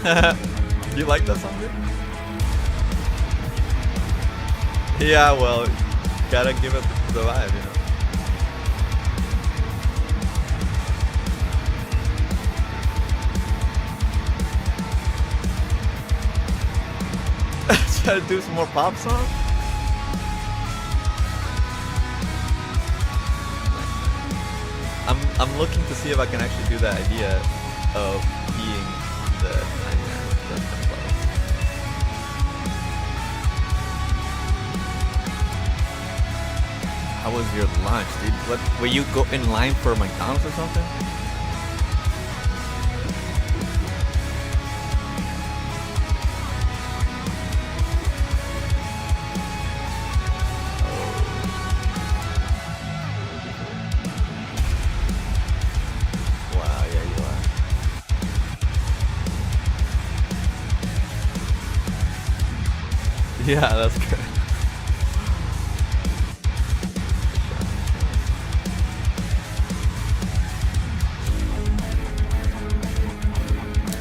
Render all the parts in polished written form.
You like that song, dude? Yeah, well, gotta give it the vibe, you know. Try to do some more pop songs? I'm looking to see if I can actually do that idea of being the nightmare. That's kind of close. How was your lunch, dude? What, were you go in line for McDonald's or something? Yeah, that's good.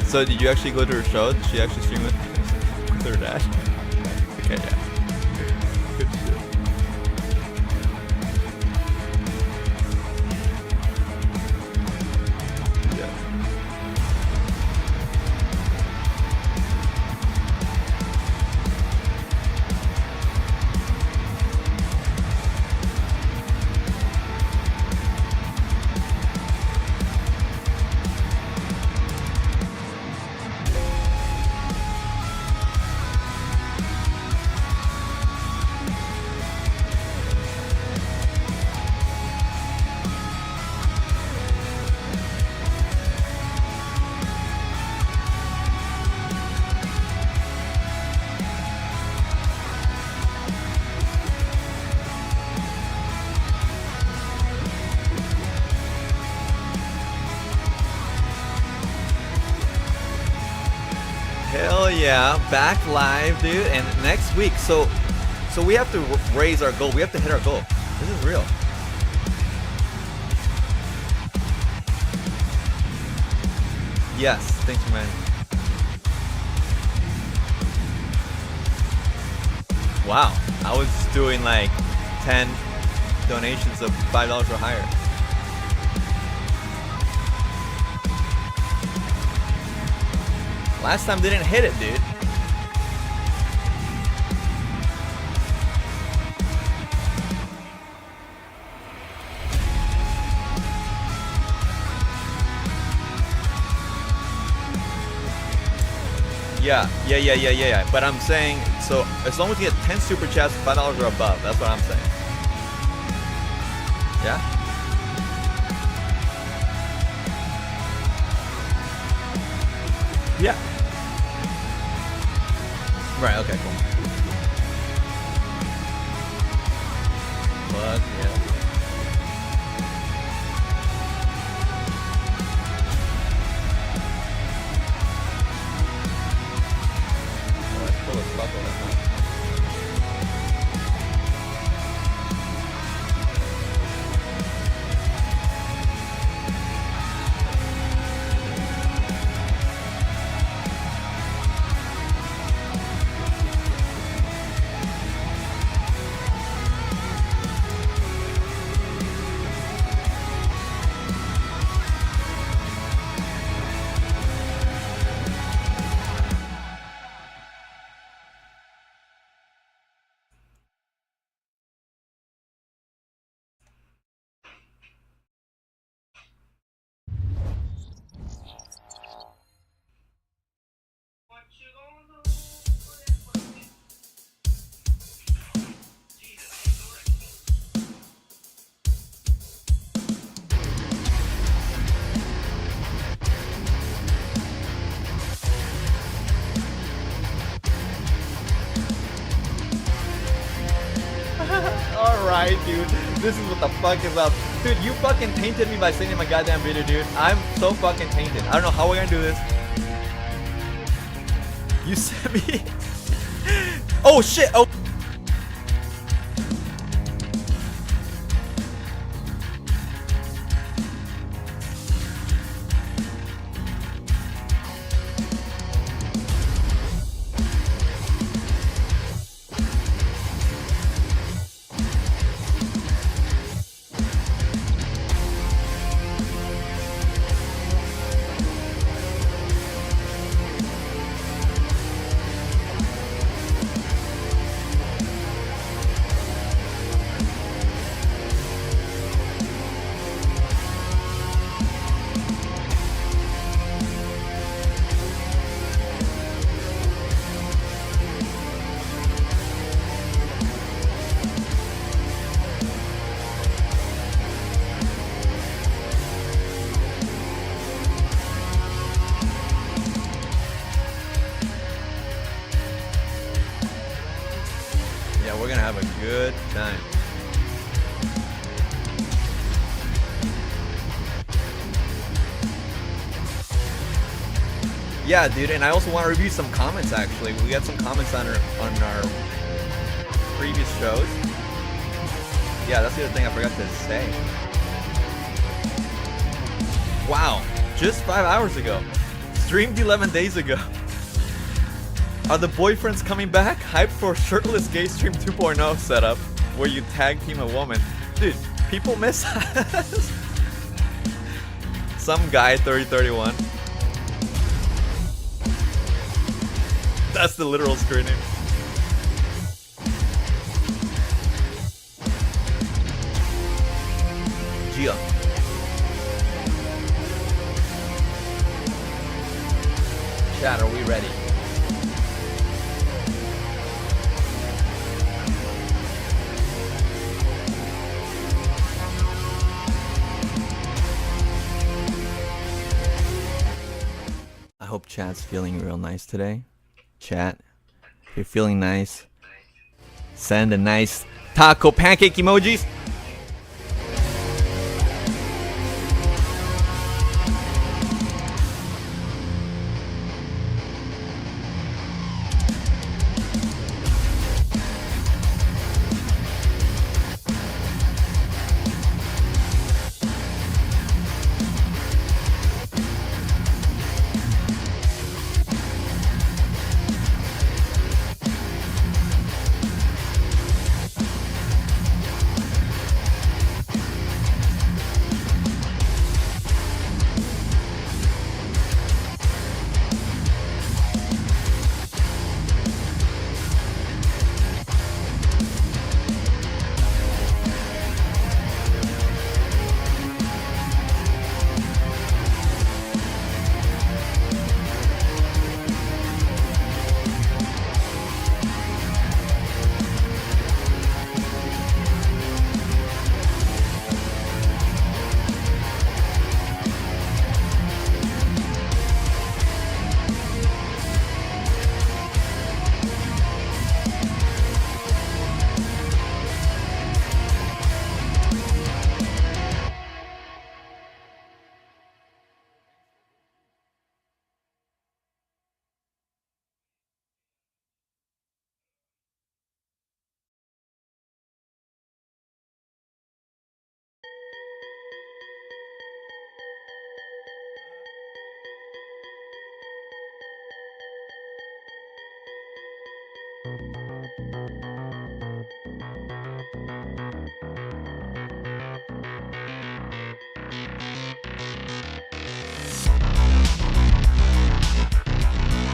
So did you actually go to her show? Did she actually stream with her dad? Okay, yeah. Good shit. Yeah. Hell yeah, back live, dude, and next week, so we have to raise our goal. We have to hit our goal. This is real. Yes, thanks, man. Wow, I was doing like 10 donations of $5 or higher. Last time didn't hit it, dude. Yeah. But I'm saying, so as long as you get 10 super chats, $5 or above, that's what I'm saying. Yeah? Yeah. Right, okay, cool. Fuck yeah. Oh, that's full of stuff all that time. Alright, dude. This is what the fuck is up. Dude, you fucking tainted me by sending my goddamn video, dude. I'm so fucking tainted. I don't know how we're gonna do this. You sent me... Oh, shit! Oh... and we're gonna have a good time. Yeah, dude, and I also want to review some comments. Actually, we got some comments on our previous shows. Yeah, that's the other thing I forgot to say. Wow, just 5 hours ago. Streamed 11 days ago. Are the boyfriends coming back? Hyped for shirtless gay stream 2.0 setup where you tag team a woman. Dude, people miss us. Some guy 3031. That's the literal screen name. Gia. Chat, are we ready? I hope chat's feeling real nice today. Chat, if you're feeling nice, send a nice taco pancake emojis.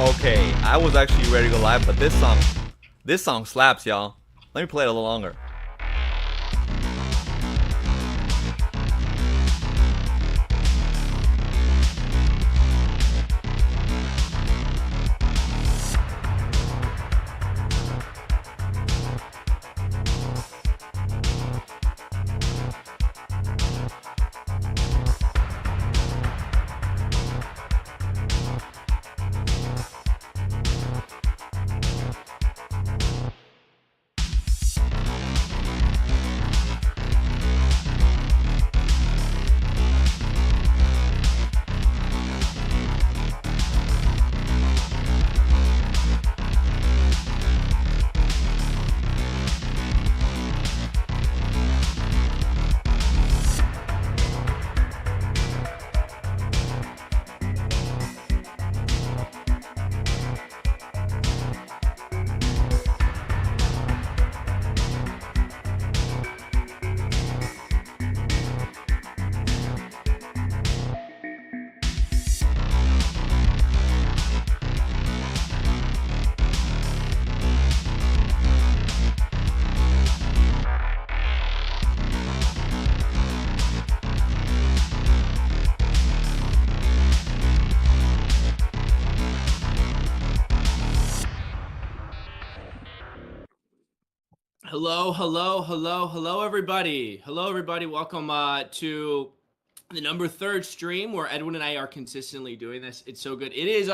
Okay, I was actually ready to go live, but this song slaps, y'all. Let me play it a little longer. Hello, everybody. Hello, everybody. Welcome to the number 3rd stream where Edwin and I are consistently doing this. It's so good. It is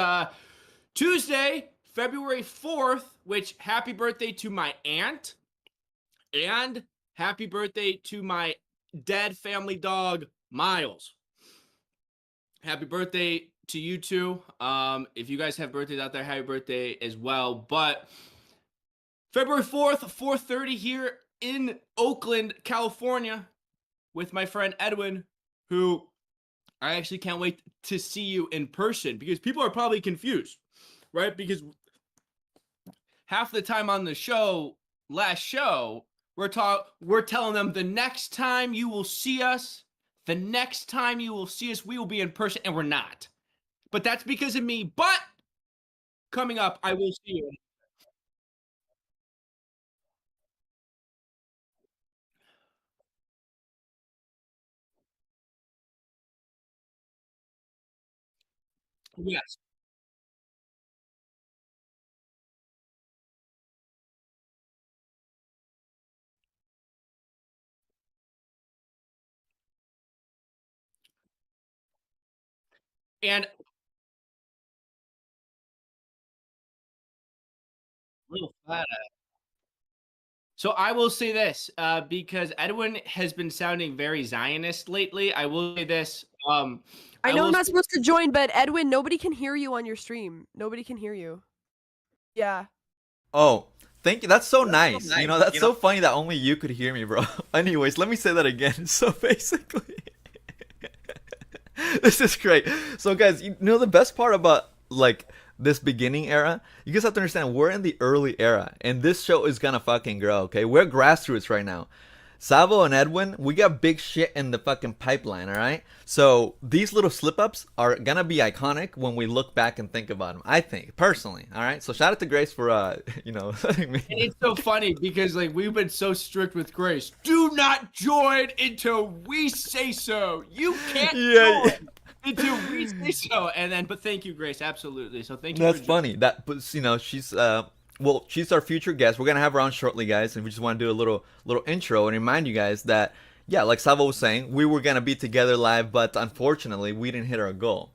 Tuesday, February 4th, which happy birthday to my aunt. And happy birthday to my dead family dog, Miles. Happy birthday to you two. If you guys have birthdays out there, happy birthday as well. But February 4th, 4:30 here in Oakland, California, with my friend Edwin, who I actually can't wait to see you in person, because people are probably confused, right? Because half the time on the show, last show, we're telling them the next time you will see us, we will be in person, and we're not. But that's because of me. But coming up, I will see you. Yes. And little flat. So I will say this, because Edwin has been sounding very Zionist lately. I will say this. I know will I'm not say- supposed to join, but Edwin, nobody can hear you on your stream. Nobody can hear you. Yeah. Oh, thank you. That's so nice. You know, that's so funny that only you could hear me, bro. Anyways, let me say that again. So basically, this is great. So guys, you know the best part about like this beginning era, you guys have to understand we're in the early era, and this show is gonna fucking grow. Okay, we're grassroots right now. Salvo and Edwin, we got big shit in the fucking pipeline, alright? So these little slip ups are gonna be iconic when we look back and think about them, I think, personally, alright? So shout out to Grace for, you know, letting me. And it's so funny because, like, we've been so strict with Grace. Do not join until we say so. You can't join until we say so. And then, but thank you, Grace, absolutely. So thank you. That's funny. That, but you know, she's well, she's our future guest. We're gonna have her on shortly, guys, and we just want to do a little intro and remind you guys that, yeah, like Salvo was saying, we were gonna be together live, but unfortunately, we didn't hit our goal.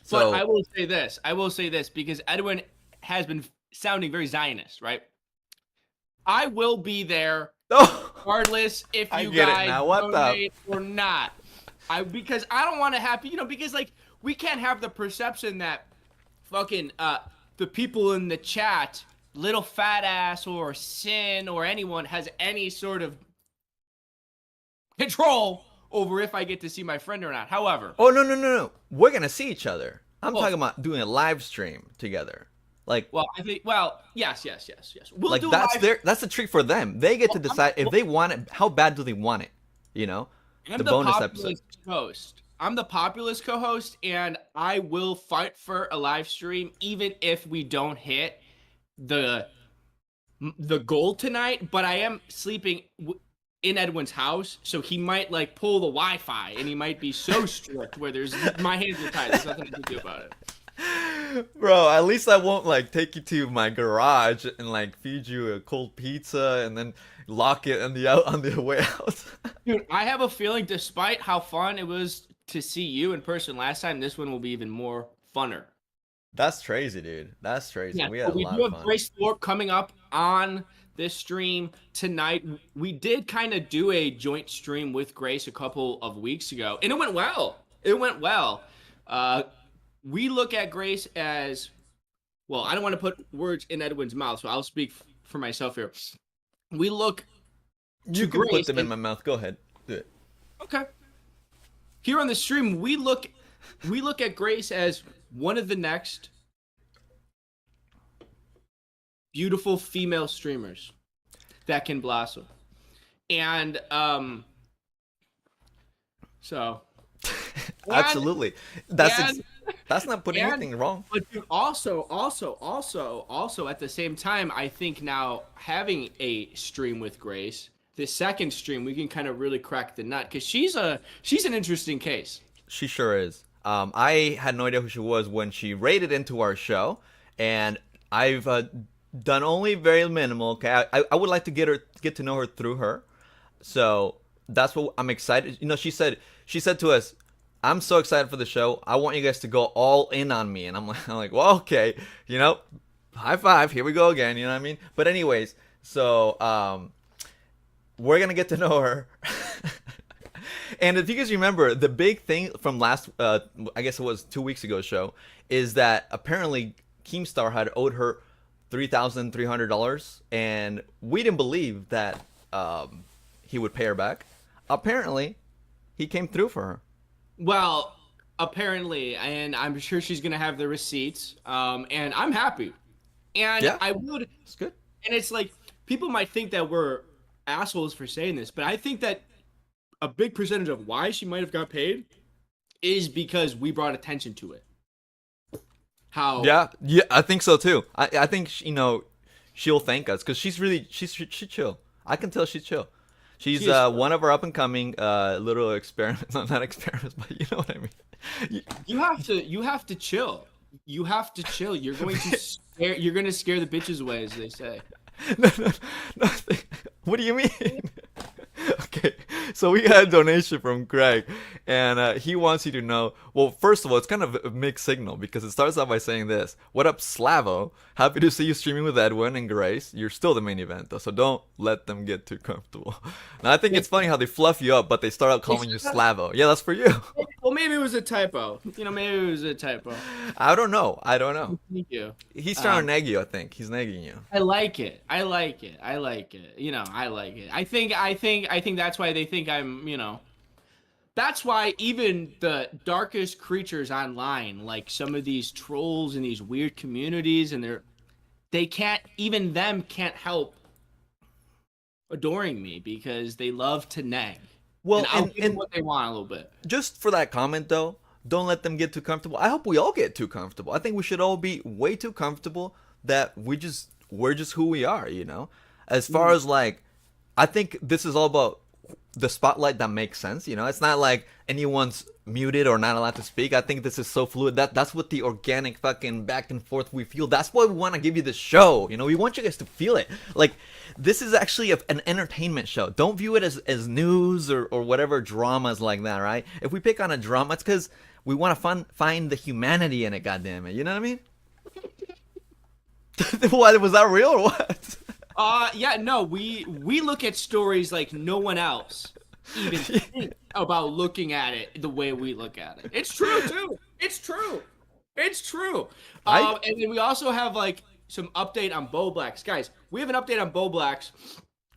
So but I will say this, because Edwin has been sounding very Zionist, right? I will be there, regardless if you guys donate or not. Because I don't want to have, you know, because like we can't have the perception that fucking the people in the chat, little fat ass or Sin or anyone, has any sort of control over if I get to see my friend or not. However, no, we're gonna see each other. I'm talking about doing a live stream together. Like, well, I think, well, yes. We'll like do that's the treat for them. They get to decide if they want it. How bad do they want it? You know, I'm the bonus populist host. I'm the populist co-host, and I will fight for a live stream even if we don't hit the goal tonight. But I am sleeping in Edwin's house, so he might like pull the Wi-Fi, and he might be so strict where my hands are tied. There's nothing I can do about it. Bro, at least I won't like take you to my garage and like feed you a cold pizza and then lock it on the way out. Dude, I have a feeling, despite how fun it was to see you in person last time, this one will be even more funner. That's crazy, dude. That's crazy. Yeah, we had a lot do of have fun. Grace Thorp coming up on this stream tonight. We did kind of do a joint stream with Grace a couple of weeks ago, and it went well. We look at Grace as, well, I don't want to put words in Edwin's mouth, so I'll speak for myself here. We look You can put them in my mouth. Go ahead. Do it. Okay. Here on the stream, we look at Grace as one of the next beautiful female streamers that can blossom. And so absolutely. That's not putting anything wrong. But dude, also at the same time, I think now having a stream with Grace, the second stream, we can kind of really crack the nut, because she's an interesting case. She sure is. I had no idea who she was when she raided into our show, and I've done only very minimal. Okay, I would like to get to know her through her, so that's what I'm excited. You know, she said to us, "I'm so excited for the show. I want you guys to go all in on me." And I'm like, well, okay, you know, high five. Here we go again. You know what I mean? But anyways, so we're gonna get to know her. And if you guys remember, the big thing from last, I guess it was 2 weeks ago show, is that apparently Keemstar had owed her $3,300, and we didn't believe that he would pay her back. Apparently, he came through for her. Well, apparently, and I'm sure she's gonna have the receipts. And I'm happy. And Yeah. I would. It's good. And it's like people might think that we're assholes for saying this, but I think that a big percentage of why she might have got paid is because we brought attention to it. How? Yeah, I think so too. I think you know, she'll thank us because she's chill. I can tell she's chill. She's one of our up and coming little experiments. Not experiments, but you know what I mean. You have to chill. You have to chill. You're going to scare the bitches away, as they say. No, what do you mean? Okay, so we got a donation from Greg, and he wants you to know. Well, first of all, it's kind of a mixed signal because it starts off by saying this: "What up, Slavo? Happy to see you streaming with Edwin and Grace. You're still the main event, though, so don't let them get too comfortable." Now, I think it's funny how they fluff you up, but they start out calling you Slavo. Yeah, that's for you. Well, maybe it was a typo. Maybe it was a typo. I don't know. Thank you. He's trying to nag you. I think he's nagging you. I like it. I like it. I like it. I like it. I think that's why they think I'm, that's why even the darkest creatures online, like some of these trolls in these weird communities, and they can't help adoring me because they love to nag. Well, and I'll give them what they want a little bit. Just for that comment though, don't let them get too comfortable. I hope we all get too comfortable. I think we should all be way too comfortable that we're just who we are, As far as like, I think this is all about the spotlight that makes sense, It's not like anyone's muted or not allowed to speak. I think this is so fluid. That's what the organic fucking back and forth we feel. That's why we want to give you this show. We want you guys to feel it. Like, this is actually an entertainment show. Don't view it as news or whatever dramas like that, right? If we pick on a drama, it's because we want to find the humanity in it, goddammit. You know what I mean? What, was that real or what? Yeah, no, we look at stories like no one else even think about looking at it the way we look at it. It's true too. It's true. And then we also have like some update on Bowblax. Guys, we have an update on Bowblax.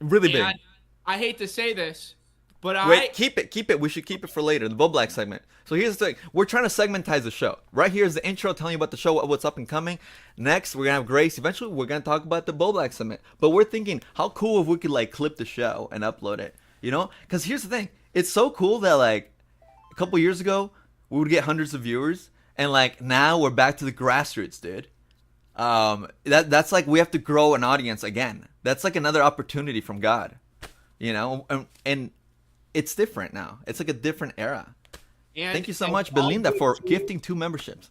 Really big. I hate to say this, but keep it. We should keep it for later, the Bowblax segment. So here's the thing. We're trying to segmentize the show. Right here is the intro telling you about the show, what's up and coming. Next, we're going to have Grace. Eventually, we're going to talk about the Bowblax segment. But we're thinking, how cool if we could, like, clip the show and upload it, Because here's the thing. It's so cool that, like, a couple years ago, we would get hundreds of viewers. And, like, now we're back to the grassroots, dude. That's like we have to grow an audience again. That's like another opportunity from God, And it's different now. It's like a different era. Thank you so much, Belinda, for gifting 2 memberships.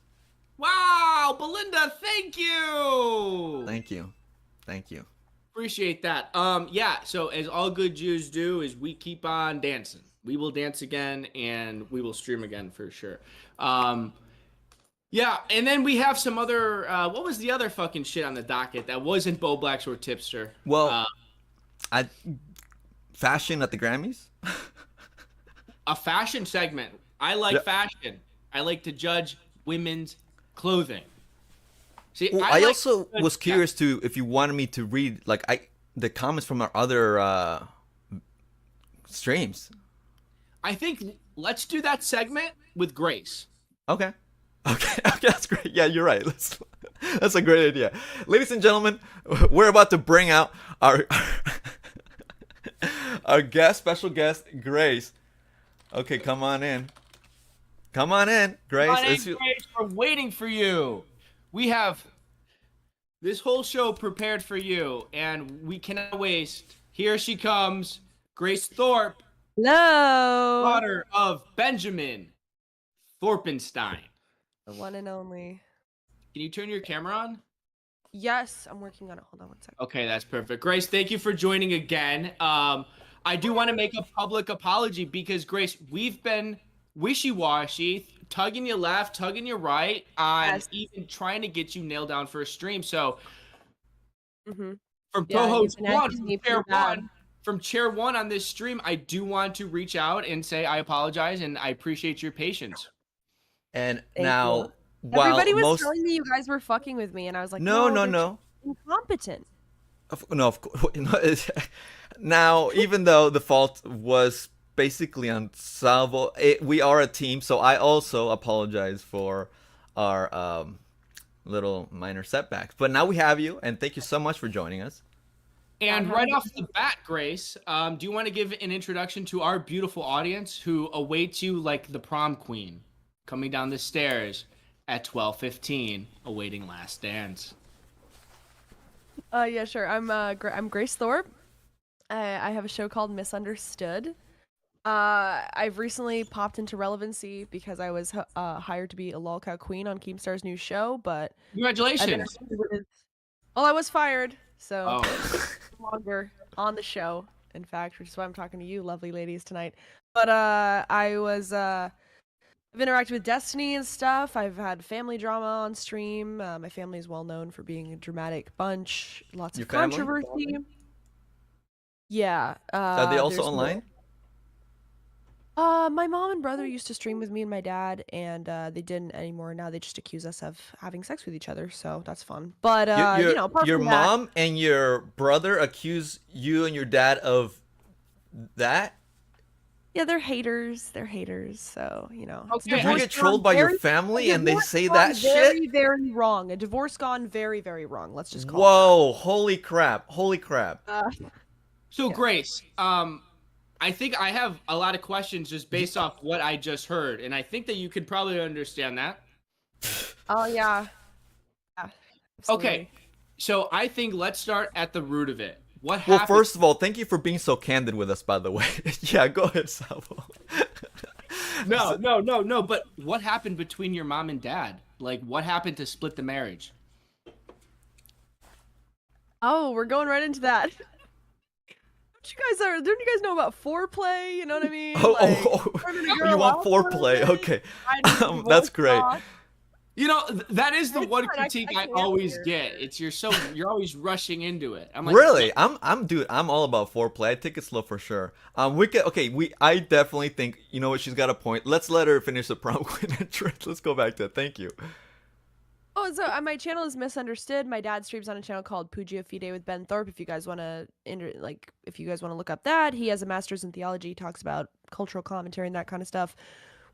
Wow, Belinda, thank you. Thank you. Appreciate that. Yeah, so as all good Jews do is we keep on dancing. We will dance again and we will stream again for sure. Yeah, and then we have some other what was the other fucking shit on the docket that wasn't Bowblax or Tipster? Well, fashion at the Grammys? A fashion segment. I like fashion. I like to judge women's clothing. See, well, I also was curious to if you wanted me to read the comments from our other streams. I think let's do that segment with Grace. Okay, that's great. Yeah, you're right. That's a great idea. Ladies and gentlemen, we're about to bring out our special guest, Grace. Okay, come on in. Grace. Come on in, Grace. We're waiting for you. We have this whole show prepared for you, and we cannot waste. Here she comes, Grace Thorp. Hello. Daughter of Benjamin Thorpenstein. The one and only. Can you turn your camera on? Yes, I'm working on it. Hold on 1 second. Okay, that's perfect. Grace, thank you for joining again. I do want to make a public apology because, Grace, we've been wishy-washy, tugging you left, tugging you right, on even trying to get you nailed down for a stream. So, from co-host one, pair one, from chair one on this stream, I do want to reach out and say I apologize and I appreciate your patience. And Thank now, you. while Everybody was most telling me you guys were fucking with me, and I was like, no, they're no. just incompetent. No, of course. Now, even though the fault was basically on Salvo, we are a team, so I also apologize for our little minor setbacks. But now we have you, and thank you so much for joining us. And right off the bat, Grace, do you want to give an introduction to our beautiful audience who awaits you like the prom queen, coming down the stairs at 12:15, awaiting last dance? Yeah, sure. I'm Grace Thorp. I have a show called Misunderstood. I've recently popped into relevancy because I was hired to be a lolcow queen on Keemstar's new show, but Congratulations. well, I was fired, so Oh. no longer on the show. In fact, which is why I'm talking to you, lovely ladies, tonight. But I've interacted with Destiny and stuff. I've had family drama on stream. My family is well known for being a dramatic bunch. Lots Your of family? controversy. Yeah. Are they also there's online? My mom and brother used to stream with me and my dad, and they didn't anymore. Now they just accuse us of having sex with each other, so that's fun. But apart Your from that, mom and your brother accuse you and your dad of that? yeah, they're haters. They're haters. So it's Okay. You divorce get trolled by gone your very- family and they divorce say gone that very, shit? very wrong. A divorce gone very, very wrong. Let's just call Whoa, holy crap. Holy crap. it. So Grace, I think I have a lot of questions just based off what I just heard, and I think that you could probably understand that. Oh yeah. Yeah. Okay, Absolutely. so I think let's start at the root of it. What Well, happened? first of all, thank you for being so candid with us, by the way. Yeah, go ahead, Salvo. No. But what happened between your mom and dad? Like, what happened to split the marriage? Oh, we're going right into that. Don't you guys know about foreplay? You know what I mean? Turning a girl You want off foreplay? a bit, Okay. riding That's divorce great. off. You know, that is the It's one fine, critique I I can't always hear. get. It's you're always rushing into it. I'm like, Really? I'm all about foreplay. I take it slow for sure. I definitely think, you know what, she's got a point. Let's let her finish the prom queen entrance. Let's go back to it. Thank you. Oh, so my channel is Misunderstood. My dad streams on a channel called Pugio Fide with Ben Thorpe. If you guys want to look up that, he has a master's in theology. He talks about cultural commentary and that kind of stuff.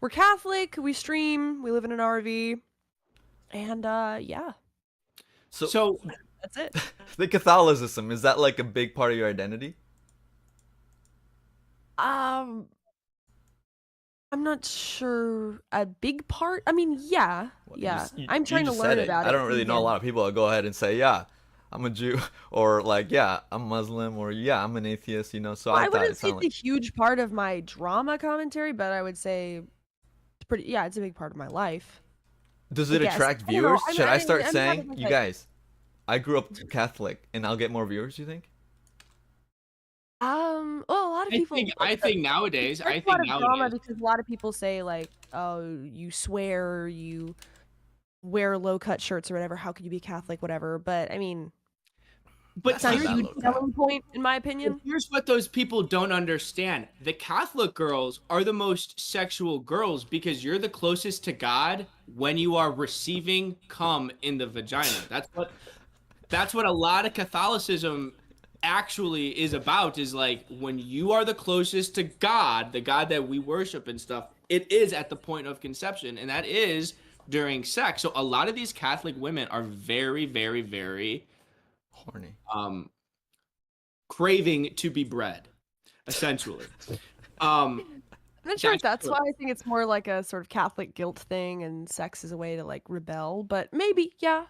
We're Catholic. We stream. We live in an RV, and yeah, so that's it. The Catholicism, is that like a big part of your identity? I'm not sure. A big part? I mean, yeah, Well, yeah. you I'm trying to just learn said it. about it. I don't really know a lot of people that go ahead and say, yeah, I'm a Jew, or like, yeah, I'm Muslim, or yeah, I'm an atheist, you know, so Well, I I thought wouldn't it say sounded it's a huge part of my drama commentary, but I would say it's a big part of my life. Does it Yes. attract I don't know. viewers? I'm- Should I I'm- start I'm saying, having, you like- guys, I grew up Catholic, and I'll get more viewers, you think? Well, a lot of people. I think nowadays, There's a lot of drama because a lot of people say like, "Oh, you swear, you wear low-cut shirts or whatever. How could you be Catholic, whatever?" But I mean, but it's not a not that huge low-cut. selling point, in my opinion. here's what those people don't understand. The Catholic girls are the most sexual girls because you're the closest to God when you are receiving cum in the vagina. That's what a lot of Catholicism actually is about, is like when you are the closest to God, the God that we worship and stuff, it is at the point of conception, and that is during sex. So a lot of these Catholic women are very, very, very Horny. craving to be bred, essentially. I'm not sure if That's that's why. I think it's more like a sort of Catholic guilt thing, and sex is a way to like rebel. But maybe, yeah.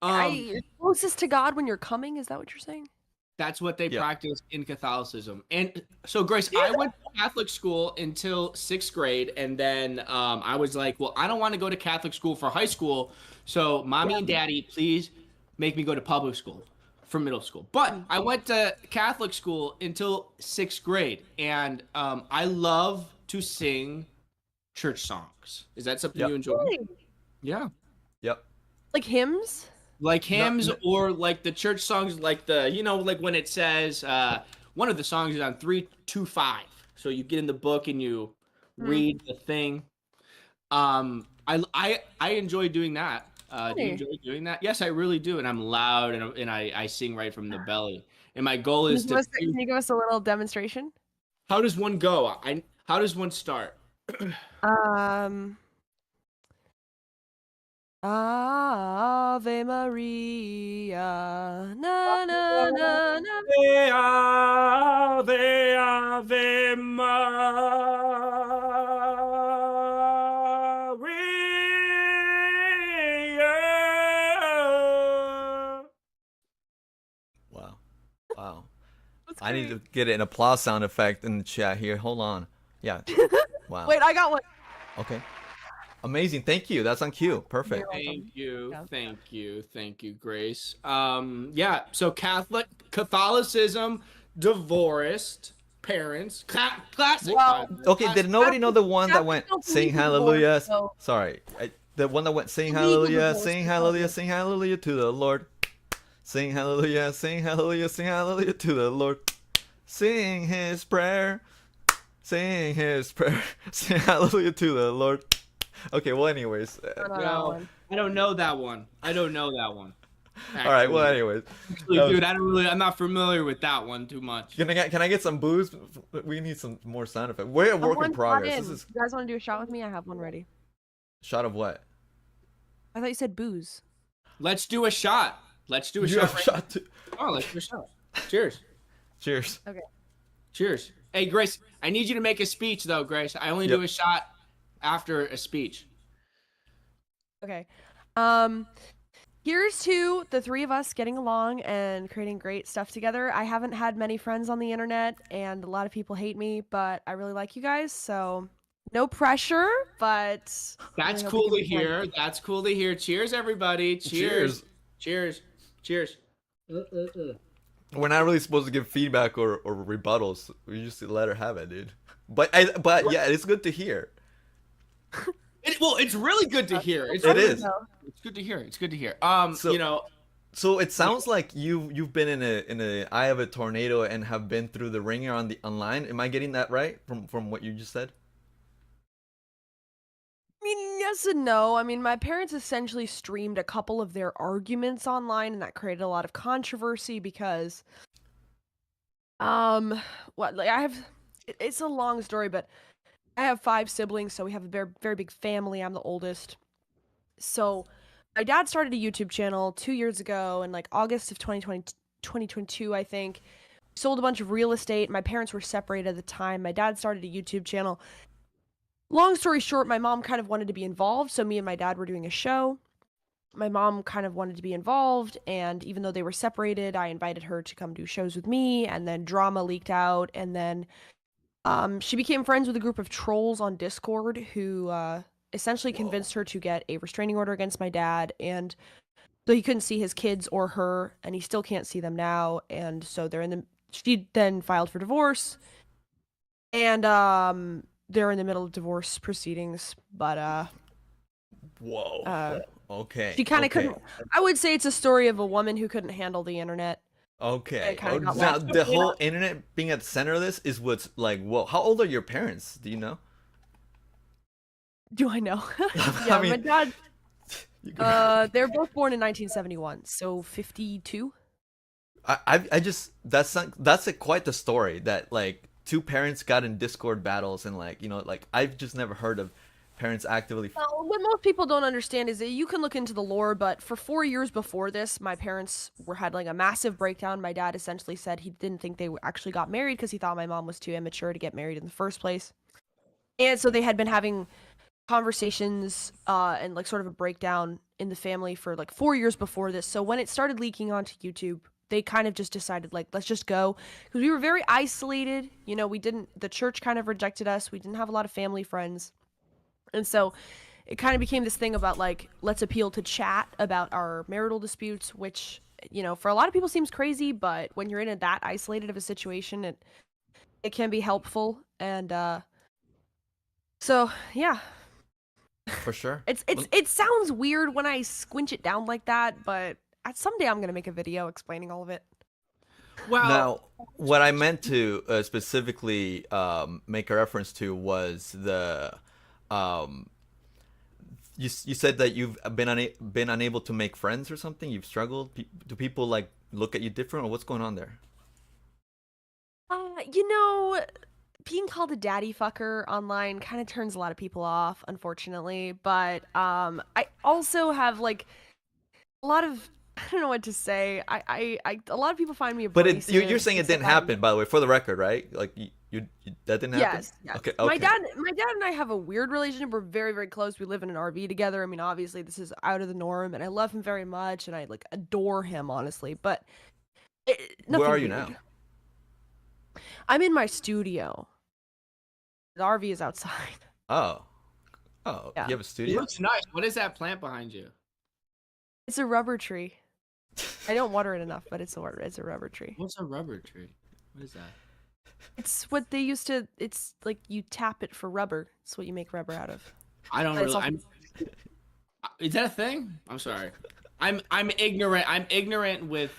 You're closest to God when you're coming. Is that what you're saying? That's what they Yeah. practice in Catholicism. And so, Grace, I went to Catholic school until 6th grade, and then I was like, well, I don't want to go to Catholic school for high school, so mommy and daddy, please make me go to public school for middle school. But I went to Catholic school until 6th grade, and I love to sing church songs. Is that something Yep. you enjoy? Really? Yeah. Yep. Like hymns? Like hymns or like the church songs, like the, like when it says, one of the songs is on 3-2-5. So you get in the book and you read the thing. I enjoy doing that. Do you enjoy doing that? Yes, I really do. And I'm loud and I sing right from the belly. And my goal is to. Can you give us a little demonstration? How does one go? How does one start? Ave Maria, na na na na. Ave, Ave Maria. Wow. Wow. I need to get an applause sound effect in the chat here. Hold on. Yeah. Wow. Wait, I got one. Okay. Amazing. Thank you. That's on cue. Perfect. Thank you. Thank you. Thank you, Grace. Yeah. So Catholicism, divorced parents, classic. Okay. Did nobody know the one that went sing hallelujah? Sorry. The one that went sing hallelujah, sing hallelujah, sing hallelujah to the Lord. Sing hallelujah, sing hallelujah, sing hallelujah to the Lord. Sing his prayer. Sing his prayer. Sing hallelujah to the Lord. Okay, well, anyways. No, I don't know that one. Actually. All right, well, anyways. Actually, dude, I'm not familiar with that one too much. Can I get some booze? We need some more sound effects. We're a work in progress. You guys want to do a shot with me? I have one ready. Shot of what? I thought you said booze. Let's do a shot. Let's do a You shot. have a shot too. Oh, let's do a shot. Cheers. Cheers. Okay. Cheers. Hey, Grace, I need you to make a speech, though, Grace. I only do a shot after a speech. Okay. Here's to the three of us getting along and creating great stuff together. I haven't had many friends on the internet, and a lot of people hate me, but I really like you guys, so no pressure, but... That's cool to hear. That's cool to hear. Cheers, everybody. Cheers. Cheers. Cheers. We're not really supposed to give feedback or rebuttals. We just let her have it, dude. But yeah, it's good to hear. It's really good to hear. It's good to hear. It's good to hear. So it sounds like you've been in a eye of a tornado and have been through the ringer online. Am I getting that right from what you just said? I mean, yes and no. I mean, my parents essentially streamed a couple of their arguments online, and that created a lot of controversy because, it's a long story, but I have 5 siblings, so we have a very, very big family. I'm the oldest. So my dad started a YouTube channel 2 years ago in like August of 2022, I think. Sold a bunch of real estate. My parents were separated at the time. My dad started a YouTube channel. Long story short, my mom kind of wanted to be involved, so me and my dad were doing a show. My mom kind of wanted to be involved, and even though they were separated, I invited her to come do shows with me, and then drama leaked out, and then she became friends with a group of trolls on Discord who essentially convinced her to get a restraining order against my dad, and so he couldn't see his kids or her, and he still can't see them now, and so she then filed for divorce, and they're in the middle of divorce proceedings, but whoa. Okay. She kind of couldn't. I would say it's a story of a woman who couldn't handle the internet. Okay. Now the whole internet being at the center of this is what's like, whoa. How old are your parents? Do you know? Do I know? I mean, my dad. They're both born in 1971, so 52. I just that's quite the story that like 2 parents got in Discord battles and like I've just never heard of parents actively. Well, what most people don't understand is that you can look into the lore, but for 4 years before this, my parents had like a massive breakdown. My dad essentially said he didn't think they actually got married because he thought my mom was too immature to get married in the first place. And so they had been having conversations and like sort of a breakdown in the family for like 4 years before this. So when it started leaking onto YouTube, they kind of just decided like, let's just go, because we were very isolated. The church kind of rejected us. We didn't have a lot of family friends. And so it kind of became this thing about like, let's appeal to chat about our marital disputes, which, for a lot of people seems crazy, but when you're in that isolated of a situation, it can be helpful. And so yeah. For sure. It sounds weird when I squinch it down like that, but someday I'm gonna make a video explaining all of it. Well, what I meant to specifically make a reference to was the um, you said that you've been unable to make friends or something. You've struggled. Do people like look at you different, or what's going on there? You know, being called a daddy fucker online kind of turns a lot of people off, unfortunately. But I also have like a lot of I don't know what to say. A lot of people find me But abrasive. you're saying it things like didn't that. happen, by the way, for the record, right? Like that didn't happen. Yes, yes. Okay. My Okay. dad and I have a weird relationship. We're very, very close. We live in an RV together. I mean, obviously this is out of the norm, and I love him very much, and I like adore him, honestly. But Where nothing are you weird. now? I'm in my studio. The RV is outside. Oh. Oh. Yeah. You have a It studio? looks nice. What is that plant behind you? It's a rubber tree. I don't water it enough, but it's a rubber tree. What's a rubber tree? What is that? It's what they used to. It's like you tap it for rubber. It's what you make rubber out of. I don't But it's really. also- Is that a thing? I'm sorry. I'm ignorant. I'm ignorant with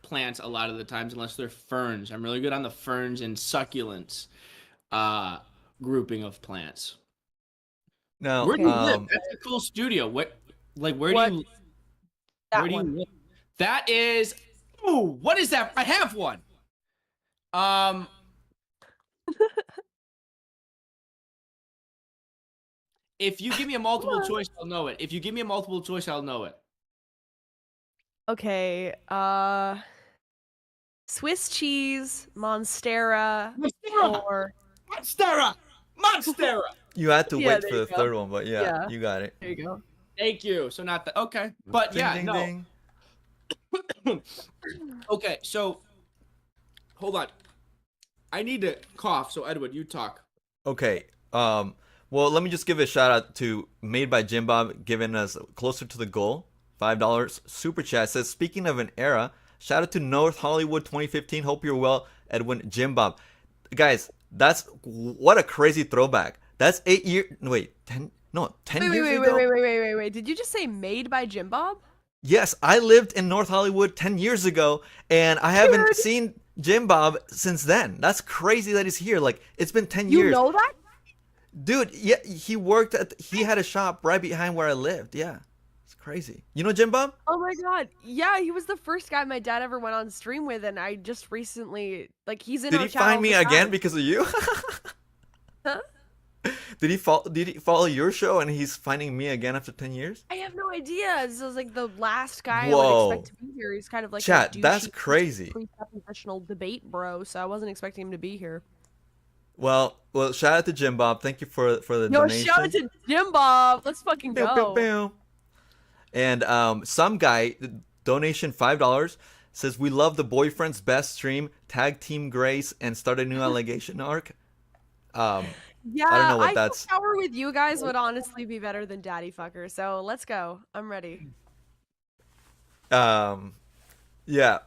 plants a lot of the times, unless they're ferns. I'm really good on the ferns and succulents grouping of plants. No. Where do you live? That's a cool studio. What? Like, where What? do you? That Where do you one. live? That is. Ooh, what is that? I have one. Um. If you give me a multiple choice, I'll know it. If you give me a multiple choice, I'll know it. Okay. Swiss cheese, Monstera, Monstera! or Monstera! Monstera! You had to Yeah, wait there for you the go. third one, but yeah, Yeah. you got it. there you go. Thank you. So not the okay, but Ding, yeah, ding, no. ding. Okay, so hold on. I need to cough. So Edwin, you talk. Okay. Well, let me just give a shout out to Made by Jim Bob giving us closer to the goal. $5 super chat says, speaking of an era, shout out to North Hollywood 2015. Hope you're well, Edwin. Jim Bob. Guys, that's what a crazy throwback. That's 8 years. Wait, 10? No, 10 Wait, years wait, ago. wait. Did you just say made by Jim Bob? Yes, I lived in North Hollywood 10 years ago, and I haven't Dude. seen Jim Bob since then. That's crazy that he's here. Like, it's been 10 You years. know that? Dude, yeah, he had a shop right behind where I lived. Yeah. It's crazy. You know Jim Bob? Oh my god. Yeah, he was the first guy my dad ever went on stream with, and I just recently he's in Did our he chat find all me the again time. because of you? Huh? Did he follow your show and he's finding me again after 10 years? I have no idea. This was like the last guy I Whoa. would expect to be here. He's kind of like Chat, a that's douchey, crazy. presuppositional debate bro, so I wasn't expecting him to be here. Well, shout out to Jim Bob. Thank you for the Yo, donation. shout out to Jim Bob. Let's fucking Pew, go. pew, pew. And some guy, donation $5, says we love the boyfriend's best stream, tag Team Grace, and start a new allegation arc. Yeah, I don't know what think that's. Power with you guys would honestly be better than Daddy Fucker. So let's go. I'm ready. Yeah.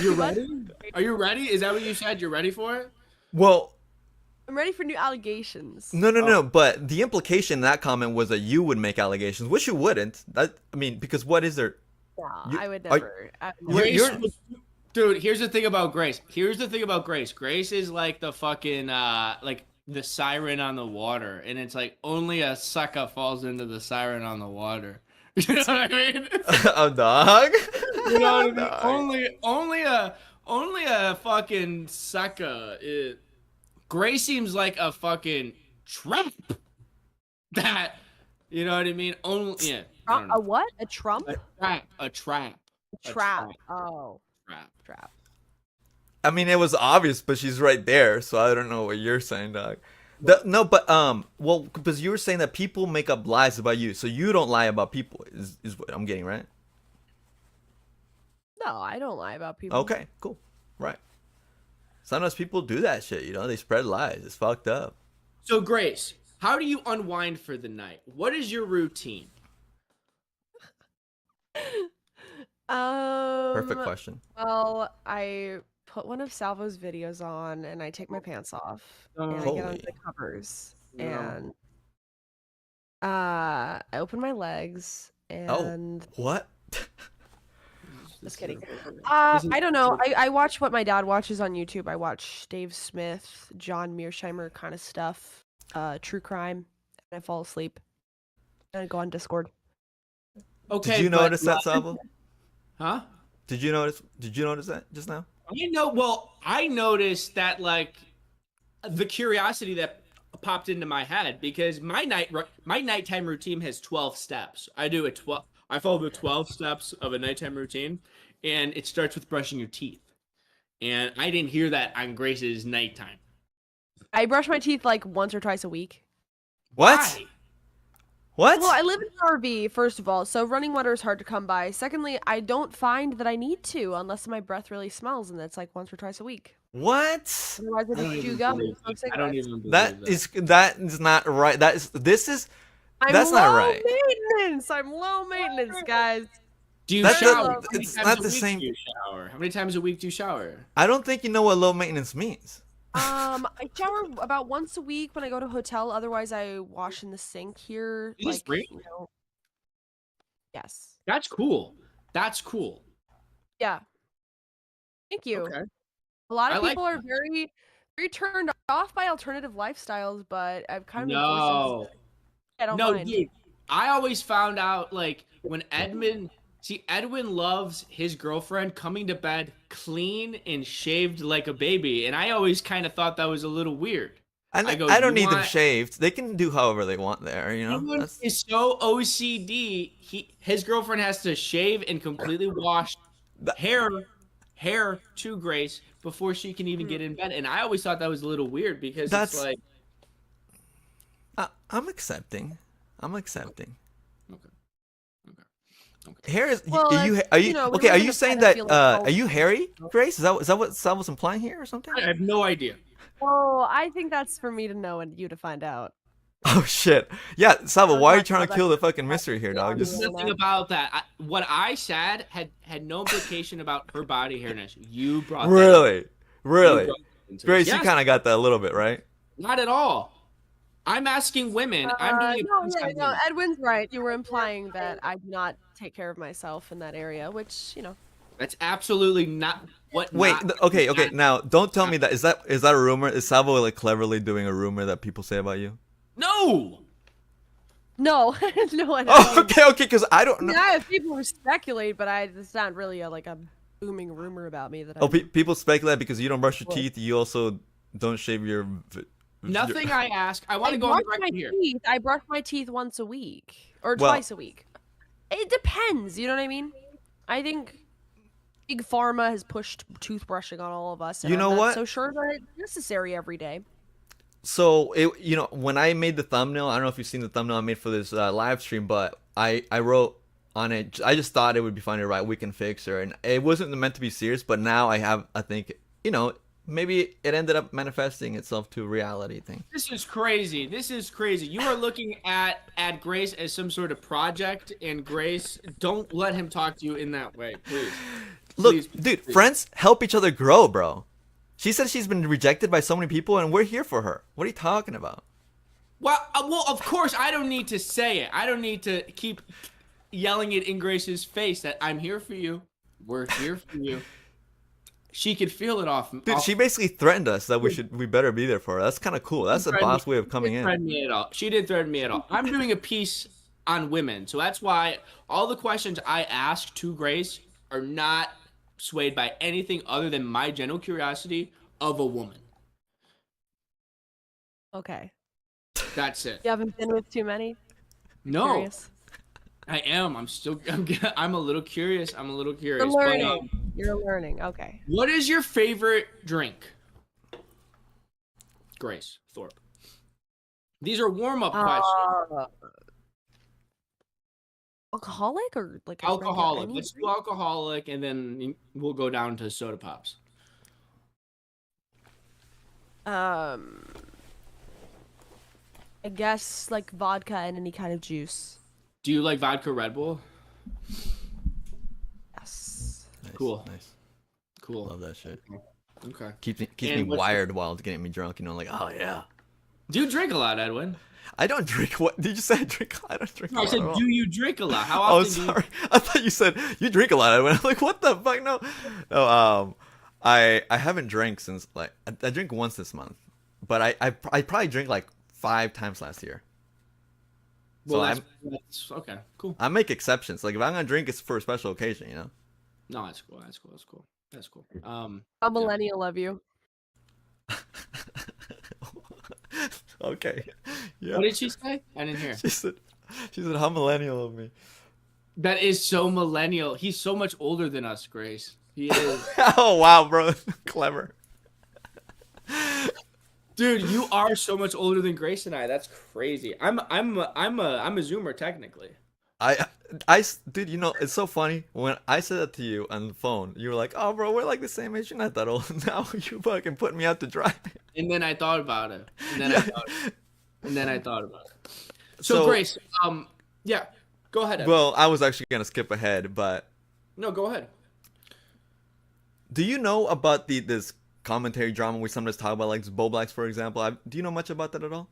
You ready? Are you ready? Is that what you said? You're ready for it? Well, I'm ready for new allegations. no. But the implication in that comment was that you would make allegations, which you wouldn't. I mean, because what is there? No, I would are- never. Grace You're- was- dude, here's the thing about Grace. Grace is like the fucking like the siren on the water, and it's like only a sucker falls into the siren on the water. You know what I mean? A dog. You know what I mean? Dog. Only a fucking sucker. Grace seems like a fucking trap. That, you know what I mean? Only yeah. I don't know. A what? A Trump? A trap. Trap. Oh, Trap. trap. I mean, it was obvious, but she's right there, so I don't know what you're saying, dog. No, but well, because you were saying that people make up lies about you, so you don't lie about people, is what I'm getting, right? No, I don't lie about people. Okay, cool, right. Sometimes people do that shit, you know, they spread lies. It's fucked up. So Grace, how do you unwind for the night? What is your routine? Perfect question. Well, I put one of Salvo's videos on and I take my pants off and I get Holy. on the covers No. and I open my legs and What? Just kidding. This is- I don't know. I watch what my dad watches on YouTube. I watch Dave Smith, John Mearsheimer kind of stuff, true crime, and I fall asleep. And I go on Discord. Okay. Did you but- notice that, Salvo? Huh? Did you notice that just now? I noticed that like the curiosity that popped into my head because my nighttime routine has 12 steps. I follow the 12 steps of a nighttime routine, and it starts with brushing your teeth. And I didn't hear that on Grace's nighttime. I brush my teeth like once or twice a week. What? Why? What? Well, I live in an RV, first of all, so running water is hard to come by. Secondly, I don't find that I need to unless my breath really smells, and that's like once or twice a week. What? Otherwise, I just chew gum and smoke I don't cigarettes. even believe That is not right. That's I'm not low right. maintenance. I'm low maintenance, guys. Do you That's shower? not- How many it's times not a the week same- do you shower? How many times a week do you shower? I don't think you know what low maintenance means. I shower about once a week when I go to a hotel. Otherwise, I wash in the sink here. Is this Like, real? you know. Yes. That's cool. That's cool. Yeah. Thank you. Okay. A lot I of like people are that. very, very turned off by alternative lifestyles, but I've kind of been forced No. into it. I don't No, mind. dude. I always found out like when Edwin loves his girlfriend coming to bed clean and shaved like a baby, and I always kind of thought that was a little weird. I go, I don't "You need them want-" shaved. They can do however they want there, you know? Edwin That's- is so OCD. His girlfriend has to shave and completely wash hair to Grace before she can even get in bed, and I always thought that was a little weird because That's- it's like I'm accepting. okay. Hair is Well, are you you know, we okay? Are live in you a saying planet that feeling are you hairy, Grace? Is that what Sal was implying here or something? I have no idea. Oh, I think that's for me to know and you to find out. Oh shit! Yeah, Salvo, I'm why are you not trying to about kill that. the fucking mystery here, dog? Yeah, Just yeah. Nothing about that. What I said had no implication about her body hairness. You brought that up. really, You really, brought that into it. Grace, Yes, you kind of got that a little bit, right? not at all. I'm asking women. I'm doing a piece on women. Edwin's right. You were implying that I do not take care of myself in that area, which, you know. That's absolutely not what. Wait, not- okay. Now, don't tell me that is that a rumor? Is Salvo like cleverly doing a rumor that people say about you? No. No, no, I don't. Oh, okay, because I don't know. Yeah, people who speculate, but it's not really like a booming rumor about me that I. Oh, people speculate because you don't brush your What? teeth. You also don't shave your. Nothing I ask. I want I to go on brush the my record here. teeth. I brush my teeth once a week or Well- twice a week. It depends. You know what I mean? I think Big Pharma has pushed toothbrushing on all of us. And You know I'm not what? So sure that it's necessary every day. So when I made the thumbnail, I don't know if you've seen the thumbnail I made for this live stream, but I wrote on it. I just thought it would be funny to write "We can fix her," and it wasn't meant to be serious. But now I think maybe it ended up manifesting itself to a reality thing. This is crazy. You are looking at Grace as some sort of project, and Grace, don't let him talk to you in that way, please. Look, Please, dude, please. friends help each other grow, bro. She said she's been rejected by so many people, and we're here for her. What are you talking about? Well, of course, I don't need to say it. I don't need to keep yelling it in Grace's face that I'm here for you. We're here for you. She could feel it off. Dude, she basically threatened us that we better be there for her. That's kind of cool. That's a boss way of coming in. She didn't threaten me at all. I'm doing a piece on women, so that's why all the questions I ask to Grace are not swayed by anything other than my general curiosity of a woman. Okay. That's it. You haven't been with too many? No, Curious? I am. I'm a little curious. I'm a little curious. You're But, learning. You're learning. Okay. what is your favorite drink? Grace Thorp. These are warm-up questions. Alcoholic or like a regular Alcoholic. any Let's do drink? alcoholic, and then we'll go down to soda pops. I guess like vodka and any kind of juice. Do you like vodka Red Bull? Yes. Nice, Cool. Nice. Cool. Love that shit. Okay. Keeps And me what's wired while it's getting me drunk. Like, oh yeah. Do you drink a lot, Edwin? I don't drink. What did you say? I drink. I don't drink. No, I a lot said, at all. do you drink a lot? How Oh, often do you? sorry. I thought you said you drink a lot. I'm like, what the fuck? No, no. I haven't drank since like I drink once this month, but I probably drank like 5 times last year. Well, So that's okay. Cool. I make exceptions. Like if I'm gonna drink, it's for a special occasion, you know. No, that's cool. That's cool. That's cool. That's cool. A millennial of you. Okay. Yeah. What did she say? I didn't hear. She said, how millennial of me. That is so millennial. He's so much older than us, Grace. He is. Oh wow, bro, clever. Dude, you are so much older than Grace and I. That's crazy. I'm a Zoomer technically. Dude, you know, it's so funny when I said that to you on the phone. You were like, "Oh, bro, we're like the same age. You're not that old." Now you fucking put me out to dry. And then I thought about it. And then I thought about it. So So- Grace, yeah, go ahead. Evan. Well, I was actually gonna skip ahead, but No, go ahead. do you know about this commentary drama we sometimes talk about, like Bowblax, for example? Do you know much about that at all?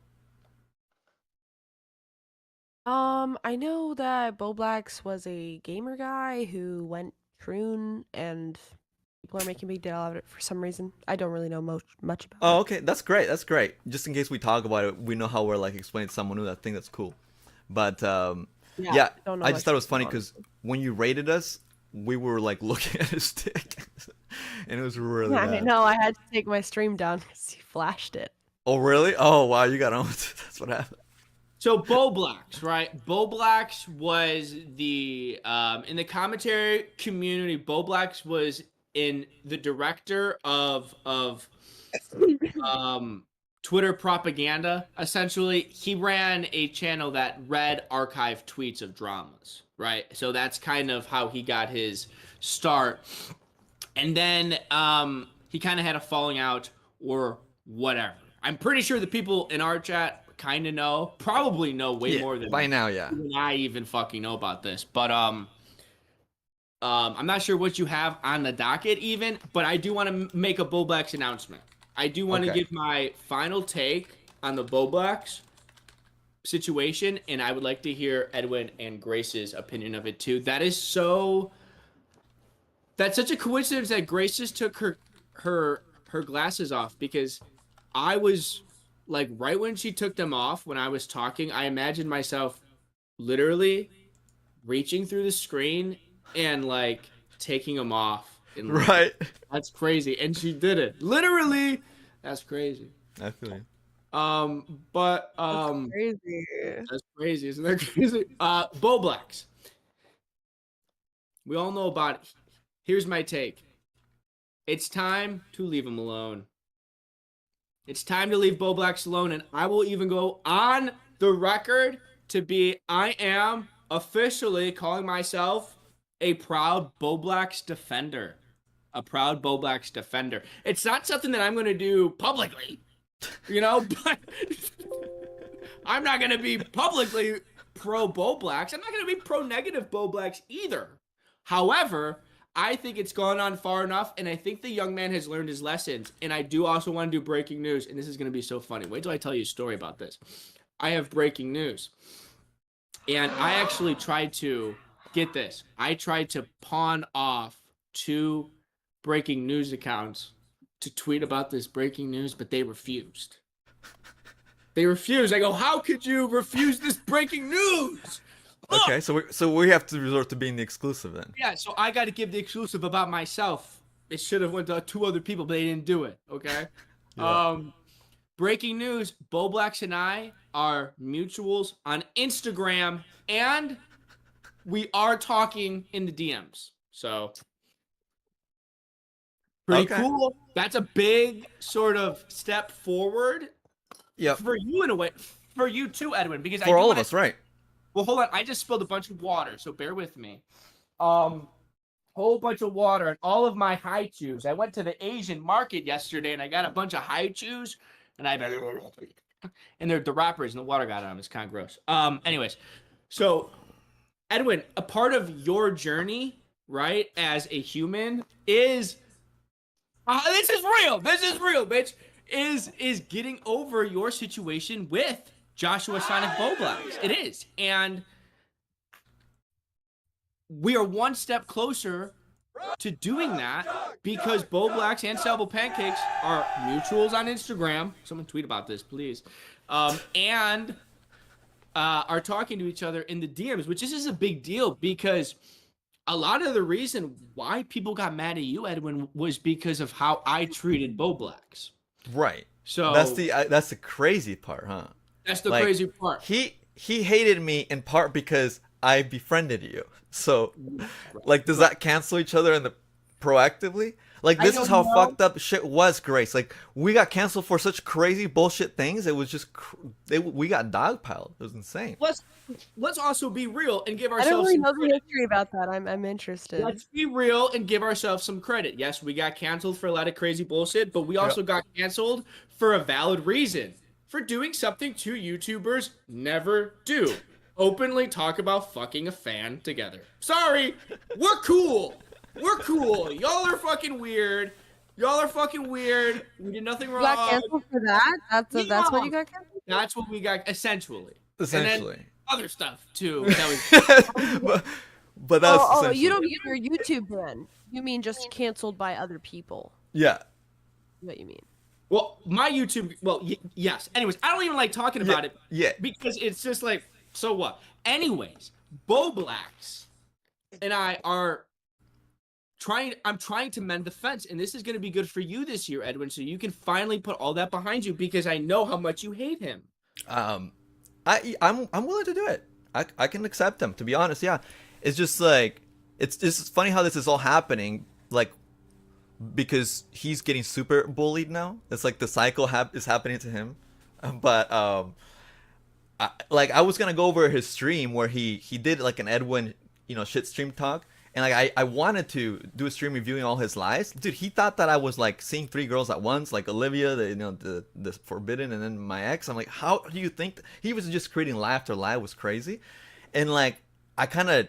I know that Bowblax was a gamer guy who went croon, and people are making a big deal out of it for some reason. I don't really know much about Oh, it. okay, that's great. That's great. Just in case we talk about it, we know how we're like explaining to someone new. I think that's cool. But yeah, don't know I just much thought it was funny about because when you rated us, we were like looking at his stick, and it was really I bad. know, I had to take my stream down because he flashed it. Oh, really? Oh, wow, you got on with it. That's what happened. So Bowblax, right? Bowblax was the in the commentary community. Bowblax was in the director of Twitter propaganda. Essentially, he ran a channel that read archived tweets of dramas, right? So that's kind of how he got his start. And then he kind of had a falling out or whatever. I'm pretty sure the people in our chat kind of know, probably know way more than by now, yeah. even I even fucking know about this. But I'm not sure what you have on the docket even, but I do want to make a Bowblax announcement. I do want to Okay. give my final take on the Bowblax situation, and I would like to hear Edwin and Grace's opinion of it too. That's such a coincidence that Grace just took her glasses off, because I was like, right when she took them off, when I was talking, I imagined myself literally reaching through the screen and like taking them off. And, like, Right. that's crazy. And she did it. Literally. That's crazy. I feel you. But That's crazy. that's crazy. Isn't that crazy? Bowblax. We all know about it. Here's my take. It's time to leave him alone. It's time to leave Bowblax alone, and I will even go on the record I am officially calling myself a proud Bowblax defender. A proud Bowblax defender. It's not something that I'm going to do publicly, but I'm not going to be publicly pro Bowblax. I'm not going to be pro negative Bowblax either. However, I think it's gone on far enough, and I think the young man has learned his lessons. And I do also want to do breaking news, and this is going to be so funny. Wait till I tell you a story about this. I have breaking news. And I actually tried to, get this, I tried to pawn off 2 breaking news accounts to tweet about this breaking news, but they refused. They refused. I go, how could you refuse this breaking news? Okay, so we have to resort to being the exclusive then. Yeah, so I got to give the exclusive about myself. It should have went to 2 other people, but they didn't do it. Okay. Yeah. Breaking news: Bowblax and I are mutuals on Instagram, and we are talking in the DMs. So pretty Okay. cool. That's a big sort of step forward. Yep. For you in a way. For you too, Edwin, because For all of us, right? Well, hold on. I just spilled a bunch of water, so bear with me. Whole bunch of water and all of my high chews. I went to the Asian market yesterday and I got a bunch of high chews, and and they're the wrappers and the water got on them. It's kind of gross. Anyways, so Edwin, a part of your journey, right, as a human is this is real. This is real, bitch. is getting over your situation with Joshua Sonic Bowblax. It is. And we are one step closer to doing that because Bowblax and Salvo Pancakes are mutuals on Instagram. Someone tweet about this, please. And are talking to each other in the DMs, which is a big deal because a lot of the reason why people got mad at you, Edwin, was because of how I treated Bowblax. Right. So that's the crazy part, huh? That's the crazy part. He hated me in part because I befriended you. So, like, does that cancel each other in the proactively? Like, this is how fucked up shit was, Grace. Like, we got canceled for such crazy bullshit things. It was just we got dogpiled. It was insane. Let's also be real and give I ourselves. don't really know some the history about that. I'm interested. Let's be real and give ourselves some credit. Yes, we got canceled for a lot of crazy bullshit, but we also got canceled for a valid reason. For doing something two YouTubers never do. Openly talk about fucking a fan together. Sorry, we're cool. We're cool. Y'all are fucking weird. Y'all are fucking weird. We did nothing wrong. You got canceled for that? That's what you got canceled? That's what we got, essentially. Essentially. And then other stuff, too. That was... but that's essentially. You don't mean your YouTube ban. You mean just canceled by other people. Yeah. What you mean? Well, my YouTube... Well, yes. Anyways, I don't even like talking about it. Yeah. Because it's just like, so what? Anyways, Bowblax and I are... I'm trying to mend the fence, and this is going to be good for you this year, Edwin, so you can finally put all that behind you because I know how much you hate him. I'm willing to do it. I can accept him, to be honest. Yeah, it's just like it's funny how this is all happening, like because he's getting super bullied now. It's like the cycle is happening to him, but I was gonna go over his stream where he did like an Edwin shit stream talk. And like I wanted to do a stream reviewing all his lies. Dude, he thought that I was like seeing 3 girls at once, like Olivia, the forbidden, and then my ex. I'm like, how do you think he was just creating lie after lie? It was crazy. And like I'm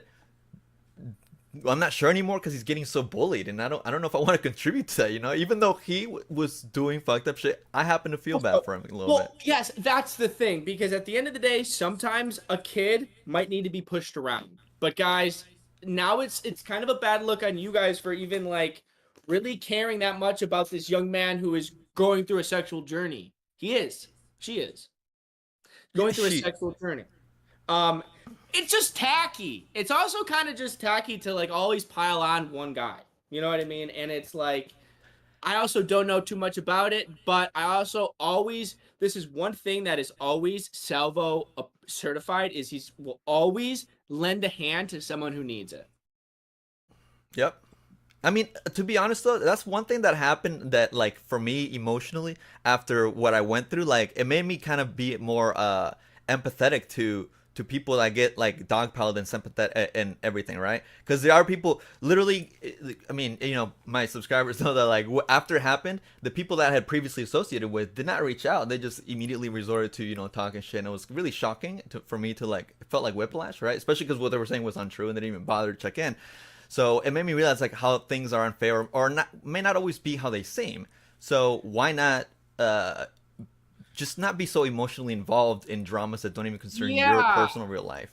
not sure anymore because he's getting so bullied, and I don't know if I want to contribute to that. Even though he was doing fucked up shit, I happen to feel bad for him a little bit. Yes, that's the thing, because at the end of the day, sometimes a kid might need to be pushed around. But guys, now it's kind of a bad look on you guys for even like really caring that much about this young man who is going through a sexual journey. She is going through a sexual journey. It's just tacky. It's also kind of just tacky to like always pile on one guy. You know what I mean? And it's like, I also don't know too much about it, but I also this is one thing that is always Salvo certified is he will always lend a hand to someone who needs it. Yep. I mean, to be honest though, that's one thing that happened that like for me emotionally after what I went through, like it made me kind of be more empathetic to people that get like dogpiled and sympathetic and everything, right? Because there are people literally, I mean, my subscribers know that like after it happened, the people that I had previously associated with did not reach out. They just immediately resorted to talking shit, and it was really shocking for me to like, it felt like whiplash, right? Especially because what they were saying was untrue and they didn't even bother to check in. So it made me realize like how things are unfair or may not always be how they seem. So why not just not be so emotionally involved in dramas that don't even concern your personal real life.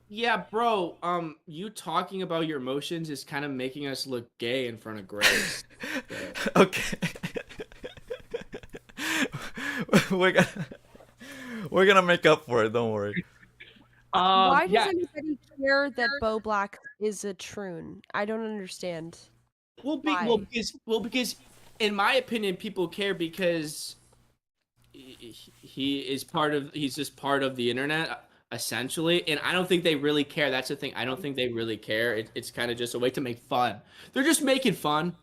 Yeah, bro. You talking about your emotions is kind of making us look gay in front of Grace. Okay. We're gonna make up for it. Don't worry. Why does anybody care that Bowblax is a troon? I don't understand. Because in my opinion, people care because he's just part of the internet essentially, and I don't think they really care. That's the thing. I don't think they really care. It's kind of just a way to make fun. They're just making fun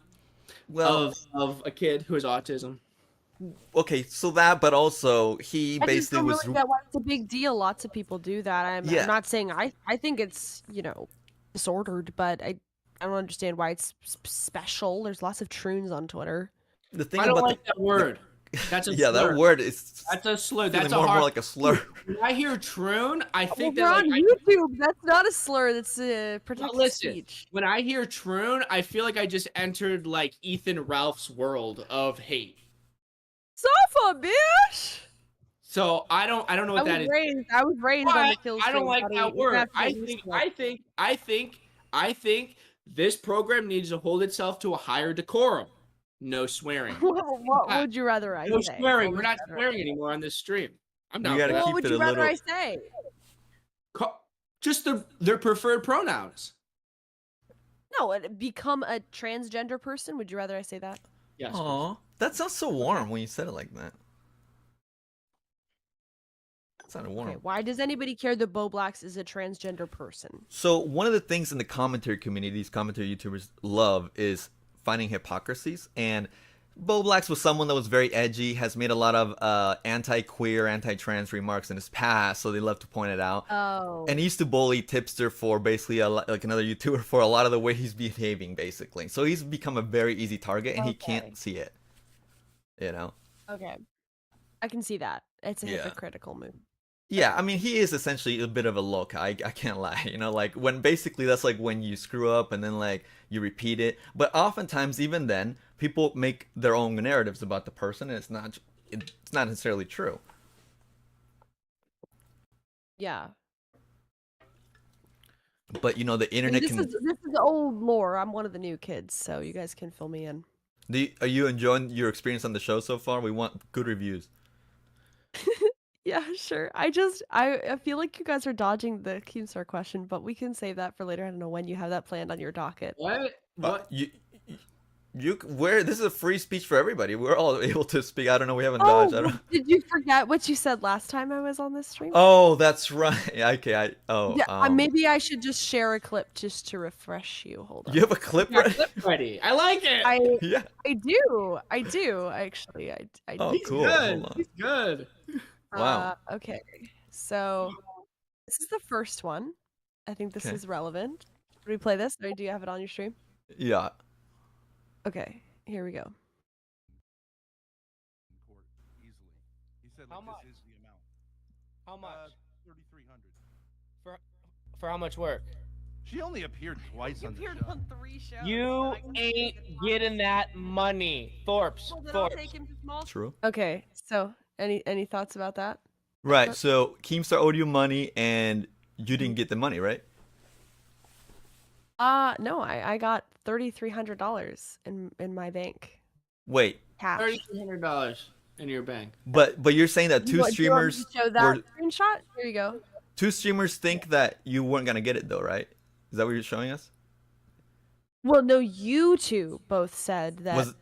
of a kid who has autism. Okay, so that, but also he I basically was. Really why it's a big deal. Lots of people do that. I'm not saying I think it's disordered, but I don't understand why it's special. There's lots of troons on Twitter. The thing I don't like that word. That's a slur. That word is. That's a slur. That's more like a slur. When I hear troon, I think we're on YouTube. That's not a slur. That's protected speech. When I hear troon, I feel like I just entered like Ethan Ralph's world of hate. So alpha, bitch. So I don't know what that is. I was raised on the But kill I don't stream, like buddy. that You're gonna word. have to get used to it. I think this program needs to hold itself to a higher decorum. No swearing. What would you rather I No say? swearing. What We're would not you rather I swearing anymore on this stream. I'm You not. gotta What keep would it you a rather little. I say? Just their preferred pronouns. No, become a transgender person. Would you rather I say that? Yes. Aw, that sounds so warm when you said it like that. That sounded warm. Okay. Why does anybody care that Bowblax is a transgender person? So one of the things in the commentary community, these commentary YouTubers love is finding hypocrisies. And Bowblax was someone that was very edgy, has made a lot of anti-queer, anti-trans remarks in his past, so they love to point it out. Oh. And he used to bully Tipster for basically like another YouTuber for a lot of the way he's behaving, basically. So he's become a very easy target, and he can't see it. You know? Okay. I can see that. It's a Yeah. hypocritical move. Yeah, I mean, he is essentially a bit of a loca. I can't lie. You know, like when basically that's like when you screw up and then like you repeat it. But oftentimes, even then, people make their own narratives about the person, and it's not necessarily true. Yeah. But you know, the internet This can. is old lore. I'm one of the new kids, so you guys can fill me in. Are you enjoying your experience on the show so far? We want good reviews. Yeah, sure. I feel like you guys are dodging the Keemstar question, but we can save that for later. I don't know when you have that planned on your docket. What? Where this is a free speech for everybody. We're all able to speak. I don't know. We haven't dodged. I don't. Did you forget what you said last time I was on this stream? Oh, that's right. Okay. Yeah, maybe I should just share a clip just to refresh you. Hold on. You have a clip ready? Ready. I like it. Yeah. I do actually. I Oh, do. cool. Good. Hold on. He's good. Wow. Okay. So this is the first one. I think this Okay. is relevant. Should we play this, or do you have it on your stream? Yeah. Okay. Here we go. Court easily. He said, How "Look, much? this is the amount." How much? 3,300. For how much work? She only appeared twice on the show. 3 shows. You ain't getting that money, Thorp's. True. Okay. So any thoughts about that? Right. So Keemstar owed you money, and you didn't get the money, right? No. I got $3,300 in my bank. Wait. Cash. $3,300 in your bank. But you're saying that Do you want me streamers to show that were screenshot? Here you go. two streamers think that you weren't gonna get it though, right? Is that what you're showing us? Well, no, you two both said that. Was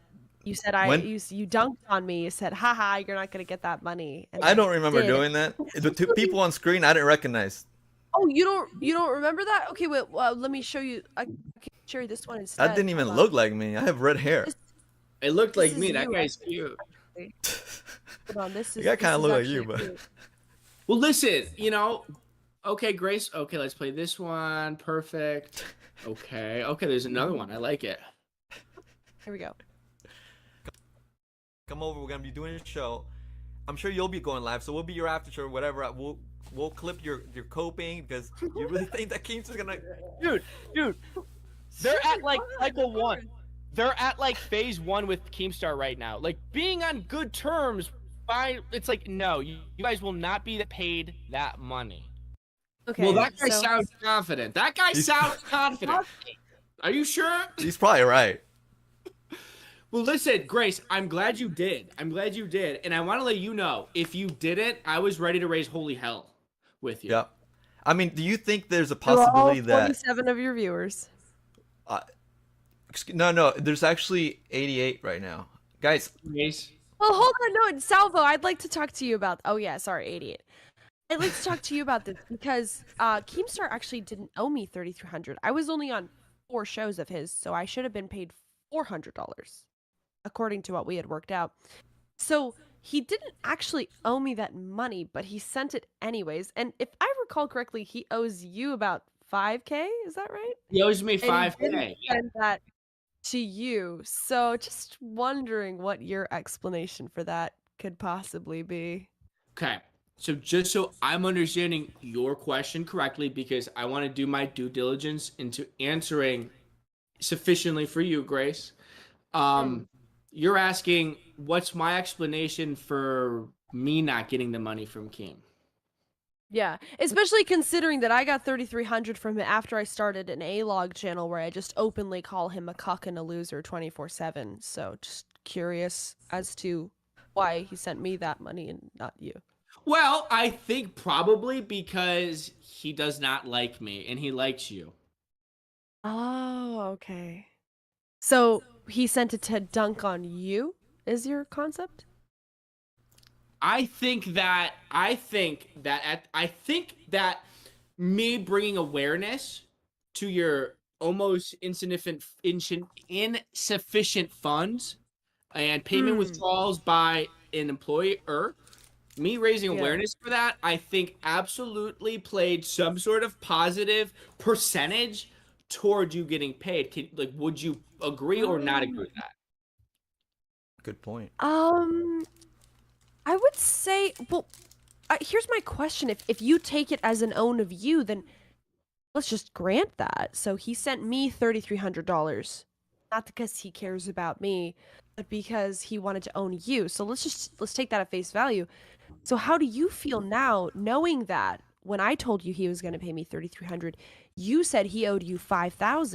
You said you dunked on me. You said, haha, you're not gonna get that money. And I don't remember did. doing that. The two people on screen I didn't recognize. Oh, you don't remember that? Okay, wait. Well, let me show you. I can show you this one instead. That didn't even Hold look like me. I have red hair. This- It looked like This me. is That you, guy's cute. on. Hold on. This is. You kinda this is look like you, actually but- you. Well, listen, okay, Grace. Okay, let's play this one. Perfect. Okay, there's another one. I like it. Here we go. Come over. We're gonna be doing a show. I'm sure you'll be going live, so we'll be your after show or whatever. We'll clip your coping because you really think that Keemstar's gonna. Dude, they're at like cycle 1. They're at like phase 1 with Keemstar right now. Like being on good terms, fine. It's like no, you guys will not be paid that money. Okay. Well, that guy so- sounds confident. That guy sounds confident. Are you sure? He's probably right. Well, listen, Grace, I'm glad you did. And I want to let you know, if you didn't, I was ready to raise holy hell with you. Yeah. I mean, do you think there's a to all possibility that 47 of your viewers. No, there's actually 88 right now. Guys, Grace, Well, hold on. No, Salvo, I'd like to talk to you about. Oh yeah, sorry, 88. I'd like to talk to you about this because Keemstar actually didn't owe me $3,300. I was only on 4 shows of his, so I should have been paid $400, according to what we had worked out. So he didn't actually owe me that money, but he sent it anyways. And if I recall correctly, he owes you about $5K. Is that right? he owes me And he 5K. didn't send that to you. So just wondering what your explanation for that could possibly be. Okay. So just so I'm understanding your question correctly, because I want to do my due diligence into answering sufficiently for you, Grace. You're asking what's my explanation for me not getting the money from Keem? Yeah, especially considering that I got 3,300 from him after I started an A-log channel where I just openly call him a cuck and a loser 24/7. So just curious as to why he sent me that money and not you. Well, I think probably because he does not like me and he likes you. Oh, okay. So he sent it to dunk on you, is your concept? I think that me bringing awareness to your almost insufficient funds and payment withdrawals by an employer, me raising awareness for that, I think absolutely played some sort of positive percentage toward you getting paid. Would you agree or not agree with that? Good point. I would say, well, here's my question. If you take it as an own of you, then let's just grant that. So he sent me $3,300, not because he cares about me, but because he wanted to own you. So let's take that at face value. So how do you feel now, knowing that when I told you he was going to pay me $3,300, you said he owed you $5,000,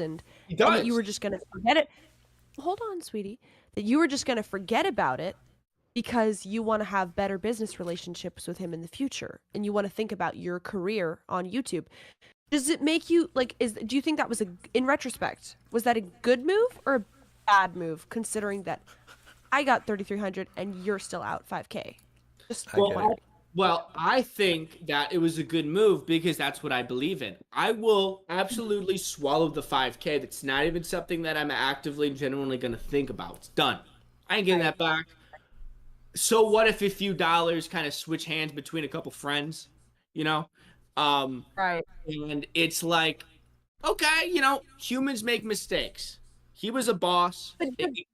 He and does. that you were just going to forget it? Hold on, sweetie. That you were just going to forget about it because you want to have better business relationships with him in the future, and you want to think about your career on YouTube. Does it make you do you think that was in retrospect, was that a good move or a bad move, considering that I got 3,300 and you're still out 5K? Well, I think that it was a good move because that's what I believe in. I will absolutely swallow the 5K. That's not even something that I'm actively and genuinely going to think about. It's done. I ain't getting that back. So what if a few dollars kind of switch hands between a couple friends, you know? Right. And it's like, okay, humans make mistakes. He was a boss. But he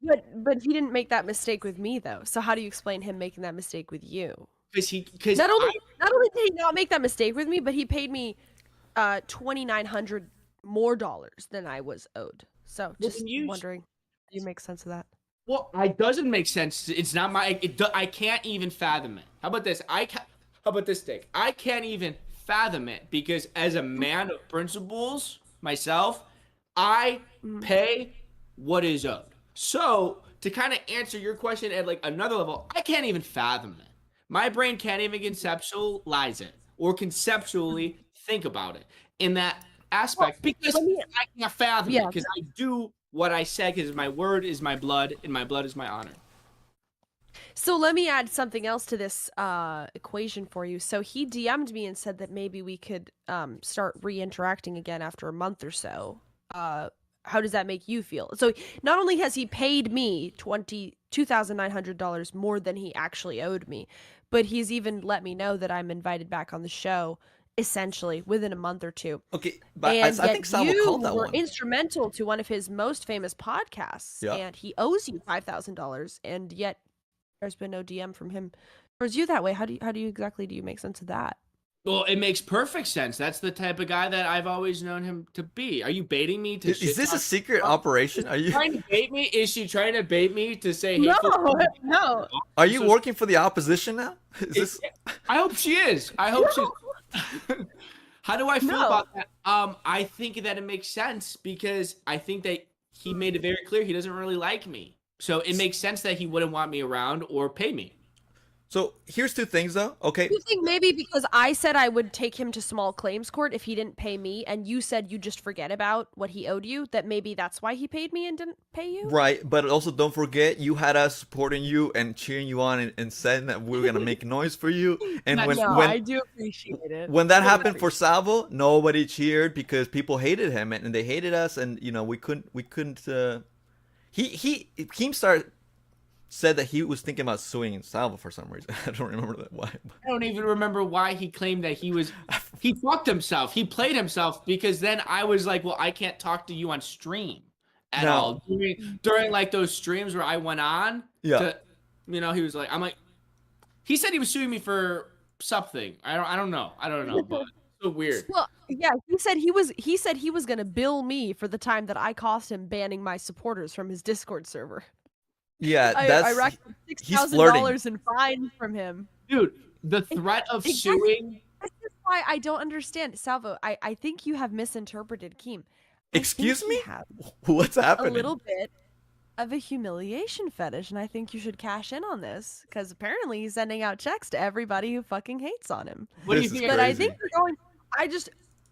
didn't make that mistake with me, though. So how do you explain him making that mistake with you? Because not only did he not make that mistake with me, but he paid me $2,900 more than I was owed. So just wondering, do you make sense of that? Well, it doesn't make sense. It's not my. I can't even fathom it. How about this? How about this, Dick? I can't even fathom it because as a man of principles myself, I pay what is owed. So to kind of answer your question at like another level, I can't even fathom it. My brain can't even conceptualize it or conceptually think about it in that aspect because I can't fathom it because I do what I said because my word is my blood and my blood is my honor. So let me add something else to this equation for you. So he DM'd me and said that maybe we could start re-interacting again after a month or so. How does that make you feel? So not only has he paid me $2,900 more than he actually owed me, but he's even let me know that I'm invited back on the show essentially within a month or two. Okay, but I think Salvo called that one. You were one. instrumental to one of his most famous podcasts, and he owes you $5,000, and yet there's been no DM from him towards you that way. How do you exactly make sense of that? Well, it makes perfect sense. That's the type of guy that I've always known him to be. Are you baiting me to? Is this a secret operation? Are you trying to bait me? Is she trying to bait me to say? No. Are you working for the opposition now? I hope she is. I hope she. How do I feel about that? I think that it makes sense because I think that he made it very clear he doesn't really like me. So it makes sense that he wouldn't want me around or pay me. So here's two things though. Okay. You think maybe because I said I would take him to small claims court if he didn't pay me, and you said you just forget about what he owed you, that maybe that's why he paid me and didn't pay you? Right, but also don't forget you had us supporting you and cheering you on and saying that we were gonna make noise for you. And when I do appreciate it. When that happened for Salvo, nobody cheered because people hated him and they hated us, and we couldn't. Keemstar said that he was thinking about suing Salvo for some reason. I don't remember why. I don't even remember why he claimed that he fucked himself. He played himself because then I was like, well, I can't talk to you on stream at all. During like those streams where I went on. Yeah. He was like, he said he was suing me for something. I don't know, but it's so weird. Well, yeah, he said he was gonna bill me for the time that I cost him banning my supporters from his Discord server. Yeah, I that's racked up he's $6,000 in fines from him. Dude, the threat of Exactly. suing. This is why I don't understand, Salvo. I think you have misinterpreted Keem. I Excuse think he me? has What's a happening? little bit of a humiliation fetish, and I think you should cash in on this because apparently he's sending out checks to everybody who fucking hates on him. What do you This is think? But I think crazy. you're going.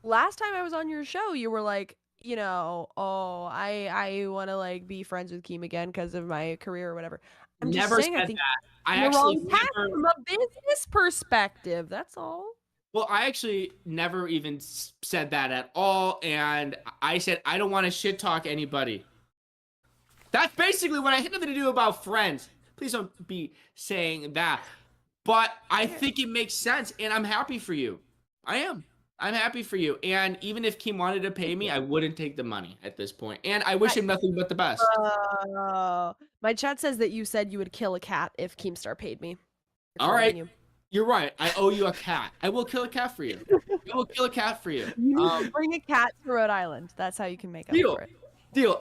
Last time I was on your show, you were like, oh, I want to like be friends with Keem again because of my career or whatever. I'm just Never saying, I said think that. I you're actually wrong path never. from a business perspective. That's all. Well, I actually never even said that at all, and I said I don't want to shit talk anybody. That's basically what I had nothing to do about friends. Please don't be saying that. But I think it makes sense, and I'm happy for you. I am. I'm happy for you. And even if Keem wanted to pay me, I wouldn't take the money at this point. And I wish him nothing but the best. My chat says that you said you would kill a cat if Keemstar paid me. All right. You're right. I owe you a cat. I will kill a cat for you. I will kill a cat for you. You need to bring a cat to Rhode Island. That's how you can make up Deal. for it. Deal.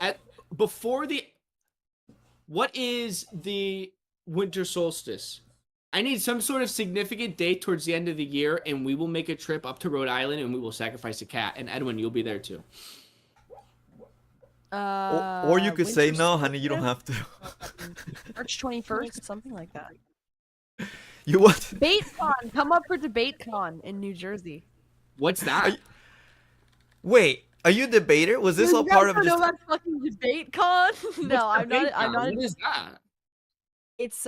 What is the winter solstice? I need some sort of significant date towards the end of the year, and we will make a trip up to Rhode Island, and we will sacrifice a cat. And Edwin, you'll be there too. Or you could say, no, honey, you don't have to. March 21st, something like that. You what? DebateCon, come up for DebateCon in New Jersey. What's that? Wait, are you a debater? Was this all part of just? just? Know about fucking DebateCon? No, I'm not. I'm not. What is that? It's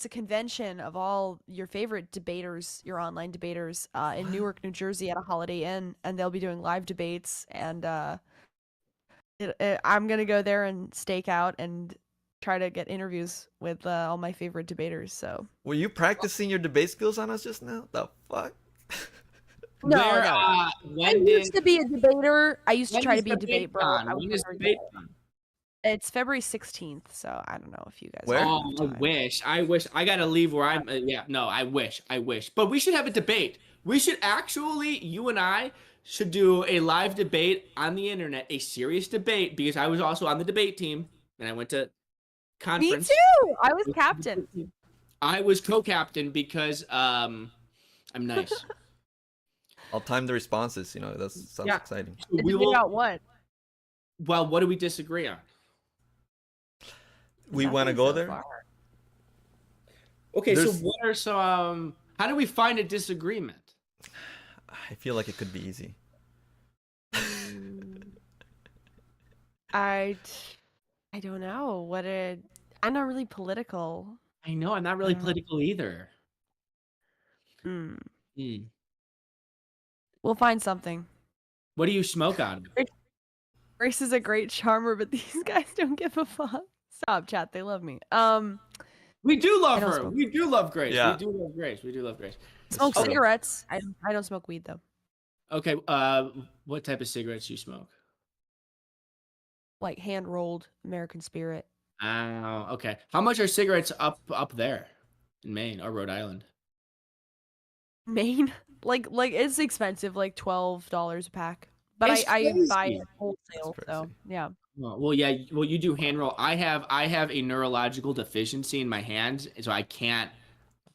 a convention of all your favorite debaters, your online debaters, in Newark, New Jersey, at a Holiday Inn, and they'll be doing live debates. And I'm gonna go there and stake out and try to get interviews with all my favorite debaters. So Were you practicing your debate skills on us just now? The fuck? no, Where, no. I when used to be a debater. I used to when try is to be a debate bro. DebateCon? I When was is never- DebateCon? It's February 16th, so I don't know if you guys. Where? have Oh, time. I wish. I gotta leave where I'm. Yeah, no, I wish. But we should have a debate. We should actually, you and I should do a live debate on the internet, a serious debate, because I was also on the debate team and I went to Me conference. too. I was captain. I was co-captain because I'm nice. I'll time the responses. That sounds Yeah. exciting. So we Debate will. about what? Well, what do we disagree on? We want to Nothing go so there. far. Okay, so There's- what are some? How do we find a disagreement? I feel like it could be easy. I don't know I'm not really political. I know I'm not really Yeah. political either. Hmm. Hmm. We'll find something. What do you smoke out of? Grace is a great charmer, but these guys don't give a fuck. Stop, chat. They love me. We do love I don't her. smoke. We do love Grace. Yeah. We do love Grace. We do love Grace. Smoke true. cigarettes. I don't smoke weed though. Okay. What type of cigarettes do you smoke? Like hand rolled American Spirit. Oh, okay. How much are cigarettes up there in Maine or Rhode Island? Maine, like it's expensive, like $12 a pack. But It's I buy crazy. it wholesale, That's so crazy. yeah. Well, yeah. Well, you do hand roll. I have a neurological deficiency in my hands, so I can't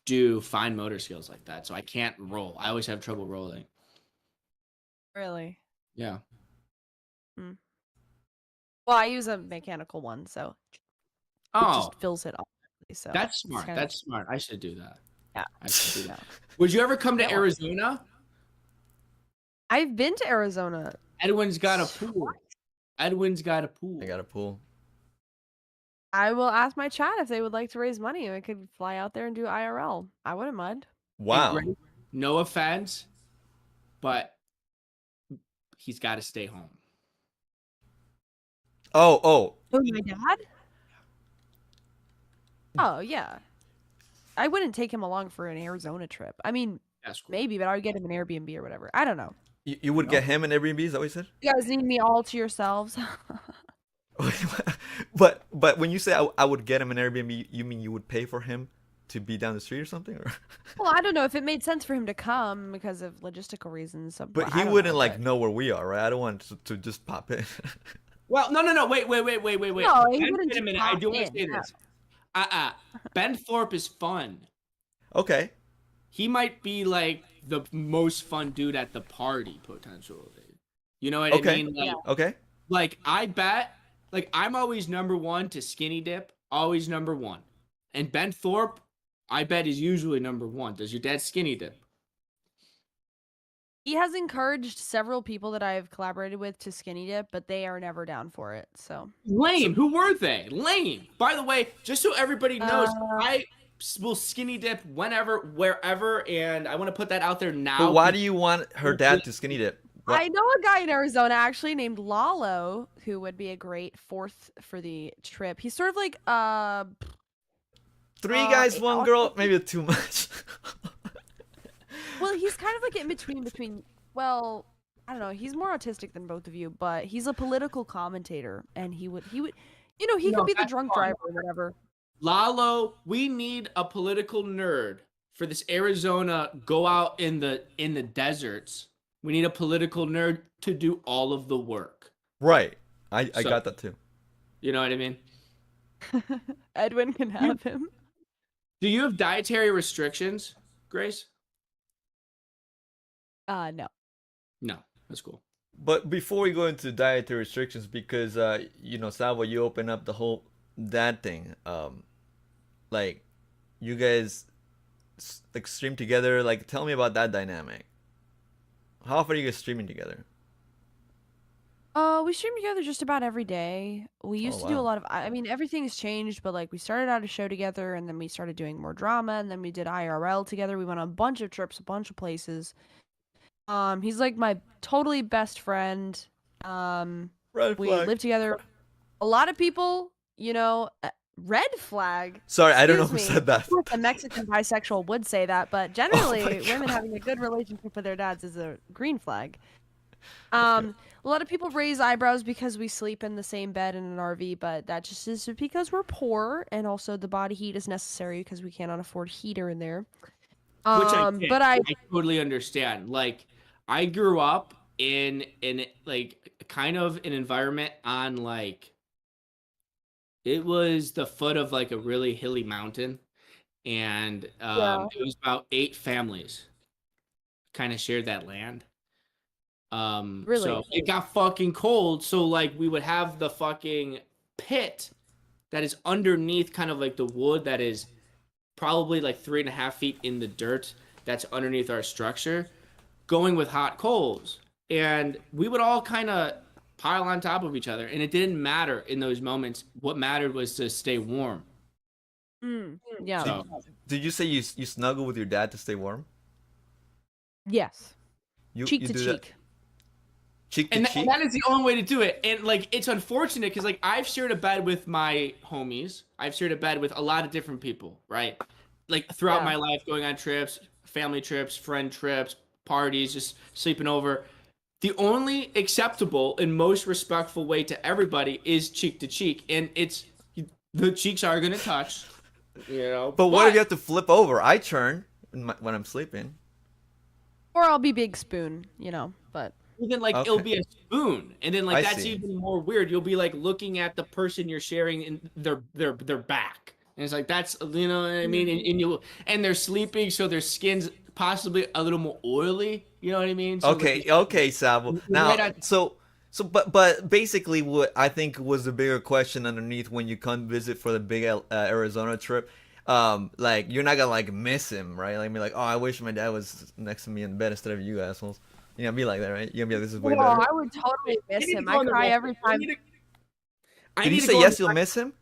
do fine motor skills like that. So I can't roll. I always have trouble rolling. Really. Yeah. Well, I use a mechanical one, so it Oh, just fills it up. So that's it's smart. kinda- That's smart. I should do that. Yeah. I should do that. Yeah. Would you ever come to Yeah. Arizona? I've been to Arizona. Edwin's got a pool. Edwin's got a pool. I got a pool. I will ask my chat if they would like to raise money and we could fly out there and do IRL. I wouldn't mind. Wow. Grace, no offense, but he's got to stay home. Oh. Oh, my dad? Oh, yeah. I wouldn't take him along for an Arizona trip. I mean, That's cool. maybe, but I would get him an Airbnb or whatever. I don't know. You would get him an Airbnb? Is that what you said? You guys need me all to yourselves. but when you say I would get him an Airbnb, you mean you would pay for him to be down the street or something? Or? Well, I don't know if it made sense for him to come because of logistical reasons. So, But I he don't wouldn't know, like but- know where we are, right? I don't want to just pop in. Well, no. Wait. No, he Ben, wouldn't wait a just minute. I pop do want to in, say no. this. Ben Thorp is fun. Okay. He might be like the most fun dude at the party potentially. You know what Okay. I mean? Like, Okay. like I bet, like I'm always number one to skinny dip, always number one. And Ben Thorp, I bet is usually number one. Does your dad skinny dip? He has encouraged several people that I've collaborated with to skinny dip, but they are never down for it. So Lame. Who were they? Lame. By the way, just so everybody knows, I will skinny dip whenever, wherever, and I want to put that out there now. But why do you want her dad to skinny dip? What? I know a guy in Arizona actually named Lalo who would be a great fourth for the trip. He's sort of like Three guys, one also- girl, maybe too much. well, he's kind of like in between well, I don't know, he's more autistic than both of you, but he's a political commentator and he would he No, could be the that's drunk fine. driver or whatever. Lalo, we need a political nerd for this Arizona go out in the deserts. We need a political nerd to do all of the work. Right. I So- got that too. You know what I mean? Edwin can have him. Do you have dietary restrictions, Grace? No. No, that's cool. But before we go into dietary restrictions, because Salvo, you open up the whole dad thing. Like, you guys like stream together. Like, tell me about that dynamic. How often are you guys streaming together? We stream together just about every day. We used to do a wow. lot of, I mean, everything's changed, but like we started out a show together and then we started doing more drama and then we did IRL together. We went on a bunch of trips, a bunch of places. He's like my totally best friend. Red We flag. live together. A lot of people, red flag. Sorry, I don't know who Excuse me. said that. Of course, a Mexican bisexual would say that, but generally, women having a good relationship with their dads is a green flag. A lot of people raise eyebrows because we sleep in the same bed in an RV, but that just is because we're poor, and also the body heat is necessary because we cannot afford heater in there. Which I get. But I totally understand. Like, I grew up in like kind of an environment on like it was the foot of like a really hilly mountain, and it was about 8 families kind of shared that land. Really? So it got fucking cold, so like we would have the fucking pit that is underneath kind of like the wood that is probably like 3.5 feet in the dirt that's underneath our structure going with hot coals, and we would all kind of pile on top of each other, and it didn't matter in those moments. What mattered was to stay warm. yeah. So Did you say you snuggle with your dad to stay warm? Yes. You Cheek you to do that? cheek. Cheek to and cheek? that is the only way to do it. And like it's unfortunate because like I've shared a bed with my homies. I've shared a bed with a lot of different people, right? Like throughout Yeah. my life, going on trips, family trips, friend trips, parties, just sleeping over. The only acceptable and most respectful way to everybody is cheek to cheek, and it's the cheeks are gonna touch, But what if you have to flip over? I turn when I'm sleeping. Or I'll be big spoon, but then like it'll be a spoon, and then like I that's see. even more weird. You'll be like looking at the person you're sharing in their back, and it's like that's what I mean, and they're sleeping, so their skin's possibly a little more oily. You know what I mean? So Okay, Salvo. Now, but basically, what I think was the bigger question underneath when you come visit for the big Arizona trip, like you're not gonna like miss him, right? Like be like, oh, I wish my dad was next to me in bed instead of you assholes. You know, be like that, right? You're gonna be like, this is way well, better. I would totally miss need to him. go I on the cry record. every time. Did you say yes, you'll miss him?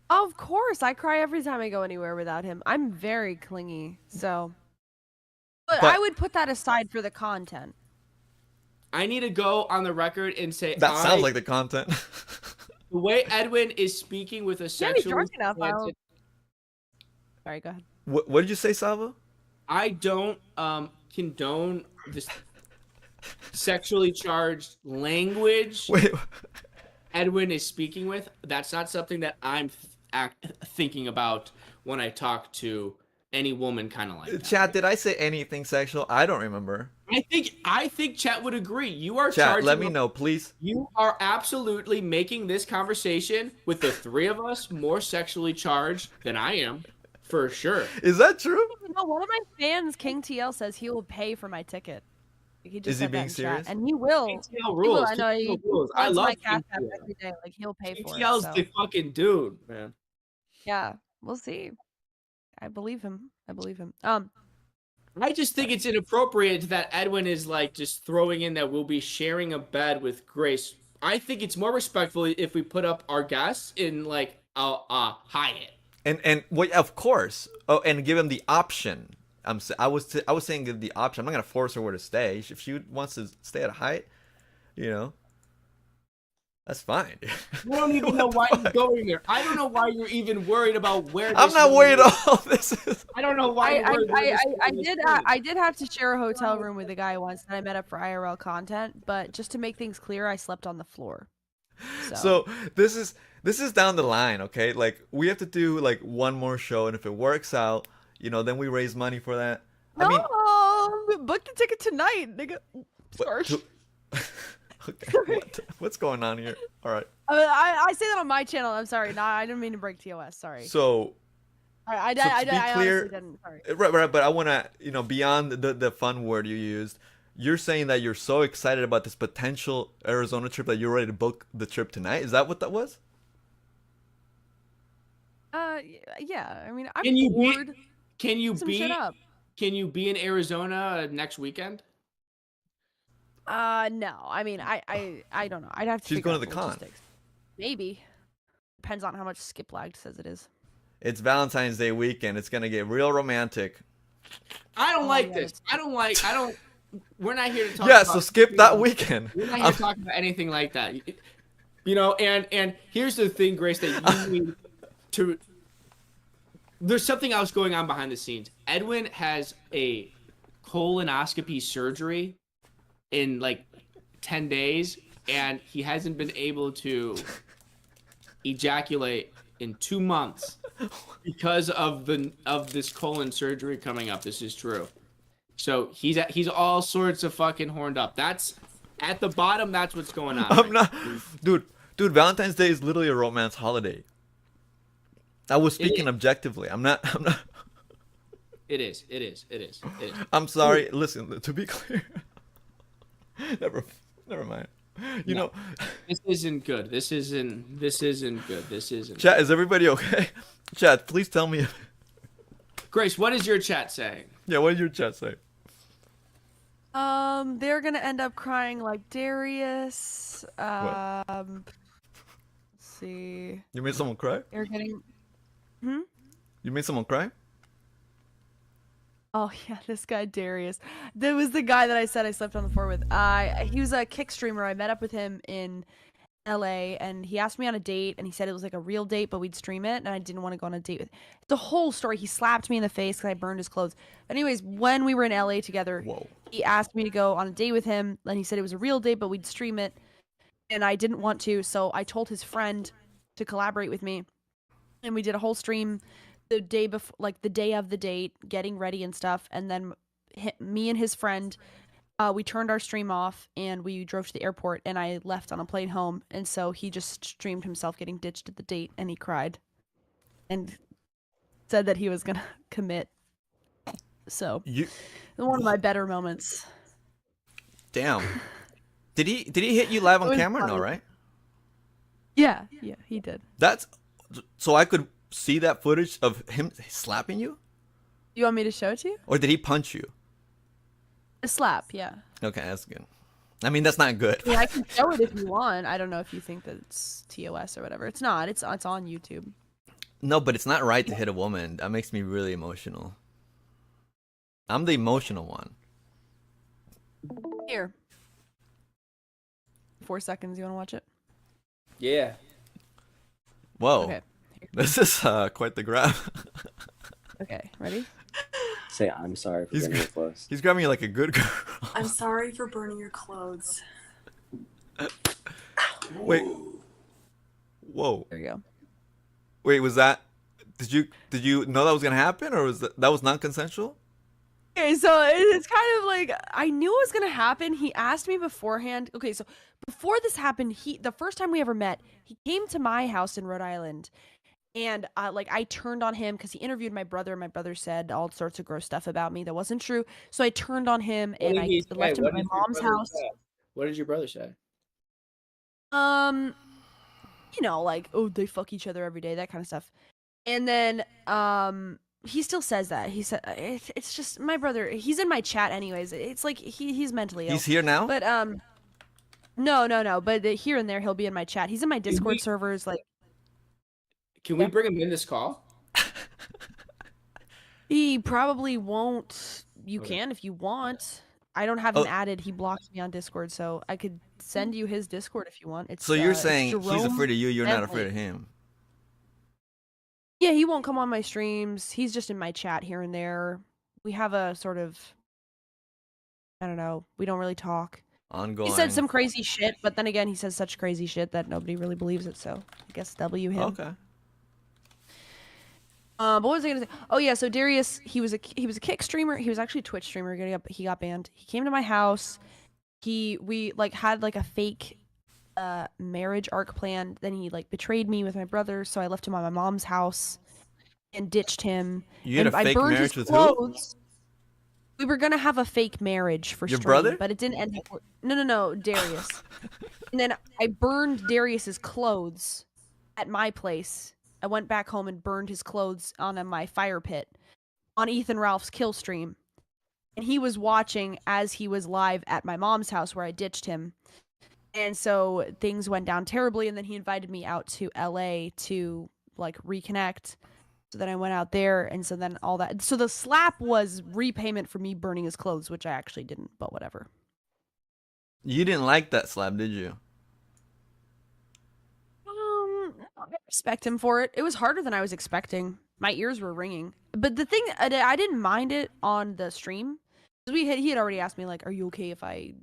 Of course, I cry every time I go anywhere without him. I'm very clingy, so. But But- I would put that aside for the content. I need to go on the record and say That sounds like the content. the way Edwin is speaking with a Can't be sexually drunk enough. slanted- Sorry, go ahead. What did you say, Salvo? I don't condone this sexually charged language Wait, Edwin is speaking with. That's not something that I'm thinking about when I talk to any woman kind of like that. Chat, did I say anything sexual? I don't remember. I think Chat would agree. You are Chat, charging let me up- know, please. You are absolutely making this conversation with the three of us more sexually charged than I am, for sure. Is that true? No, one of my fans, King TL, says he will pay for my ticket. He just Is he said that being in chat, serious? and he will. KTL He will. rules. I know. KTL He rules. I wants love my cash app KTL. every day. Like he'll pay for it. KTL's So. the fucking dude, man. Yeah, we'll see. I believe him. I believe him. I just think it's inappropriate that Edwin is like just throwing in that we'll be sharing a bed with Grace. I think it's more respectful if we put up our guests in like a Hyatt. And well, of course. Oh, and give him the option. I was saying give the option. I'm not gonna force her where to stay. If she wants to stay at a Hyatt, you know, that's fine. I don't even know why you're going there. I don't know why you're even worried about where. I'm not worried at all. This is. I don't know why. I did have to share a hotel room with a guy once, and I met up for IRL content. But just to make things clear, I slept on the floor. So this is down the line, okay? Like we have to do like one more show, and if it works out, you know, then we raise money for that. No, I mean, book the ticket tonight, nigga. Sorry. Okay, what's going on here? All right. I say that on my channel. I'm sorry. No, I didn't mean to break TOS. Sorry. So. I So to be clear, honestly didn't. Sorry. Right, but I want to, you know, beyond the fun word you used, you're saying that you're so excited about this potential Arizona trip that you're ready to book the trip tonight. Is that what that was? Yeah. I mean, I'm Can you be- bored. Can you Some be? shit up. Can you be in Arizona next weekend? No. I mean, I don't know. I'd have to. She's figure going out to the con. logistics. Maybe. Depends on how much Skip Lag says it is. It's Valentine's Day weekend. It's gonna get real romantic. I don't like yeah, this. I don't. We're not here to talk. Yeah, about, so skip that weekend. We're not here to talk about anything like that. You know, and here's the thing, Grace, that you need to. There's something else going on behind the scenes. Edwin has a colonoscopy surgery in like 10 days, and he hasn't been able to ejaculate in 2 months because of this colon surgery coming up. This is true. So he's all sorts of fucking horned up. That's at the bottom. That's what's going on. I'm not, dude. Valentine's Day is literally a romance holiday. I was speaking objectively. I'm not. It is. I'm sorry. Listen, to be clear. Never mind. You know. This isn't good. This isn't good. Chat, is everybody okay? Chat, please tell me. Grace, what is your chat saying? Yeah, what did your chat say? They're gonna end up crying like Darius. Let's see. You made someone cry? They're getting. You made someone cry? Oh yeah, this guy Darius. That was the guy that I said I slept on the floor with. He was a kick streamer. I met up with him in LA, and he asked me on a date, and he said it was like a real date, but we'd stream it, and I didn't want to go on a date with. It's a whole story. He slapped me in the face because I burned his clothes. Anyways, when we were in LA together, he asked me to go on a date with him, and he said it was a real date, but we'd stream it, and I didn't want to, so I told his friend to collaborate with me, and we did a whole stream the day before, like the day of the date, getting ready and stuff, and then me and his friend, we turned our stream off and we drove to the airport, and I left on a plane home, and so he just streamed himself getting ditched at the date, and he cried and said that he was gonna commit. So one of my better moments. Damn. Did he hit you live on was camera? funny. No, right? Yeah, he did. That's so I could see that footage of him slapping you? You want me to show it to you? Or did he punch you? A slap, yeah. Okay, that's good. I mean, that's not good. I mean, I can show it if you want. I don't know if you think that it's TOS or whatever. It's not. It's on YouTube. No, but it's not right to hit a woman. That makes me really emotional. I'm the emotional one. Here. 4 seconds. You want to watch it? Yeah. Whoa. Okay. This is quite the grab. Okay, ready? Say, I'm sorry for burning your clothes. He's grabbing you like a good girl. I'm sorry for burning your clothes. Wait. Whoa. There you go. Wait, was that did you know that was gonna happen, or was that was non-consensual? Okay, so it's kind of like I knew it was gonna happen. He asked me beforehand. Okay, so before this happened, the first time we ever met, he came to my house in Rhode Island, and like I turned on him because he interviewed my brother. My brother said all sorts of gross stuff about me that wasn't true. So I turned on him and I left him at my mom's house. What did your brother say? You know, like, oh, they fuck each other every day, that kind of stuff. And then he still says that. He said it's just my brother. He's in my chat anyways. It's like he's mentally ill. He's here now. But no. But here and there he'll be in my chat. He's in my Discord servers. Like, can we bring him in this call? he probably won't. You can if you want. I don't have him added. He blocked me on Discord, so I could send you his Discord if you want. It's So you're saying he's Jerome afraid of you, you're not Bentley. afraid of him. Yeah, he won't come on my streams. He's just in my chat here and there. We have a sort of, I don't know, we don't really talk. Ongoing. He said some crazy shit, but then again, he says such crazy shit that nobody really believes it, so I guess W him. Okay. What was I gonna say? Oh yeah, so Darius, he was a Kick streamer. He was actually a Twitch streamer. He got banned. He came to my house. We like had like a fake marriage arc plan. Then he like betrayed me with my brother, so I left him on my mom's house and ditched him. You had and a fake I burned marriage his with clothes. We were gonna have a fake marriage for Your stream, brother? but it didn't end up. No, Darius. And then I burned Darius's clothes at my place. I went back home and burned his clothes on my fire pit on Ethan Ralph's kill stream. And he was watching as he was live at my mom's house where I ditched him. And so things went down terribly, and then he invited me out to LA to like reconnect. So then I went out there, and so then all that. So the slap was repayment for me burning his clothes, which I actually didn't, but whatever. You didn't like that slap, did you? I respect him for it. It was harder than I was expecting. My ears were ringing. But the thing, I didn't mind it on the stream. He had already asked me, like, are you okay if I...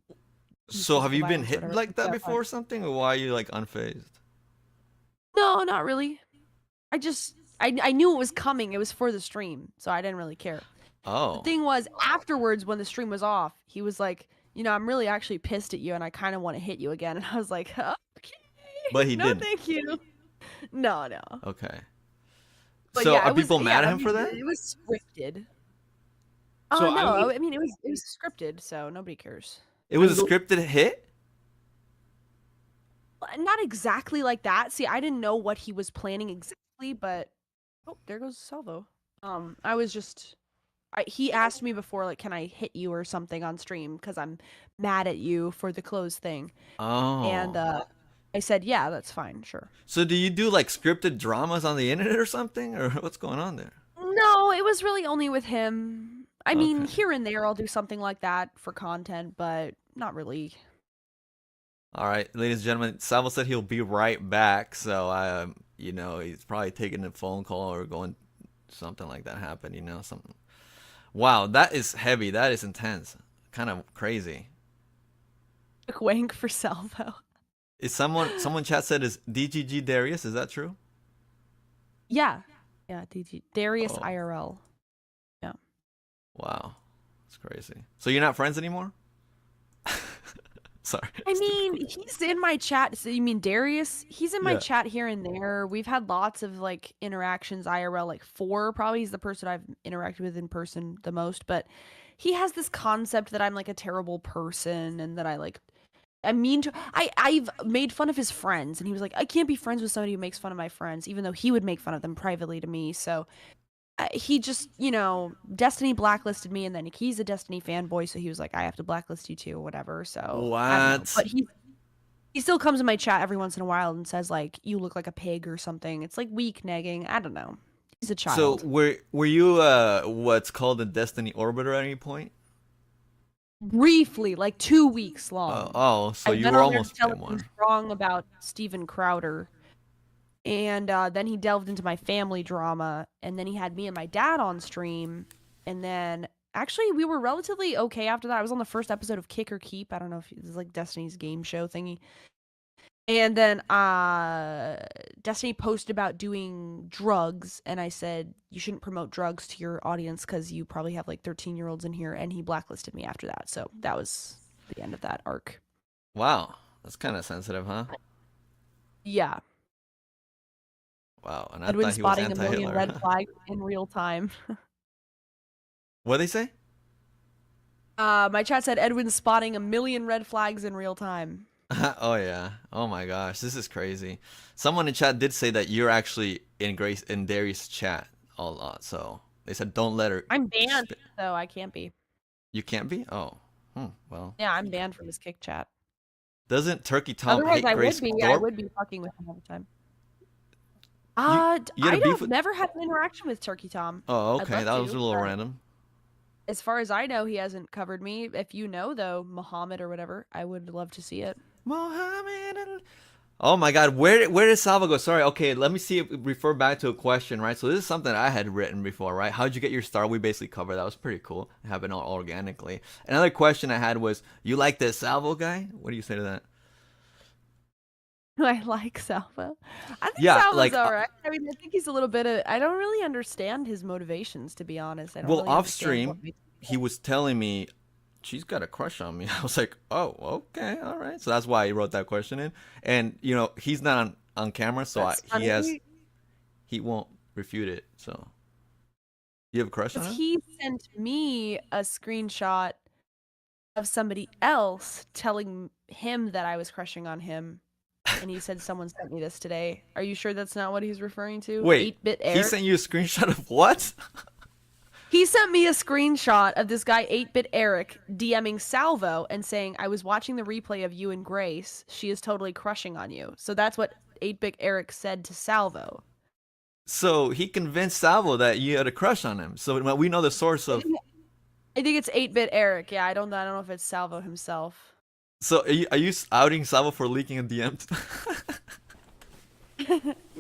So have you been violence, hit whatever. like that Yeah, before or something, or why are you like unfazed? No, not really. I knew it was coming. It was for the stream, so I didn't really care. Oh. The thing was, afterwards, when the stream was off, he was like, you know, I'm really actually pissed at you, and I kind of want to hit you again. And I was like, okay. But he no, didn't. thank you. No. Okay. But So yeah, are people mad at him for that? It was scripted. So Oh no, I I mean it was scripted, so nobody cares. It was a scripted hit? Not exactly like that. See, I didn't know what he was planning exactly, but oh, there goes Salvo. I was just he asked me before, like, can I hit you or something on stream because I'm mad at you for the clothes thing. Oh. And I said, yeah, that's fine, sure. So do you do like scripted dramas on the internet or something, or what's going on there? No, it was really only with him. I mean, Okay. here and there I'll do something like that for content, but not really. All right, ladies and gentlemen, Salvo said he'll be right back, so you know, he's probably taking a phone call or going something like that happened, you know, something. Wow, that is heavy. That is intense. Kind of crazy. Quick wank for Salvo. Is someone chat said is DGG Darius? Is that true? Yeah, DG Darius Oh. IRL. Wow, that's crazy. So you're not friends anymore? Sorry. I mean, he's in my chat. So you mean Darius? He's in my Yeah. chat here and there. We've had lots of like interactions IRL, like 4 probably. He's the person I've interacted with in person the most. But he has this concept that I'm like a terrible person and that I'm mean to. I've made fun of his friends, and he was like, I can't be friends with somebody who makes fun of my friends, even though he would make fun of them privately to me. So he just, you know, Destiny blacklisted me, and then he's a Destiny fanboy, so he was like, I have to blacklist you too, or whatever. So I don't know. What? But he still comes in my chat every once in a while and says like, you look like a pig or something. It's like weak negging. I don't know. He's a child. So were you what's called a Destiny orbiter at any point? Briefly, like 2 weeks long. So I've you been were on there almost telling one. him wrong about Steven Crowder. And then he delved into my family drama, and then he had me and my dad on stream, and then actually we were relatively okay after that. I was on the first episode of Kick or Keep. I don't know if it's like Destiny's game show thingy. And then Destiny posted about doing drugs, and I said you shouldn't promote drugs to your audience because you probably have like 13-year-olds in here, and he blacklisted me after that. So that was the end of that arc. Wow, that's kind of sensitive, huh? Yeah. Wow, and I Edwin thought he was spotting a million anti-Hitler. red flags in real time. What'd they say? My chat said Edwin spotting a million red flags in real time. Oh yeah. Oh my gosh, this is crazy. Someone in chat did say that you're actually in Darius' chat a lot. So they said don't let her. I'm banned, so I can't be. You can't be? Oh. Well. Yeah, I'm banned from his kick chat. Doesn't Turkey Tom Otherwise, hate I Grace would be. Thorp? I would be fucking with him all the time. You had a beef with... never had an interaction with Turkey Tom. Oh, I'd okay. love That was to, a little but random. as far as I know, he hasn't covered me. If you know, though, Muhammad or whatever, I would love to see it. Mohammed. Oh my God, where did Salvo go? Sorry, okay, let me see if refer back to a question, right? So this is something I had written before, right? How'd you get your start? We basically covered that. Was pretty cool. It happened all organically. Another question I had was, you like this Salvo guy? What do you say to that? I like Salvo. I think Yeah, Salvo's like, alright. I mean, I think he's a little bit of. I don't really understand his motivations, to be honest. I don't Well, really off understand stream, what makes him he was telling me she's got a crush on me. I was like, oh, okay, all right. So that's why he wrote that question in. And you know, he's not on camera, so That's funny. he won't refute it. So you have a crush on him? He sent me a screenshot of somebody else telling him that I was crushing on him, and he said someone sent me this today. Are you sure that's not what he's referring to? Wait, 8-bit he Eric? sent you a screenshot of what? He sent me a screenshot of this guy 8-bit Eric DMing Salvo and saying, I was watching the replay of you and Grace. She is totally crushing on you. So that's what 8-bit Eric said to Salvo. So he convinced Salvo that you had a crush on him. So we know the source of. I think it's 8-bit Eric. Yeah, I don't know if it's Salvo himself. So are you outing Salvo for leaking a DM?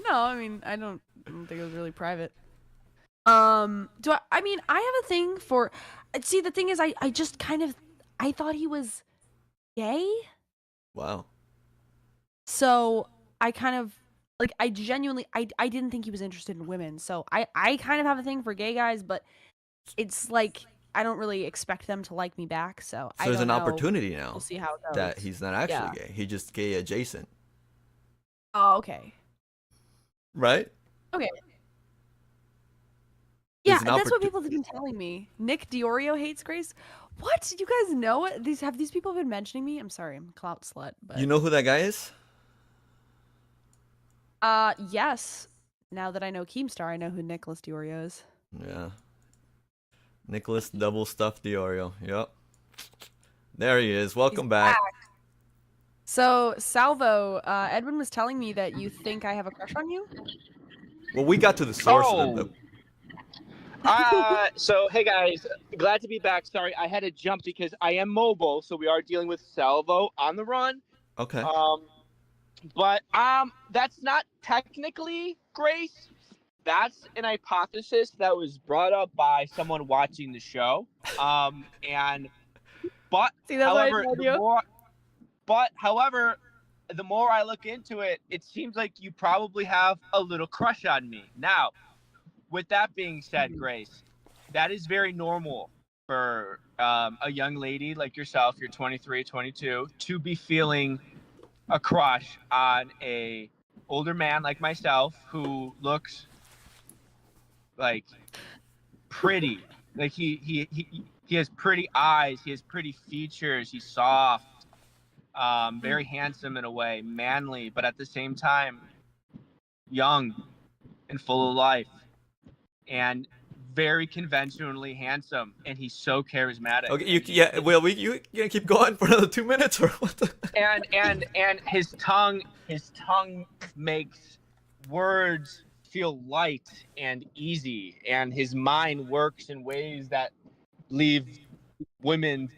No, I mean, I don't think it was really private. I mean, I have a thing for. See, the thing is, I just kind of, I thought he was gay. Wow. So I kind of, like, I genuinely, I didn't think he was interested in women. So I kind of have a thing for gay guys, but it's like, I don't really expect them to like me back. So I there's don't an know. opportunity now We'll see how it goes. that he's not actually Yeah. gay. He just gay adjacent. Oh, okay. Right? Okay. There's Yeah, an that's what people have been telling me. Nick Diorio hates Grace. What? You guys know it? Have these people been mentioning me? I'm sorry, I'm a clout slut. But You know who that guy is? yes. Now that I know Keemstar, I know who Nicholas Diorio is. Yeah. Nicholas Double Stuffed Diorio. Yep. There he is. Welcome back. So, Salvo, Edwin was telling me that you think I have a crush on you? Well, we got to the source of the. So hey guys, glad to be back. Sorry, I had to jump because I am mobile, so we are dealing with Salvo on the run. Okay. But that's not technically Grace. That's an hypothesis that was brought up by someone watching the show. But See, that's why I however, told the you. however, the more I look into it, it seems like you probably have a little crush on me. Now, with that being said, Grace, that is very normal for a young lady like yourself, you're 23, 22, to be feeling a crush on a older man like myself who looks like pretty. Like he has pretty eyes, he has pretty features, he's soft, very handsome in a way, manly, but at the same time young and full of life. And very conventionally handsome, and he's so charismatic. Okay. You gonna keep going for another 2 minutes or what? And his tongue makes words feel light and easy, and his mind works in ways that leave women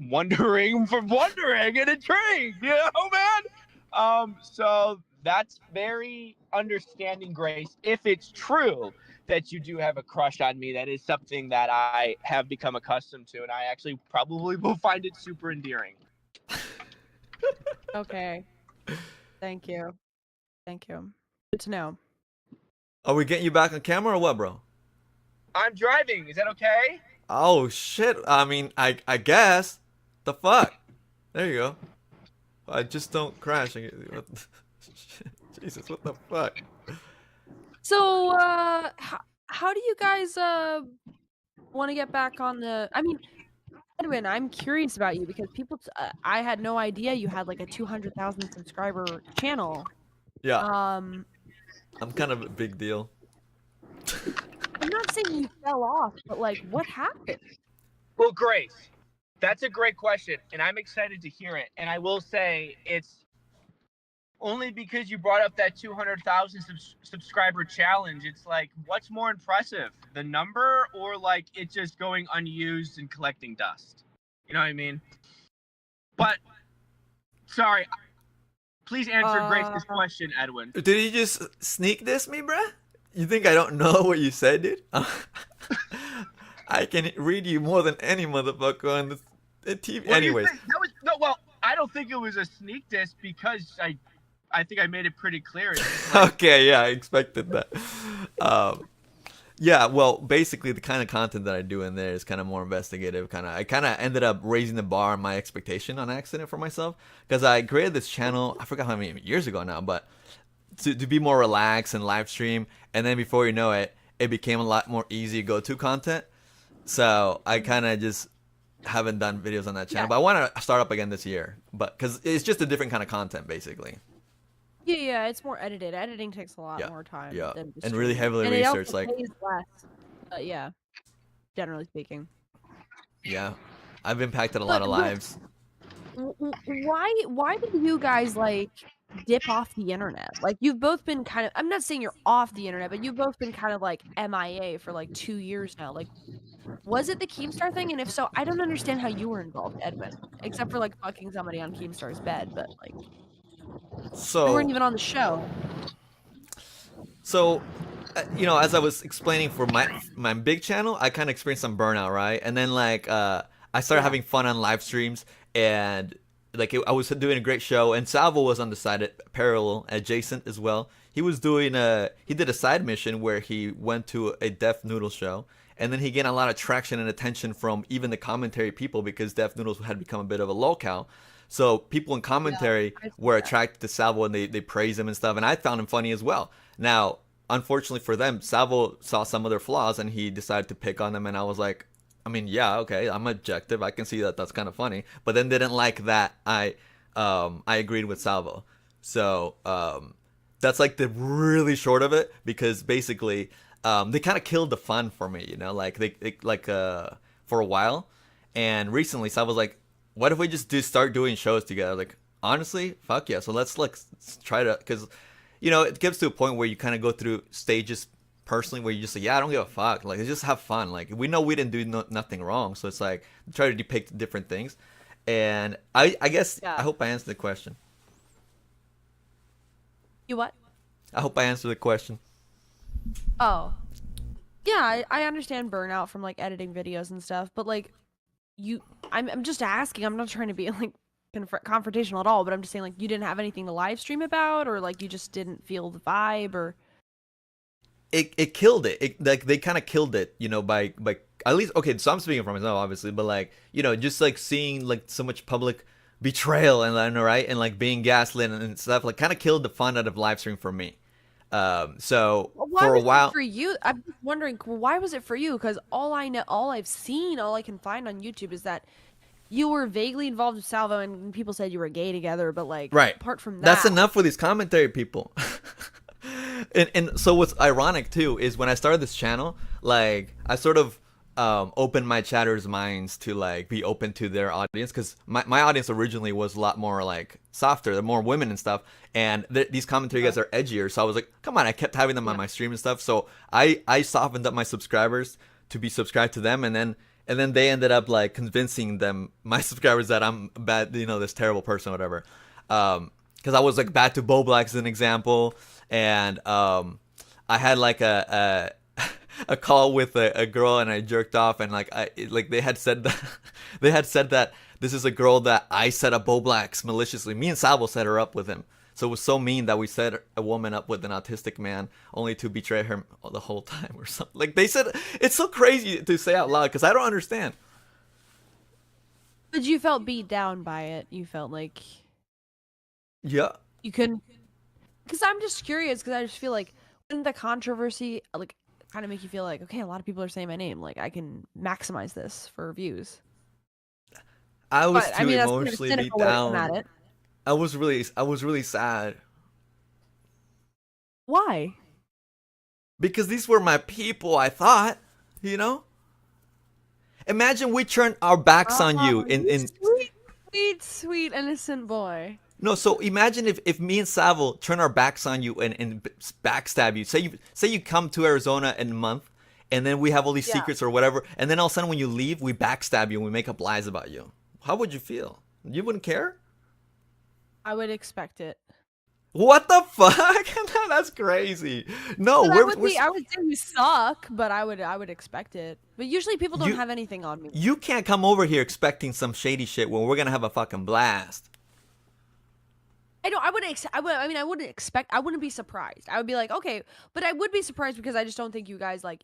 wondering and intrigued. You know, man. So that's very understanding, Grace. If it's true that you do have a crush on me, that is something that I have become accustomed to, and I actually probably will find it super endearing. Okay. Thank you. Thank you. Good to know. Are we getting you back on camera or what, bro? I'm driving. Is that okay? Oh shit! I mean, I guess. The fuck? There you go. I just don't crash. Jesus, what the fuck? So, how do you guys want to get back on the? I mean, Edwin, I'm curious about you because I had no idea you had like a 200,000 subscriber channel. Yeah, Um, I'm kind of a big deal. I'm not saying you fell off, but like, what happened? Well, Grace, that's a great question, and I'm excited to hear it. And I will say it's only because you brought up that 200,000 subscriber challenge. It's like, what's more impressive, the number or like it just going unused and collecting dust? You know what I mean? But sorry, please answer Grace's question, Edwin. Did you just sneak diss me, bruh? You think I don't know what you said, dude? I can read you more than any motherfucker on the TV. Anyways. Well, I don't think it was a sneak diss because I think I made it pretty clear. Okay, yeah, I expected that. Yeah, well, basically the kind of content that I do in there is kind of more investigative. I kind of ended up raising the bar on my expectation on accident for myself because I created this channel. I forgot how many years ago now, but to be more relaxed and live stream, and then before you know it, it became a lot more easy go-to content. So I kind of just haven't done videos on that channel, but I want to start up again this year. But because it's just a different kind of content, basically. Yeah, it's more edited. Editing takes a lot Yeah, more time. yeah, Than and really heavily and researched. It also Like, pays less. But yeah, generally speaking. yeah, I've impacted a lot of lives. Why did you guys like dip off the internet? Like you've both been kind of, I'm not saying you're off the internet, but you've both been kind of like MIA for like 2 years now. Like, was it the Keemstar thing? And if so, I don't understand how you were involved, Edwin, except for like fucking somebody on Keemstar's bed, but like So you weren't even on the show. So, you know, as I was explaining for my big channel, I kind of experienced some burnout, right? And then like I started having fun on live streams, and like I was doing a great show, and Salvo was on the side parallel adjacent as well. He was doing he did a side mission where he went to a Deaf Noodle show, and then he gained a lot of traction and attention from even the commentary people because Deaf Noodles had become a bit of a lolcow. So people in commentary were attracted to Salvo, and they praised him and stuff, and I found him funny as well. Now, unfortunately for them, Salvo saw some of their flaws, and he decided to pick on them, and I was like, I mean, yeah, okay, I'm objective. I can see that that's kind of funny, but then didn't like that I agreed with Salvo. So that's like the really short of it, because basically they kind of killed the fun for me, you know, like they for a while, and recently Salvo's like, what if we just start doing shows together? Like, honestly, fuck yeah. So let's try to, because, you know, it gets to a point where you kind of go through stages personally where you just say, yeah, I don't give a fuck. Like, let's just have fun. Like, we know we didn't do nothing wrong. So it's like, try to depict different things. And I guess, I hope I answered the question. You what? I hope I answered the question. Oh. Yeah, I understand burnout from like editing videos and stuff, but like I'm just asking. I'm not trying to be like confrontational at all, but I'm just saying like you didn't have anything to live stream about, or like you just didn't feel the vibe, or it killed it. Like they kind of killed it, you know, by at least, okay, so I'm speaking for myself obviously, but like, you know, just like seeing like so much public betrayal and right, and like being gaslit and stuff, like kind of killed the fun out of live stream for me. So for a while, for you, I'm just wondering, why was it for you? Because all I've seen, all I can find on YouTube is that you were vaguely involved with Salvo, and people said you were gay together, but like, right, apart from that, that's enough for these commentary people. and so what's ironic too is when I started this channel, like I sort of opened my chatters' minds to like be open to their audience, because my audience originally was a lot more like softer, they're more women and stuff, and these commentary guys are edgier, so I was like, come on, I kept having them on my stream and stuff, so I softened up my subscribers to be subscribed to them, and then they ended up like convincing them, my subscribers, that I'm bad, you know, this terrible person or whatever, because I was like bad to Bowblax as an example, and I had like a call with a girl, and I jerked off, and like they had said that this is a girl that I set up Bowblax maliciously. Me and Salvo set her up with him. So it was so mean that we set a woman up with an autistic man only to betray her the whole time or something. Like they said, it's so crazy to say out loud because I don't understand. But you felt beat down by it. You felt like Yeah. you couldn't. Because I'm just curious. Because I just feel like wouldn't the controversy like kind of make you feel like, okay, a lot of people are saying my name. Like I can maximize this for views. I was But, too that's kind of a emotionally beat cynical way to come at down. it. I was really sad Why? because these were my people. I thought, you know. Imagine we turn our backs on you in Sweet innocent boy. No, so imagine if me and Salvo turn our backs on you and backstab you. Say you come to Arizona in a month, and then we have all these Yeah. secrets or whatever, and then all of a sudden when you leave, we backstab you and we make up lies about you. How would you feel? You wouldn't care? I would expect it. What the fuck? That's crazy. No, But we're, I would say you suck, but I would expect it. But usually people don't You- have anything on me. you can't come over here expecting some shady shit when we're gonna have a fucking blast. I wouldn't expect. I wouldn't be surprised. I would be like, okay, but I would be surprised because I just don't think you guys like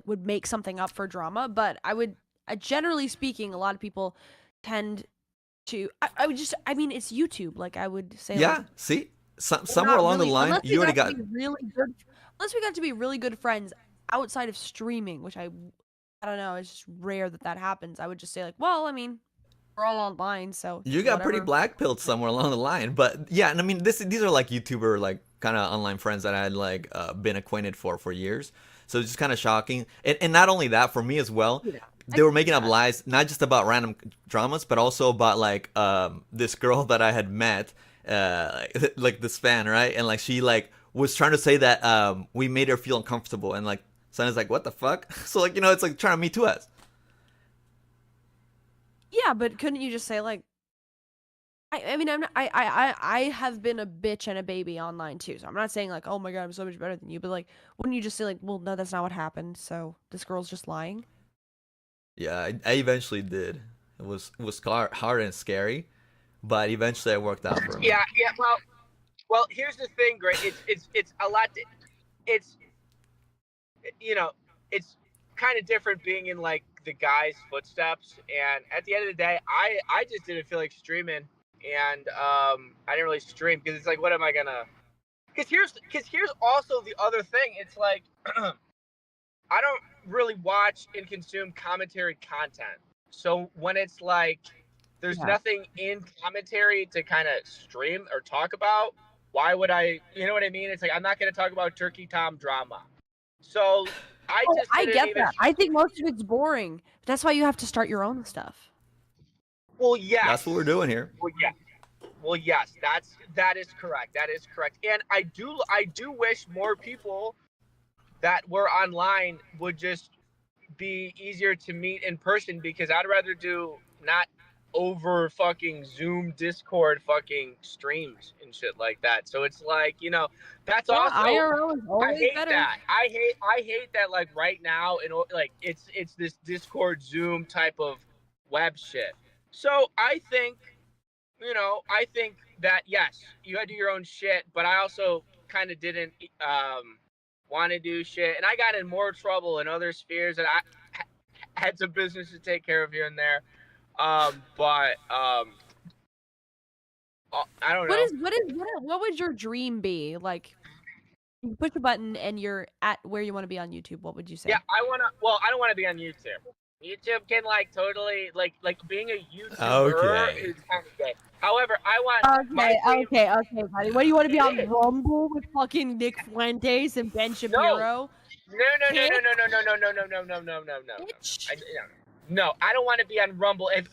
would make something up for drama. But I would, generally speaking, a lot of people tend to. I would just. I mean, it's YouTube. Like I would say. Yeah, Like, see? we're Somewhere not along the really- line, unless we you already got... to be really good. Unless we got to be really good friends outside of streaming, which I don't know. It's just rare that happens. I would just say like, well, I mean, we're all online, so You got pretty whatever. black pilled somewhere along the line, but yeah, and I mean these are like YouTuber like kind of online friends that I had like been acquainted for years, so it's just kind of shocking, and not only that for me as well, Yeah, they were making up lies not just about random dramas, but also about like this girl that I had met, like this fan, right, and like she like was trying to say that we made her feel uncomfortable, and like Sonny's like what the fuck, so like it's like trying to me to us. Yeah, but couldn't you just say like, I mean, I'm not, I have been a bitch and a baby online too, so I'm not saying like, oh my god, I'm so much better than you, but like, wouldn't you just say like, well, no, that's not what happened, so this girl's just lying? Yeah, I eventually did. It was hard and scary, but eventually it worked out for me. Yeah. Well, here's the thing, Greg. It's a lot. It's it's kind of different being in like the guy's footsteps, and at the end of the day, I just didn't feel like streaming, and I didn't really stream because it's like, what am I gonna? Because here's also the other thing. It's like I don't really watch and consume commentary content, so when it's like there's nothing in commentary to kind of stream or talk about, why would I? You know what I mean? It's like I'm not gonna talk about Turkey Tom drama, so. I get that. I think most of it's boring. That's why you have to start your own stuff. Well, yes. That's what we're doing here. Well, yes. That is correct. That is correct. And I do wish more people that were online would just be easier to meet in person, because I'd rather do not over fucking Zoom, Discord fucking streams and shit like that. So it's like, that's also IRL is I always hate better. that. I hate that like right now like it's this Discord Zoom type of web shit. So I think that yes, you gotta do your own shit, but I also kind of didn't want to do shit, and I got in more trouble in other spheres, and I had some business to take care of here and there. But I don't know. What would your dream be? Like, you push a button and you're at where you want to be on YouTube. What would you say? Yeah, I don't want to be on YouTube. YouTube can like totally like being a YouTuber Okay. is kind of gay. However, I want Okay, buddy. What do you want to be on Rumble with fucking Nick Fuentes and Ben Shapiro? No, I don't want to be on Rumble. If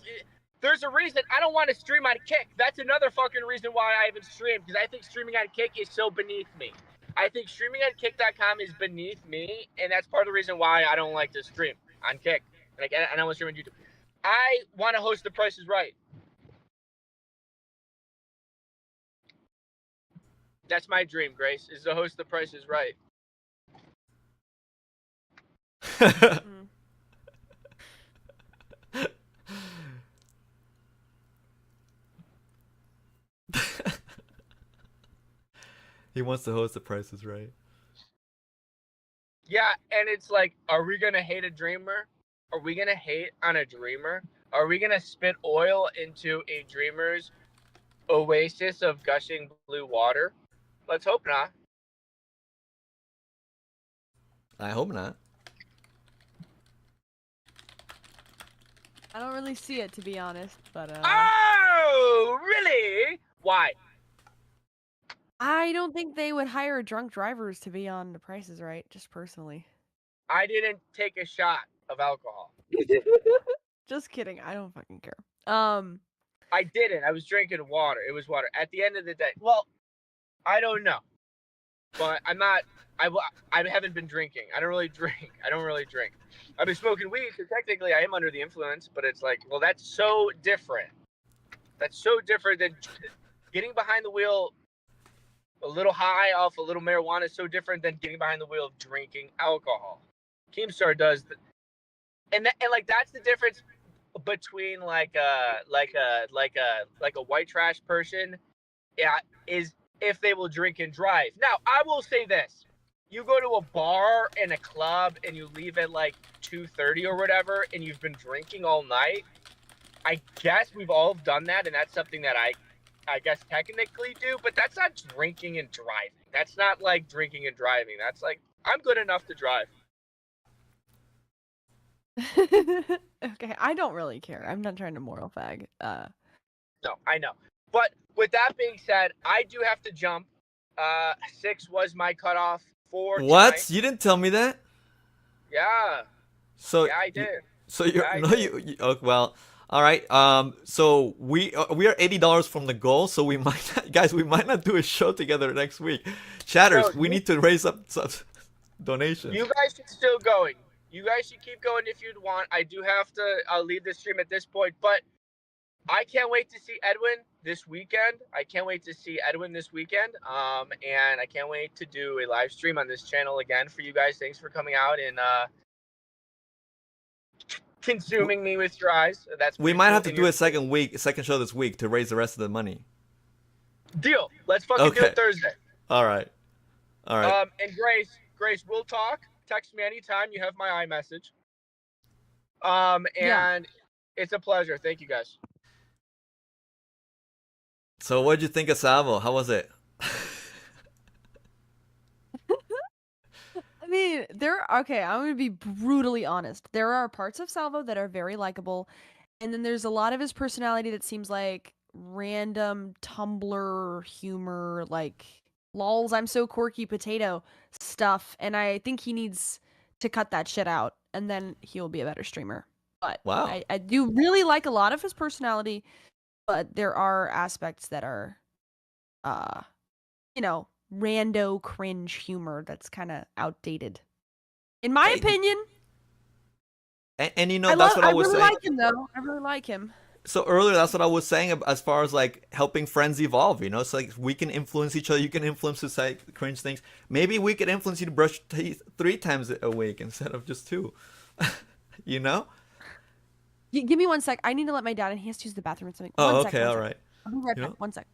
there's a reason I don't want to stream on Kick, that's another fucking reason why I haven't streamed, because I think streaming on Kick is so beneath me. I think streaming on Kick.com is beneath me, and that's part of the reason why I don't like to stream on Kick. Like, I don't want to stream on YouTube. I want to host The Price is Right. That's my dream, Grace, is to host The Price is Right. He wants to host the Price is Right. Yeah, and it's like, are we gonna hate a dreamer? Are we gonna hate on a dreamer? Are we gonna spit oil into a dreamer's oasis of gushing blue water? Let's hope not. I hope not. I don't really see it, to be honest, but Oh, really? Why? I don't think they would hire drunk drivers to be on The Price is Right, just personally. I didn't take a shot of alcohol. Just kidding. I don't fucking care. I didn't. I was drinking water. It was water. At the end of the day, well, I don't know, but I'm not. I haven't been drinking. I don't really drink. I've been smoking weed, so technically I am under the influence. But it's like, well, that's so different. That's so different than getting behind the wheel a little high off a little marijuana. Is so different than getting behind the wheel of drinking alcohol. Keemstar does, and like that's the difference between like a white trash person, yeah, is if they will drink and drive. Now, I will say this: you go to a bar and a club and you leave at like 2:30 or whatever, and you've been drinking all night. I guess we've all done that, and that's something that I guess technically do, but that's not drinking and driving. That's not like drinking and driving. That's like, I'm good enough to drive. Okay, I don't really care. I'm not trying to moral fag. No, I know. But with that being said, I do have to jump. 6 was my cutoff for What? tonight. You didn't tell me that? Yeah. So Yeah, I did. So you're Yeah, I no did. you oh, well. All right. So we are $80 from the goal. So we might not, guys, we might not do a show together next week. Chatters, No, we need to raise up some donations. You guys should still going. You guys should keep going if you'd want. I do have to leave the stream at this point, but I can't wait to see Edwin this weekend. And I can't wait to do a live stream on this channel again for you guys. Thanks for coming out and consuming me with your eyes. That's We pretty might cool. have to And do you're- a second show this week to raise the rest of the money. deal. Let's fucking do Okay. it Thursday. All right. And Grace, we'll talk. Text me anytime. You have my iMessage. And it's a pleasure. Thank you guys. So what'd you think of Salvo? How was it? I mean, okay, I'm gonna be brutally honest. There are parts of Salvo that are very likable, and then there's a lot of his personality that seems like random Tumblr humor, like lols, I'm so quirky potato stuff, and I think he needs to cut that shit out, and then he'll be a better streamer. But Wow. I do really like a lot of his personality, but there are aspects that are, rando cringe humor that's kind of outdated, in my Hey, opinion. And you know, that's what I was really saying. like him though. I really like him. So earlier, that's what I was saying as far as like helping friends evolve. You know, it's like we can influence each other. You can influence us like cringe things. Maybe we could influence you to brush teeth 3 times a week instead of just 2. You know? Give me 1 sec. I need to let my dad in. He has to use the bathroom or something. Oh, One sec, okay, one all sec. right. I'll be right You back. know? 1 sec.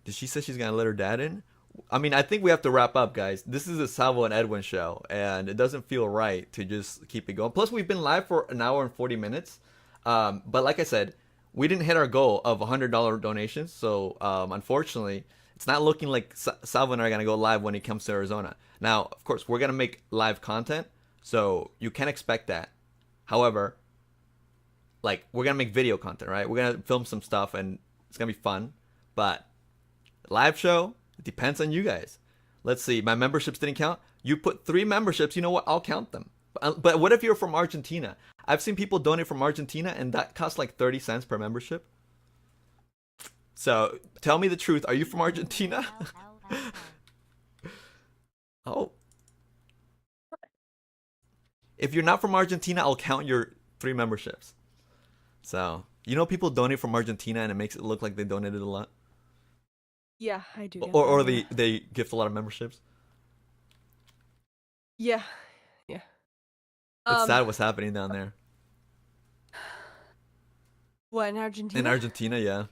Did she say she's gonna let her dad in? I mean, I think we have to wrap up, guys. This is a Salvo and Edwin show, and it doesn't feel right to just keep it going. Plus, we've been live for an hour and 40 minutes. But like I said, we didn't hit our goal of $100 donations. So, unfortunately, it's not looking like Salvo and I are gonna go live when he comes to Arizona. Now, of course, we're gonna make live content, so you can expect that. However, like, we're gonna make video content, right? We're gonna film some stuff, and it's gonna be fun. But live show, it depends on you guys. Let's see, my memberships didn't count. You put 3 memberships, you know what? I'll count them. But what if you're from Argentina? I've seen people donate from Argentina, and that costs like 30 cents per membership. So tell me the truth. Are you from Argentina? Oh. If you're not from Argentina, I'll count your 3 memberships. So, you know, people donate from Argentina, and it makes it look like they donated a lot. Yeah, I do. Get Or that, they gift a lot of memberships. Yeah. It's sad what's happening down there. What, in Argentina? In Argentina, yeah.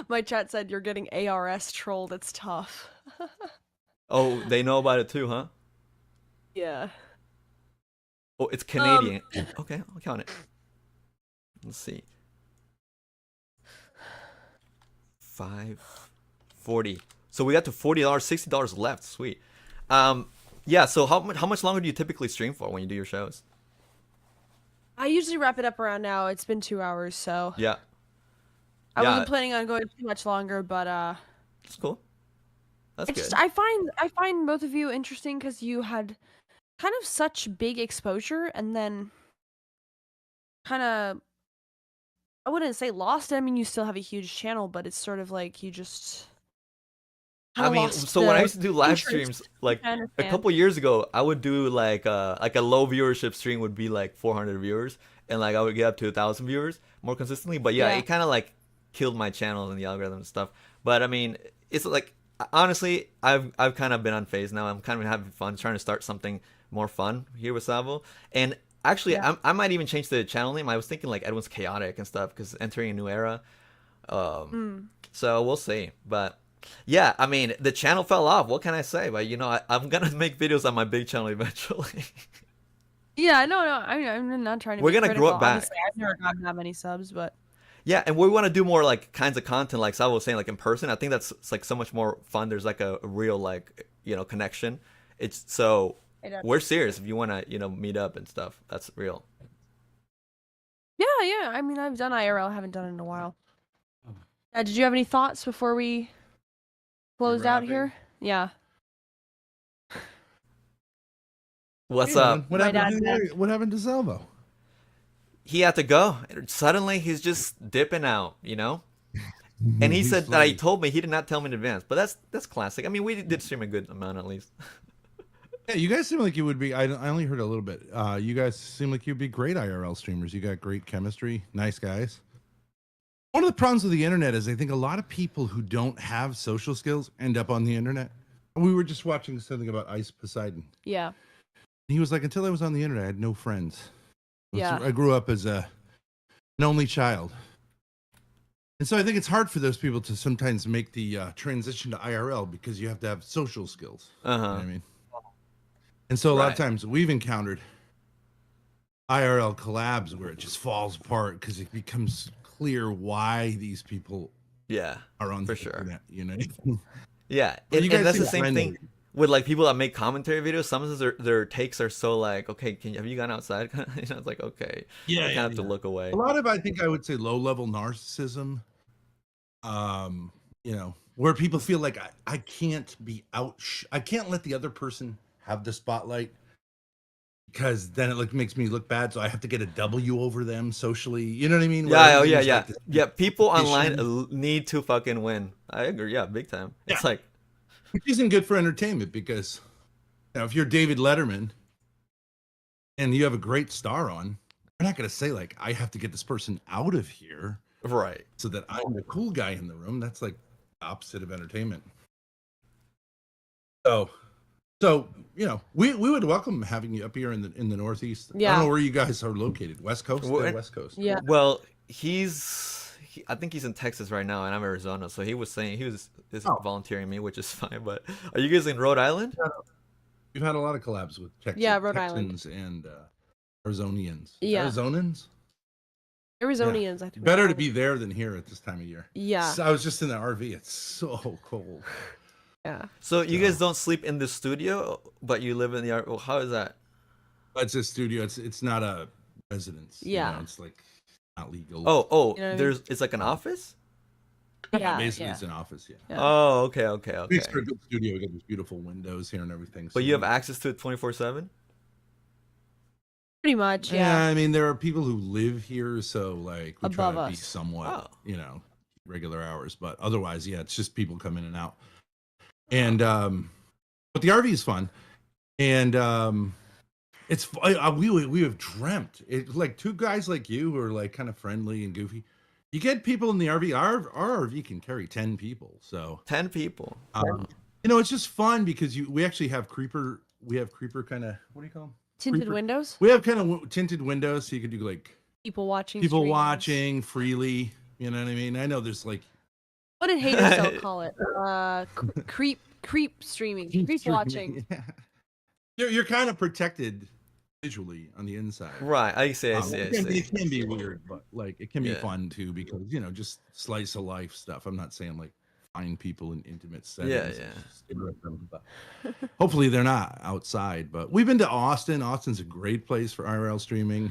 My chat said you're getting ARS trolled. It's tough. Oh, they know about it too, huh? Yeah. Oh, it's Canadian. Okay, I'll count it. Let's see. 540. So we got to $40, $60 left. Sweet. Yeah. So how much longer do you typically stream for when you do your shows? I usually wrap it up around now. It's been 2 hours, so Yeah. I Yeah. wasn't planning on going too much longer, but That's cool. That's good. I find both of you interesting because you had kind of such big exposure and then kind of, I wouldn't say lost it. I mean, you still have a huge channel, but it's sort of like you just I kinda mean, lost so when I the used to do live interest. streams, like I a understand. couple years ago, I would do like a low viewership stream would be like 400 viewers, and like I would get up to 1,000 viewers more consistently. But yeah, Yeah. it kind of like killed my channel and the algorithm and stuff. But I mean, it's like honestly, I've kind of been unfazed now. I'm kind of having fun trying to start something more fun here with Salvo. And actually, Yeah. I might even change the channel name. I was thinking like Edwin's Chaotic and stuff because entering a new era. So we'll see. But yeah, I mean, the channel fell off. What can I say? But you know, I'm gonna make videos on my big channel eventually. Yeah, no, I'm not trying to. We're be gonna grow it critical. back. Obviously, I've never gotten that many subs, but Yeah, and we want to do more like kinds of content, like Sal was saying, like in person. I think that's it's, like so much more fun. There's like a real like connection. It's so we're serious. If you want to meet up and stuff, that's real. yeah. I mean, I've done IRL. I haven't done it in a while. Did you have any thoughts before we closed out wrapping? here? Yeah. What's Hey, up? man, My dad what happened to Salvo? He had to go. Suddenly, he's just dipping out. And he said that he told me he did not tell me in advance. But that's classic. I mean, we did stream a good amount at least. Yeah, you guys seem like you would be. I only heard a little bit. You guys seem like you'd be great IRL streamers. You got great chemistry, nice guys. One of the problems with the internet is I think a lot of people who don't have social skills end up on the internet. We were just watching something about Ice Poseidon. Yeah. And he was like, until I was on the internet, I had no friends. Yeah. I grew up as an only child. And so I think it's hard for those people to sometimes make the transition to IRL because you have to have social skills. You know what I mean? And so a lot of times we've encountered IRL collabs where it just falls apart because it becomes clear why these people are on for the sure. internet, Yeah, Well, and you guys that's the seem same friendly. thing with like people that make commentary videos. Sometimes their takes are so like, okay, have you gone outside? It's like, okay, I kind of have to look away. A lot of, I think I would say, low-level narcissism. Where people feel like I can't be I can't let the other person have the spotlight because then it makes me look bad. So I have to get a W over them socially. You know what I mean? Yeah, yeah. People online need to fucking win. I agree. Yeah, big time. Yeah. It's like, Which isn't good for entertainment because if you're David Letterman and you have a great star on, you're not going to say like, I have to get this person out of here. right. So that I'm the cool guy in the room. That's like the opposite of entertainment. So we would welcome having you up here in the Northeast. Yeah. I don't know where you guys are located. West Coast? We're- West Coast. Yeah. Well, I think he's in Texas right now, and I'm Arizona. So he was saying he was volunteering me, which is fine. But are you guys in Rhode Island? We've had a lot of collabs with Rhode Island. Texans and Arizonians. Yeah. Arizonans? Arizonians, I think. Better to be there than here at this time of year. Yeah. So I was just in the RV. It's so cold. Yeah. So you guys don't sleep in the studio, but you live in the. Well, how is that? It's a studio. It's not a residence. Yeah. It's like not legal. Oh, You know what I mean? it's like an office. Yeah. Basically, yeah. it's an office. Yeah. Yeah. Oh, okay. Makes for a good studio. We got these beautiful windows here and everything. But so- you have access to it 24/7. Pretty much, Yeah, yeah. I mean, there are people who live here, so like we try Above to be us. somewhat, regular hours. But otherwise, yeah, it's just people come in and out. And but the RV is fun, and it's we have dreamt it like two guys like you who are like kind of friendly and goofy. You get people in the RV. Our RV can carry 10 people, so 10 people. it's just fun because we actually have creeper. We have creeper kind of, what do you call them? Tinted Creeper. windows? We have kind of tinted windows, so you can do like People watching. people streams. watching freely. You know what I mean? I know there's like What did haters call it? Creep streaming, creep watching. You're kind of protected visually on the inside. Right. I see. It can be weird, but like it can be fun too because just slice of life stuff. I'm not saying like find people in intimate settings. But hopefully they're not outside. But we've been to Austin. Austin's a great place for IRL streaming.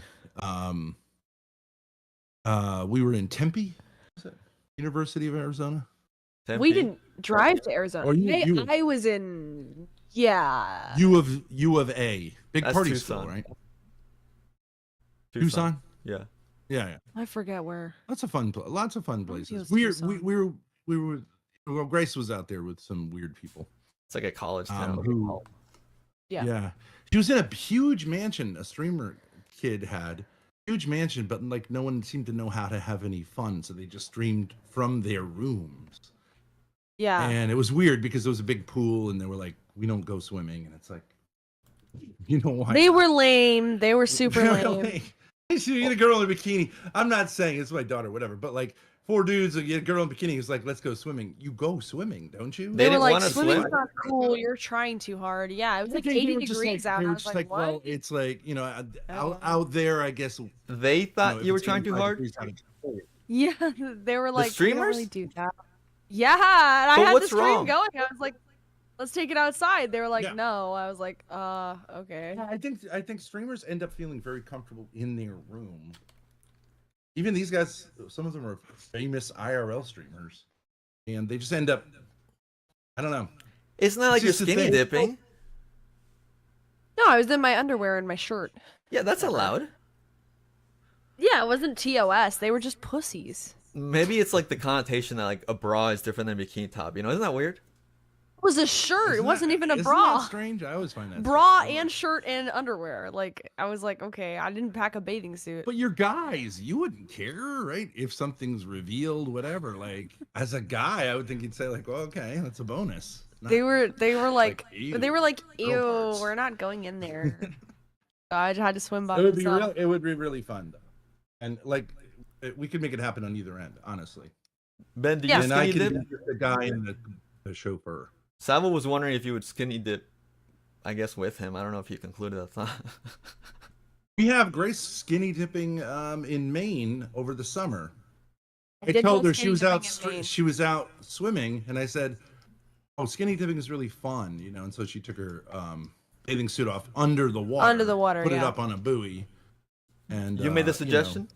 We were in Tempe, University of Arizona. Tempe? We didn't drive to Arizona. Or I was in U of A, big That's party Tucson. school, right? Tucson. Yeah. I forget where. Lots of fun places. was We Tucson. were well, Grace was out there with some weird people. It's like a college town. Yeah. She was in a huge mansion. A streamer kid had huge mansion, but like no one seemed to know how to have any fun, so they just streamed from their rooms. Yeah. And it was weird because there was a big pool, and they were like, "We don't go swimming," and it's like, you know why? They were lame. They were super lame. You get a girl in a bikini. I'm not saying it's my daughter, whatever, but like 4 dudes, you get a girl in a bikini who's like, "Let's go swimming." You go swimming, don't you? They They were didn't like, wanna swimming's swim? not cool. You're trying too hard. Yeah, it was like I think they 80 were just degrees like, out. they I were was just like, what? well, it's like Oh. out there. I guess They thought if you were it's trying too 85 hard. degrees out, it's cold. Yeah, they were like, we don't streamers? really do that. Yeah, and I But had what's the stream wrong? going. I was like, let's take it outside. They were like, Yeah. no. I was like, okay. Yeah, I think streamers end up feeling very comfortable in their room. Even these guys, some of them are famous IRL streamers, and they just end up. I don't know. It's not like you're just a skinny thing. dipping. No, I was in my underwear and my shirt. Yeah, that's allowed. Yeah, it wasn't TOS. They were just pussies. Maybe it's like the connotation that like a bra is different than bikini top. Isn't that weird? It was a shirt. It wasn't even a Isn't bra. that strange? I always find that Bra strange. and shirt and underwear. Like, I was like, okay, I didn't pack a bathing suit. But you're guys, you wouldn't care, right? If something's revealed, whatever. Like, as a guy, I would think you'd say, like, well, okay, that's a bonus. Not- They were like, ew, they were like, girl ew, parts." we're not going in there. I had to swim by It would be myself. it would be really fun, though, and like we could make it happen on either end, honestly. Ben, do you Yeah. And I skinny could dip? be the guy and the chauffeur. Salvo was wondering if you would skinny dip, I guess, with him. I don't know if you concluded that thought. We have Grace skinny dipping in Maine over the summer. I did told go her she skinny was dipping in Maine. she was out swimming, and I said, "Oh, skinny dipping is really fun," and so she took her bathing suit off under the water, put it yeah. up on a buoy, and You made the suggestion?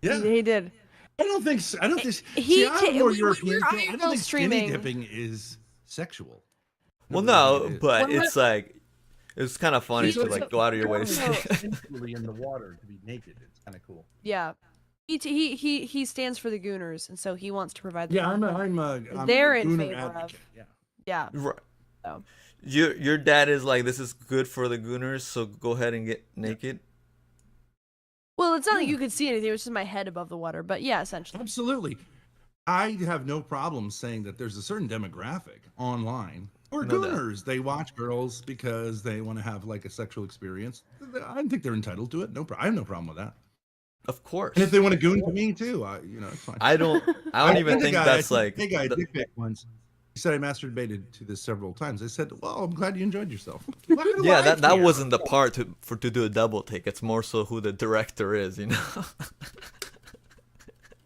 Yeah, He did. I don't think. He I'm ta- more we were European. I IRL don't think streaming. skinny dipping is sexual. Well, Never no, really is. but Well, it's like it's kind of funny to like go out of your way to say. Literally in the water to be naked. It's kind of cool. Yeah. He stands for the Gooners, and so he wants to provide the Yeah, I'm They're a in Gooner favor of. advocate. Yeah. Yeah. Right. So. Your dad is like, this is good for the Gooners, so go ahead and get naked. Well, it's not like you could see anything. It was just my head above the water. But yeah, essentially. Absolutely. I have no problem saying that there's a certain demographic online or No doubt. Gooners. They watch girls because they want to have like a sexual experience. I think they're entitled to it. I have no problem with that. Of course. And if they want to goon to me too, it's fine. I don't even had a think guy- that's I like. Big guy the- dick pic once. He said I masturbated to this several times. I said, "Well, I'm glad you enjoyed yourself." Why do yeah, I that care? wasn't the part to do a double take. It's more so who the director is,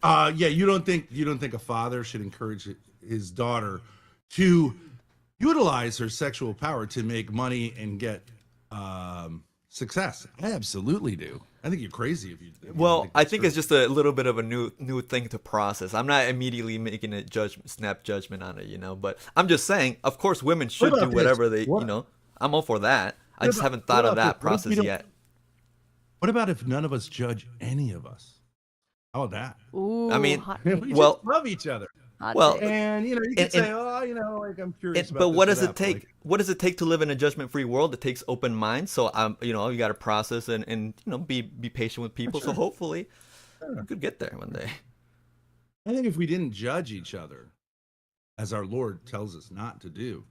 Yeah, you don't think a father should encourage his daughter to utilize her sexual power to make money and get success? I absolutely do. I think you're crazy if you. Well, I think it's just. just a little bit of a new thing to process. I'm not immediately making a snap judgment on it, but I'm just saying, of course, women should do about this? whatever they, What- I'm all for that. I What just about- haven't thought what of about that this? What if we process don't- yet. What about if none of us judge any of us? How about Ooh, I mean, hot that? take. We Well- just love each other, Hot well, take. and you can and- say, like I'm curious. about But this what or does it that, but, take? like, What does it take to live in a judgment-free world? It takes open minds. So you got to process and be patient with people. So Sure. hopefully, you could get there one day. I think if we didn't judge each other, as our Lord tells us not to do,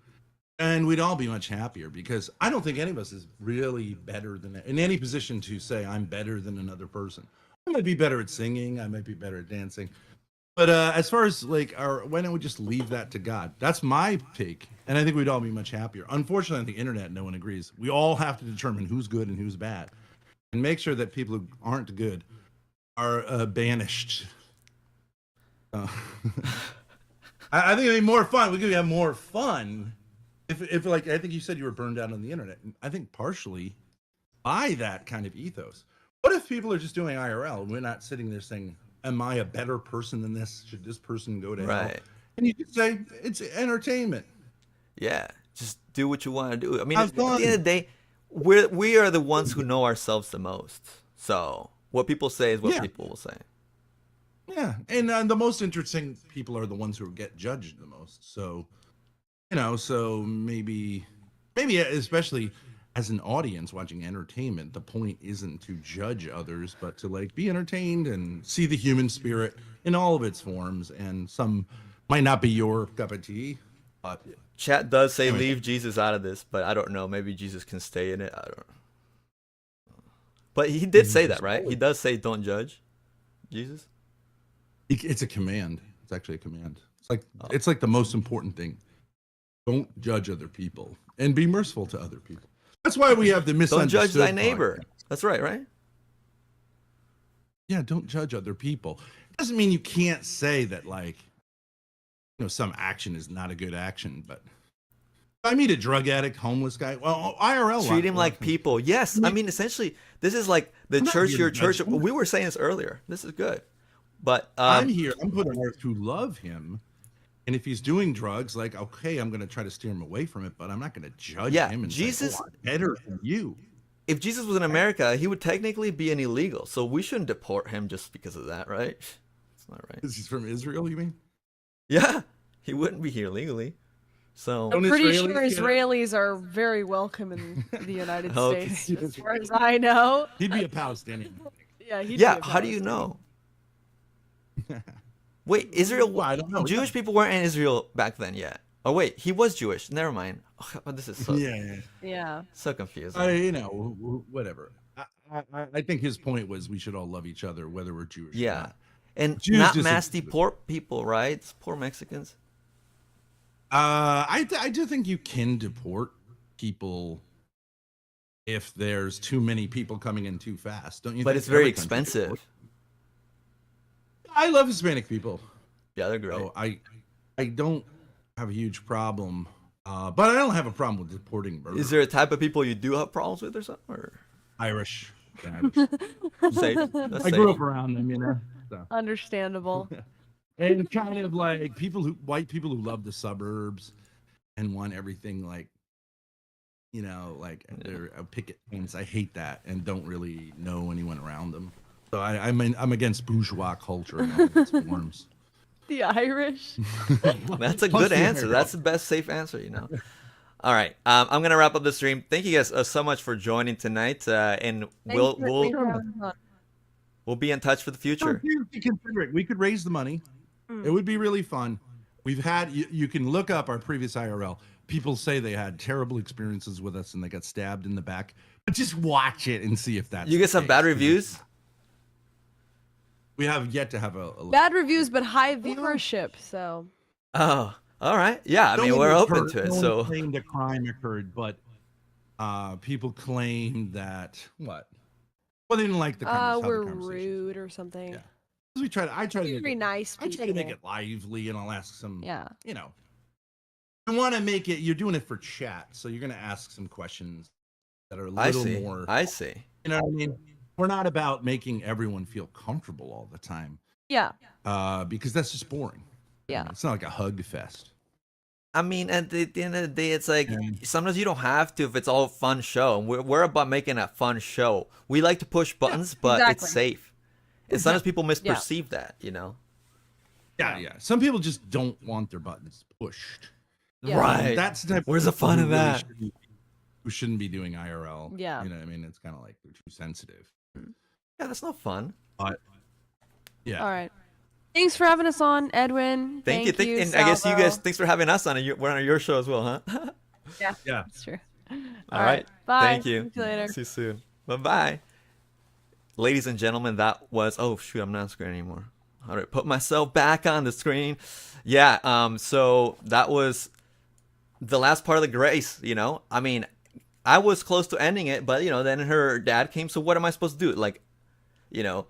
and we'd all be much happier, because I don't think any of us is really better than in any position to say I'm better than another person. I might be better at singing. I might be better at dancing. But as far as like, why don't we just leave that to God? That's my take, and I think we'd all be much happier. Unfortunately, on the internet, no one agrees. We all have to determine who's good and who's bad, and make sure that people who aren't good are banished. I think it'd be more fun. We could have more fun if like I think you said you were burned out on the internet. And I think partially by that kind of ethos. What if people are just doing IRL and we're not sitting there saying, am I a better person than this? Should this person go to hell? And you could say it's entertainment. Yeah, just do what you want to do. I mean, at the end of the day, we are the ones who know ourselves the most. So what people say is what people will say. Yeah, and the most interesting people are the ones who get judged the most. So, so maybe especially as an audience watching entertainment, the point isn't to judge others, but to like be entertained and see the human spirit in all of its forms. And some might not be your cup of tea. But chat does say leave Jesus out of this, but I don't know. Maybe Jesus can stay in it. I don't know. But he did say that, right? He does say don't judge Jesus. It's a command. It's actually a command. It's like the most important thing. Don't judge other people and be merciful to other people. That's why we have the misunderstood. Don't judge thy neighbor. That's right? Yeah, don't judge other people. It doesn't mean you can't say that, like, some action is not a good action. But if I meet a drug addict, homeless guy, well, IRL. Treat him like people. Yes. I mean, essentially, this is like the church, your church. We were saying this earlier. This is good. But I'm put on earth to love him. And if he's doing drugs, like, okay, I'm going to try to steer him away from it, but I'm not going to judge him and Jesus, say, I'm better than you. If Jesus was in America, he would technically be an illegal. So we shouldn't deport him just because of that, right? It's not right. Is he from Israel, you mean? Yeah, he wouldn't be here legally. So I'm pretty sure Israelis are very welcome in the United States, as far as I know. He'd be a Palestinian. Yeah, how do you know? Wait, Israel? Well, I don't know. Jewish people weren't in Israel back then yet. Oh wait, he was Jewish. Never mind. Oh, this is so so confusing. Whatever. I think his point was we should all love each other, whether we're Jewish. Yeah, or not. and Jews not nasty poor people, right? It's poor Mexicans. I do think you can deport people if there's too many people coming in too fast, don't you? But it's very expensive. I love Hispanic people. Yeah, they're great. So I don't have a huge problem, but I don't have a problem with deporting murder. Is there a type of people you do have problems with or something? Or? Irish. Safe. I grew up around them, So. Understandable. And kind of like white people who love the suburbs and want everything like, they're picket fence. I hate that and don't really know anyone around them. So I'm against bourgeois culture in all its forms. The Irish. That's a good answer. That's the best safe answer, All right, I'm gonna wrap up the stream. Thank you guys so much for joining tonight, and we'll be in touch for the future. We could raise the money. It would be really fun. We've had you can look up our previous IRL. People say they had terrible experiences with us and they got stabbed in the back. But just watch it and see if that's. You get some bad reviews. We have yet to have a bad reviews, but high viewership. So. Oh, all right. Yeah, I mean we're open to it. No so. one claimed a crime occurred, but people claimed that what? Well, they didn't like the conversation. We're rude or something. Yeah. I try to make it nice. I try to make it lively, and I'll ask some. Yeah. You want to make it. You're doing it for chat, so you're going to ask some questions that are a little more. I see. You know what I mean? We're not about making everyone feel comfortable all the time. Yeah. Because that's just boring. Yeah. It's not like a hug fest. I mean, at the end of the day, it's like sometimes you don't have to if it's all a fun show. We're about making a fun show. We like to push buttons, but it's safe. And sometimes people misperceive that, Yeah. Some people just don't want their buttons pushed. Yeah. Right. That's the type Where's the fun of that? Who shouldn't be doing IRL. Yeah. You know what I mean? It's kind of like they're too sensitive. Yeah, that's not fun. But, yeah. All right. Thanks for having us on, Edwin. Thank you. And I guess you guys, thanks for having us on. We're on your show as well, huh? Yeah. Yeah. That's true. All right. Bye. Thank you. See you later. See you soon. Bye-bye. ladies and gentlemen, that was, oh shoot, I'm not on screen anymore. All right, put myself back on the screen. Yeah, so that was the last part of the Grace, you know. I mean, I was close to ending it, but, you know, then her dad came, so what am I supposed to do? Like, you know,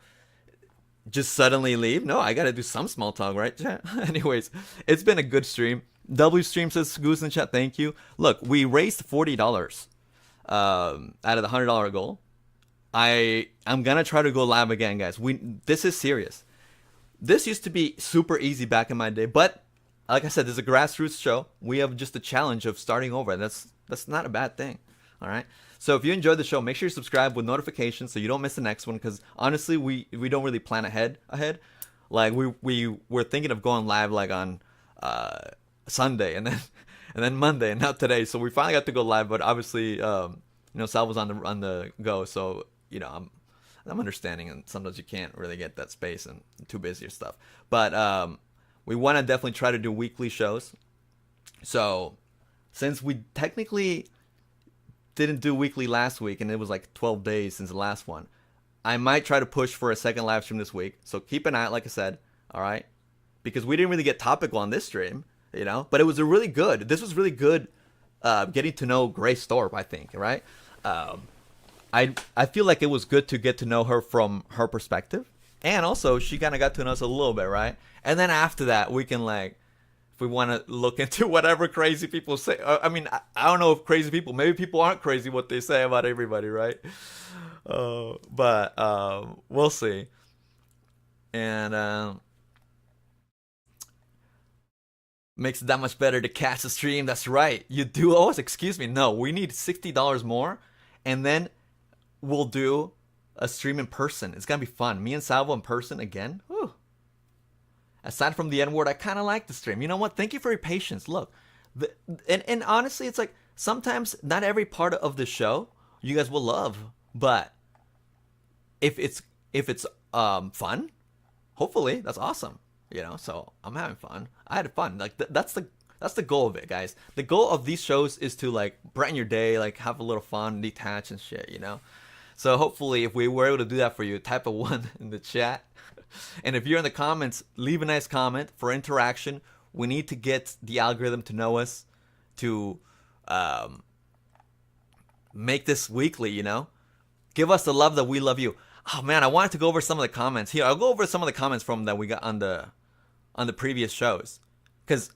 just suddenly leave? No, I gotta do some small talk, right? Anyways, it's been a good stream. W Stream says, Goose in chat, thank you. Look, we raised $40 out of the $100 goal. I'm gonna try to go live again, guys. This is serious. This used to be super easy back in my day, but like I said, there's a grassroots show. We have just a challenge of starting over. That's not a bad thing. All right. So if you enjoyed the show, make sure you subscribe with notifications so you don't miss the next one. Because honestly, we don't really plan ahead. Like we were thinking of going live like on Sunday and then Monday and not today. So we finally got to go live. But obviously, Sal was on the go. So I'm understanding, and sometimes you can't really get that space and too busy or stuff. But we want to definitely try to do weekly shows. So since we technically didn't do weekly last week, and it was like 12 days since the last one, I might try to push for a second live stream this week. So keep an eye out, like I said, all right? Because we didn't really get topical on this stream, but it was this was really good getting to know Grace Thorp, I think, right? I feel like it was good to get to know her from her perspective. And also, she kind of got to know us a little bit, right? And then after that, we can, like, if we want to look into whatever crazy people say. I mean, I don't know if crazy people, maybe people aren't crazy what they say about everybody, right? But we'll see. And makes it that much better to catch the stream. That's right. You do owe us. Excuse me. No, we need $60 more. And then we'll do a stream in person. It's gonna be fun. Me and Salvo in person again. Whew. Aside from the N-word, I kind of like the stream. You know what? Thank you for your patience. Look, and honestly, it's like sometimes not every part of the show you guys will love, but if it's fun, hopefully that's awesome. So I'm having fun. I had fun. Like that's the goal of it, guys. The goal of these shows is to like brighten your day, like have a little fun, detach and shit. So hopefully, if we were able to do that for you, type a 1 in the chat. And if you're in the comments, leave a nice comment for interaction. We need to get the algorithm to know us, to make this weekly, Give us the love that we love you. Oh, man, I wanted to go over some of the comments. Here, I'll go over some of the comments from that we got on the previous shows. Because,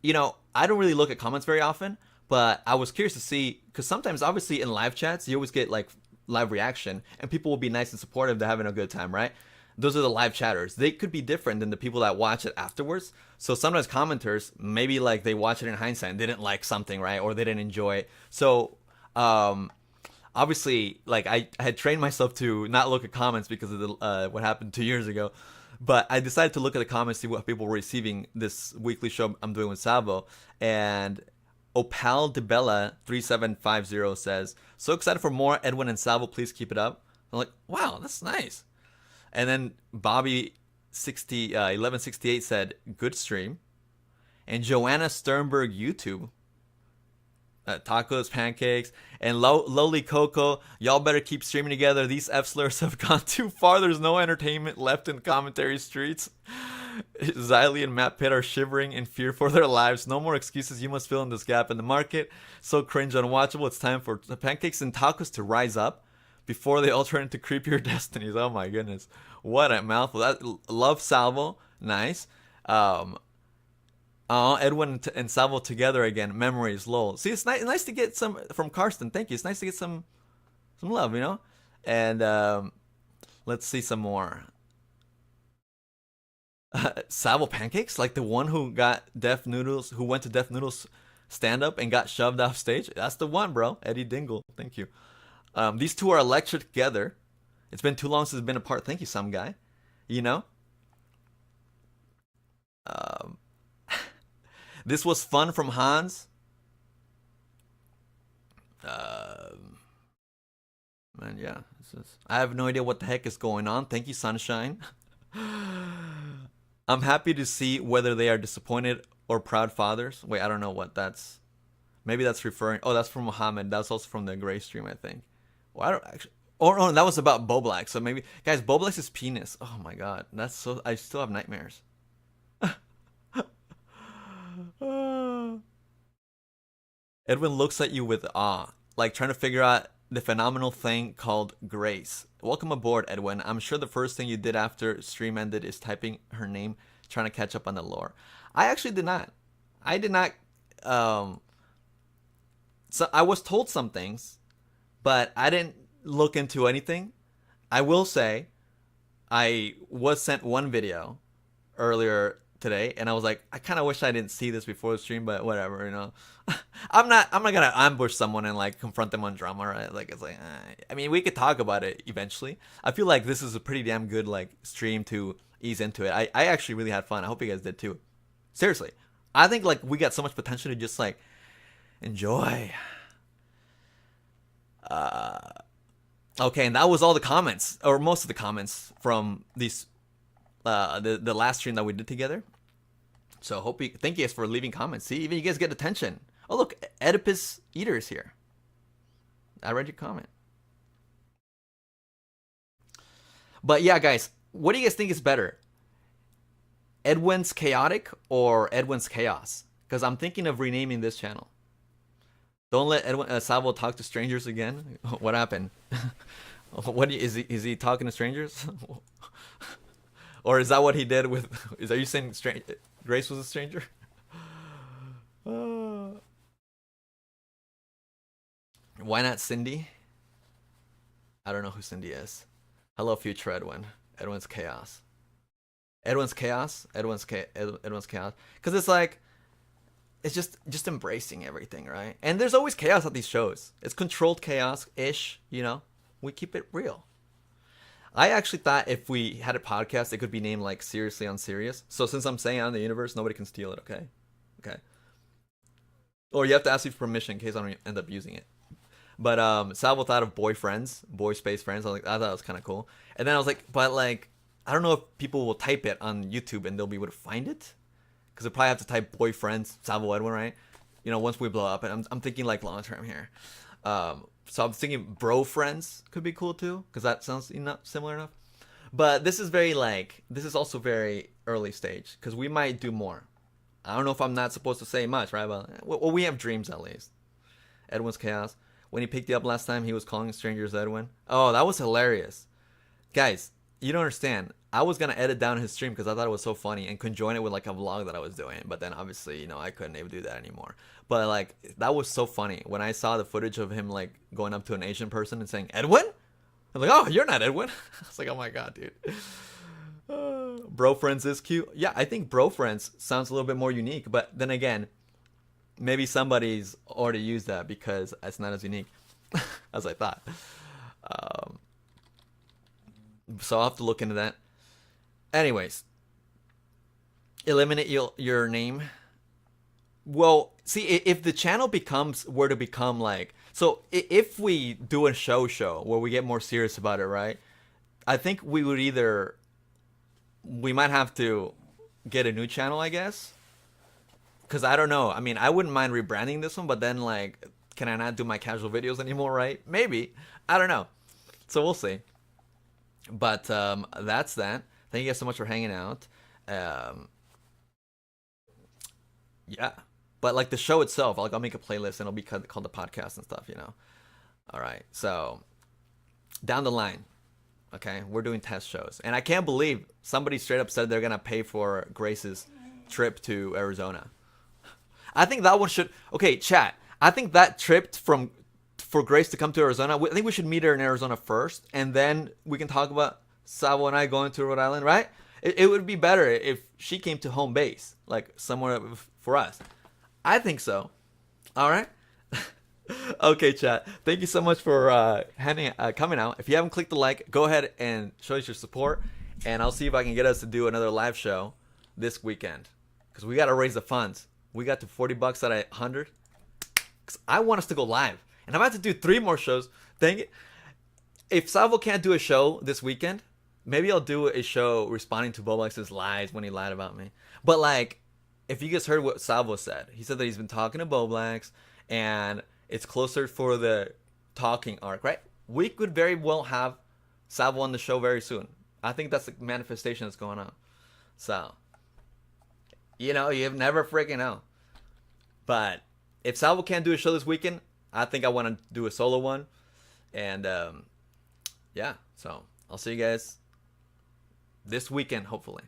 I don't really look at comments very often, but I was curious to see, because sometimes, obviously, in live chats, you always get, like, live reaction, and people will be nice and supportive. They're having a good time, right? Those are the live chatters. They could be different than the people that watch it afterwards. So sometimes commenters, maybe like they watch it in hindsight and didn't like something, right? Or they didn't enjoy it. So obviously, like I had trained myself to not look at comments because of what happened 2 years ago. But I decided to look at the comments, see what people were receiving this weekly show I'm doing with Salvo. And Opal DeBella 3750 says, so excited for more Edwin and Salvo, please keep it up. I'm like, wow, that's nice. And then Bobby 1168 said, good stream. And Joanna Sternberg YouTube, tacos, pancakes, and Lowly Coco, y'all better keep streaming together. These F-slurs have gone too far. There's no entertainment left in commentary streets. Xylee and Matt Pitt are shivering in fear for their lives. No more excuses. You must fill in this gap in the market. So cringe, unwatchable. It's time for the pancakes and tacos to rise up before they all turn into creepier destinies. Oh my goodness. What a mouthful. Love Salvo. Nice. Edwin and Salvo together again. Memories, lol. See, it's nice to get some from Karsten. Thank you. It's nice to get some love, And let's see some more. Salvo pancakes, like the one who got who went to Deaf Noodles stand up and got shoved off stage. That's the one, bro. Eddie Dingle. Thank you. These two are electric together. It's been too long since they've been apart. Thank you, some guy. This was fun from Hans. Man, yeah. I have no idea what the heck is going on. Thank you, Sunshine. I'm happy to see whether they are disappointed or proud fathers. Wait, I don't know what that's. Maybe that's referring. Oh, that's from Muhammad. That's also from the Gray stream, I think. Well, I don't actually. Oh, that was about Bowblax. So maybe, guys, Bowblax's penis. Oh my god, that's so. I still have nightmares. Edwin looks at you with awe, like trying to figure out the phenomenal thing called Grace. Welcome aboard, Edwin. I'm sure the first thing you did after stream ended is typing her name, trying to catch up on the lore. I actually did not. I did not. So I was told some things, but I didn't look into anything. I will say, I was sent one video earlier today, and I was like, I kind of wish I didn't see this before the stream, but whatever, you know. I'm not gonna ambush someone and like confront them on drama, right? Like it's like, I mean, we could talk about it eventually. I feel like this is a pretty damn good like stream to ease into it. I actually really had fun. I hope you guys did too. Seriously, I think like we got so much potential to just like enjoy. Okay, and that was all the comments, or most of the comments from these the last stream that we did together. So thank you guys for leaving comments. See, even you guys get attention. Oh look, Oedipus Eater is here. I read your comment. But yeah, guys, what do you guys think is better? Edwin's Chaotic or Edwin's Chaos? Because I'm thinking of renaming this channel. Don't let Edwin Salvo talk to strangers again. What happened? Is he talking to strangers? Or is that what he did with? Are you saying Grace was a stranger? Why not Cindy? I don't know who Cindy is. Hello, future Edwin. Edwin's Chaos. Edwin's Chaos. Edwin's Chaos. Because it's like, it's just embracing everything, right? And there's always chaos at these shows. It's controlled chaos-ish, you know? We keep it real. I actually thought if we had a podcast, it could be named like Seriously Unserious. So since I'm saying on the universe, nobody can steal it, okay? Okay. Or you have to ask me for permission in case I don't end up using it. But Salvo thought of boy space friends. I thought it was kind of cool. And then I was like, but like, I don't know if people will type it on YouTube and they'll be able to find it. Because they probably have to type boyfriends, Salvo Edwin, right? You know, once we blow up. And I'm thinking like long term here. So I'm thinking bro friends could be cool too. Because that sounds similar enough. But this is also very early stage. Because we might do more. I don't know if I'm not supposed to say much, right? But well, we have dreams at least. Edwin's Chaos. When he picked you up last time, he was calling strangers Edwin. Oh, that was hilarious. Guys, you don't understand. I was going to edit down his stream because I thought it was so funny and conjoin it with like a vlog that I was doing. But then obviously, you know, I couldn't even do that anymore. But like, that was so funny. When I saw the footage of him like going up to an Asian person and saying, Edwin? I'm like, oh, you're not Edwin. I was like, oh my God, dude. Bro Friends is cute. Yeah, I think Bro Friends sounds a little bit more unique. But then again, maybe somebody's already used that because it's not as unique as I thought. So I'll have to look into that. Anyways, eliminate your name. Well, see, if the channel were to become like, so if we do a show where we get more serious about it, right? I think we might have to get a new channel, I guess. Because I don't know. I mean, I wouldn't mind rebranding this one, but then like, can I not do my casual videos anymore, right? Maybe. I don't know. So we'll see. But that's that. Thank you guys so much for hanging out. Yeah. But like the show itself, like I'll make a playlist and it'll be called the podcast and stuff, you know. All right. So down the line, okay, we're doing test shows. And I can't believe somebody straight up said they're going to pay for Grace's trip to Arizona. I think that one should... Okay, chat. I think that trip for Grace to come to Arizona, I think we should meet her in Arizona first, and then we can talk about Salvo and I going to Rhode Island, right? It would be better if she came to home base, like somewhere for us. I think so. All right? Okay, chat. Thank you so much for coming out. If you haven't clicked the like, go ahead and show us your support, and I'll see if I can get us to do another live show this weekend, because we got to raise the funds. We got to $40 at 100. Because I want us to go live. And I'm about to do 3 more shows. Dang it. If Salvo can't do a show this weekend, maybe I'll do a show responding to Bowblax's lies when he lied about me. But like, if you guys heard what Salvo said, he said that he's been talking to Bowblax and it's closer for the talking arc, right? we could very well have Salvo on the show very soon. I think that's the manifestation that's going on. So, you know, you never freaking know. But if Salvo can't do a show this weekend, I think I want to do a solo one. And yeah, so I'll see you guys this weekend, hopefully.